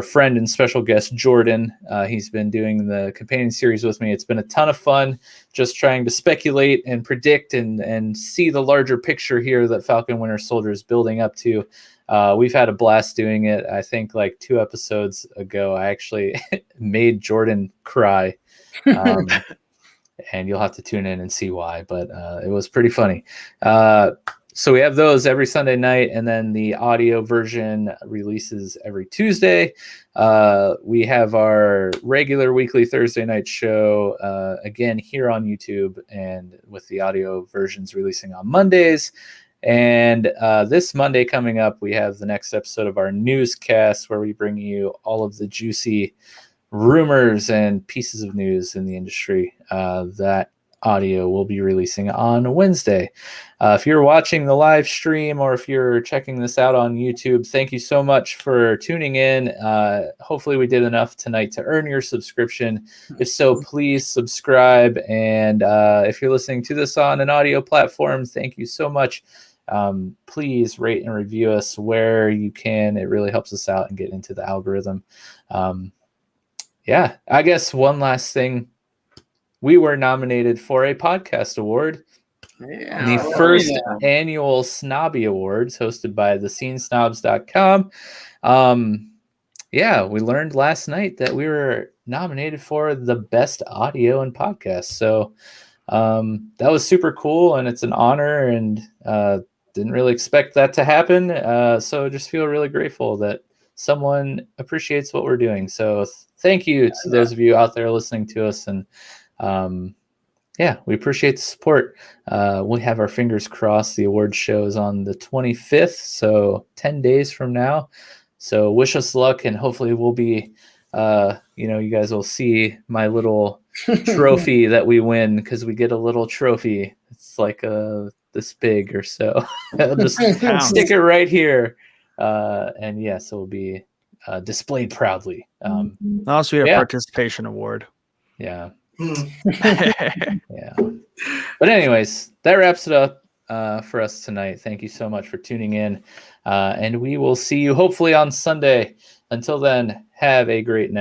friend and special guest, Jordan. He's been doing the companion series with me. It's been a ton of fun just trying to speculate and predict and see the larger picture here that Falcon Winter Soldier is building up to. We've had a blast doing it. I think like 2 episodes ago, I actually made Jordan cry. and you'll have to tune in and see why. But it was pretty funny. So we have those every Sunday night, and then the audio version releases every Tuesday. We have our regular weekly Thursday night show again here on YouTube, and with the audio versions releasing on Mondays. And this Monday coming up, we have the next episode of our newscast, where we bring you all of the juicy rumors and pieces of news in the industry that audio will be releasing on Wednesday. If you're watching the live stream, or if you're checking this out on YouTube, thank you so much for tuning in. Hopefully we did enough tonight to earn your subscription. If so, please subscribe. And if you're listening to this on an audio platform, thank you so much. Please rate and review us where you can. It really helps us out and get into the algorithm. Yeah, I guess one last thing. We were nominated for a podcast award, the first annual Snobby Awards, hosted by thescenesnobs.com. Yeah, we learned last night that we were nominated for the best audio and podcast. So that was super cool, and it's an honor, and didn't really expect that to happen. So just feel really grateful that someone appreciates what we're doing. So thank you to those of you out there listening to us, and yeah, we appreciate the support. We have our fingers crossed. The award show is on the 25th, so 10 days from now. So wish us luck, and hopefully we'll be, you guys will see my little trophy that we win, because we get a little trophy. It's like this big or so. I'll just stick it right here. And yes, it will be displayed proudly. Also, we have participation award. Yeah. Yeah. But anyways, that wraps it up for us tonight. Thank you so much for tuning in. And we will see you hopefully on Sunday. Until then, have a great night.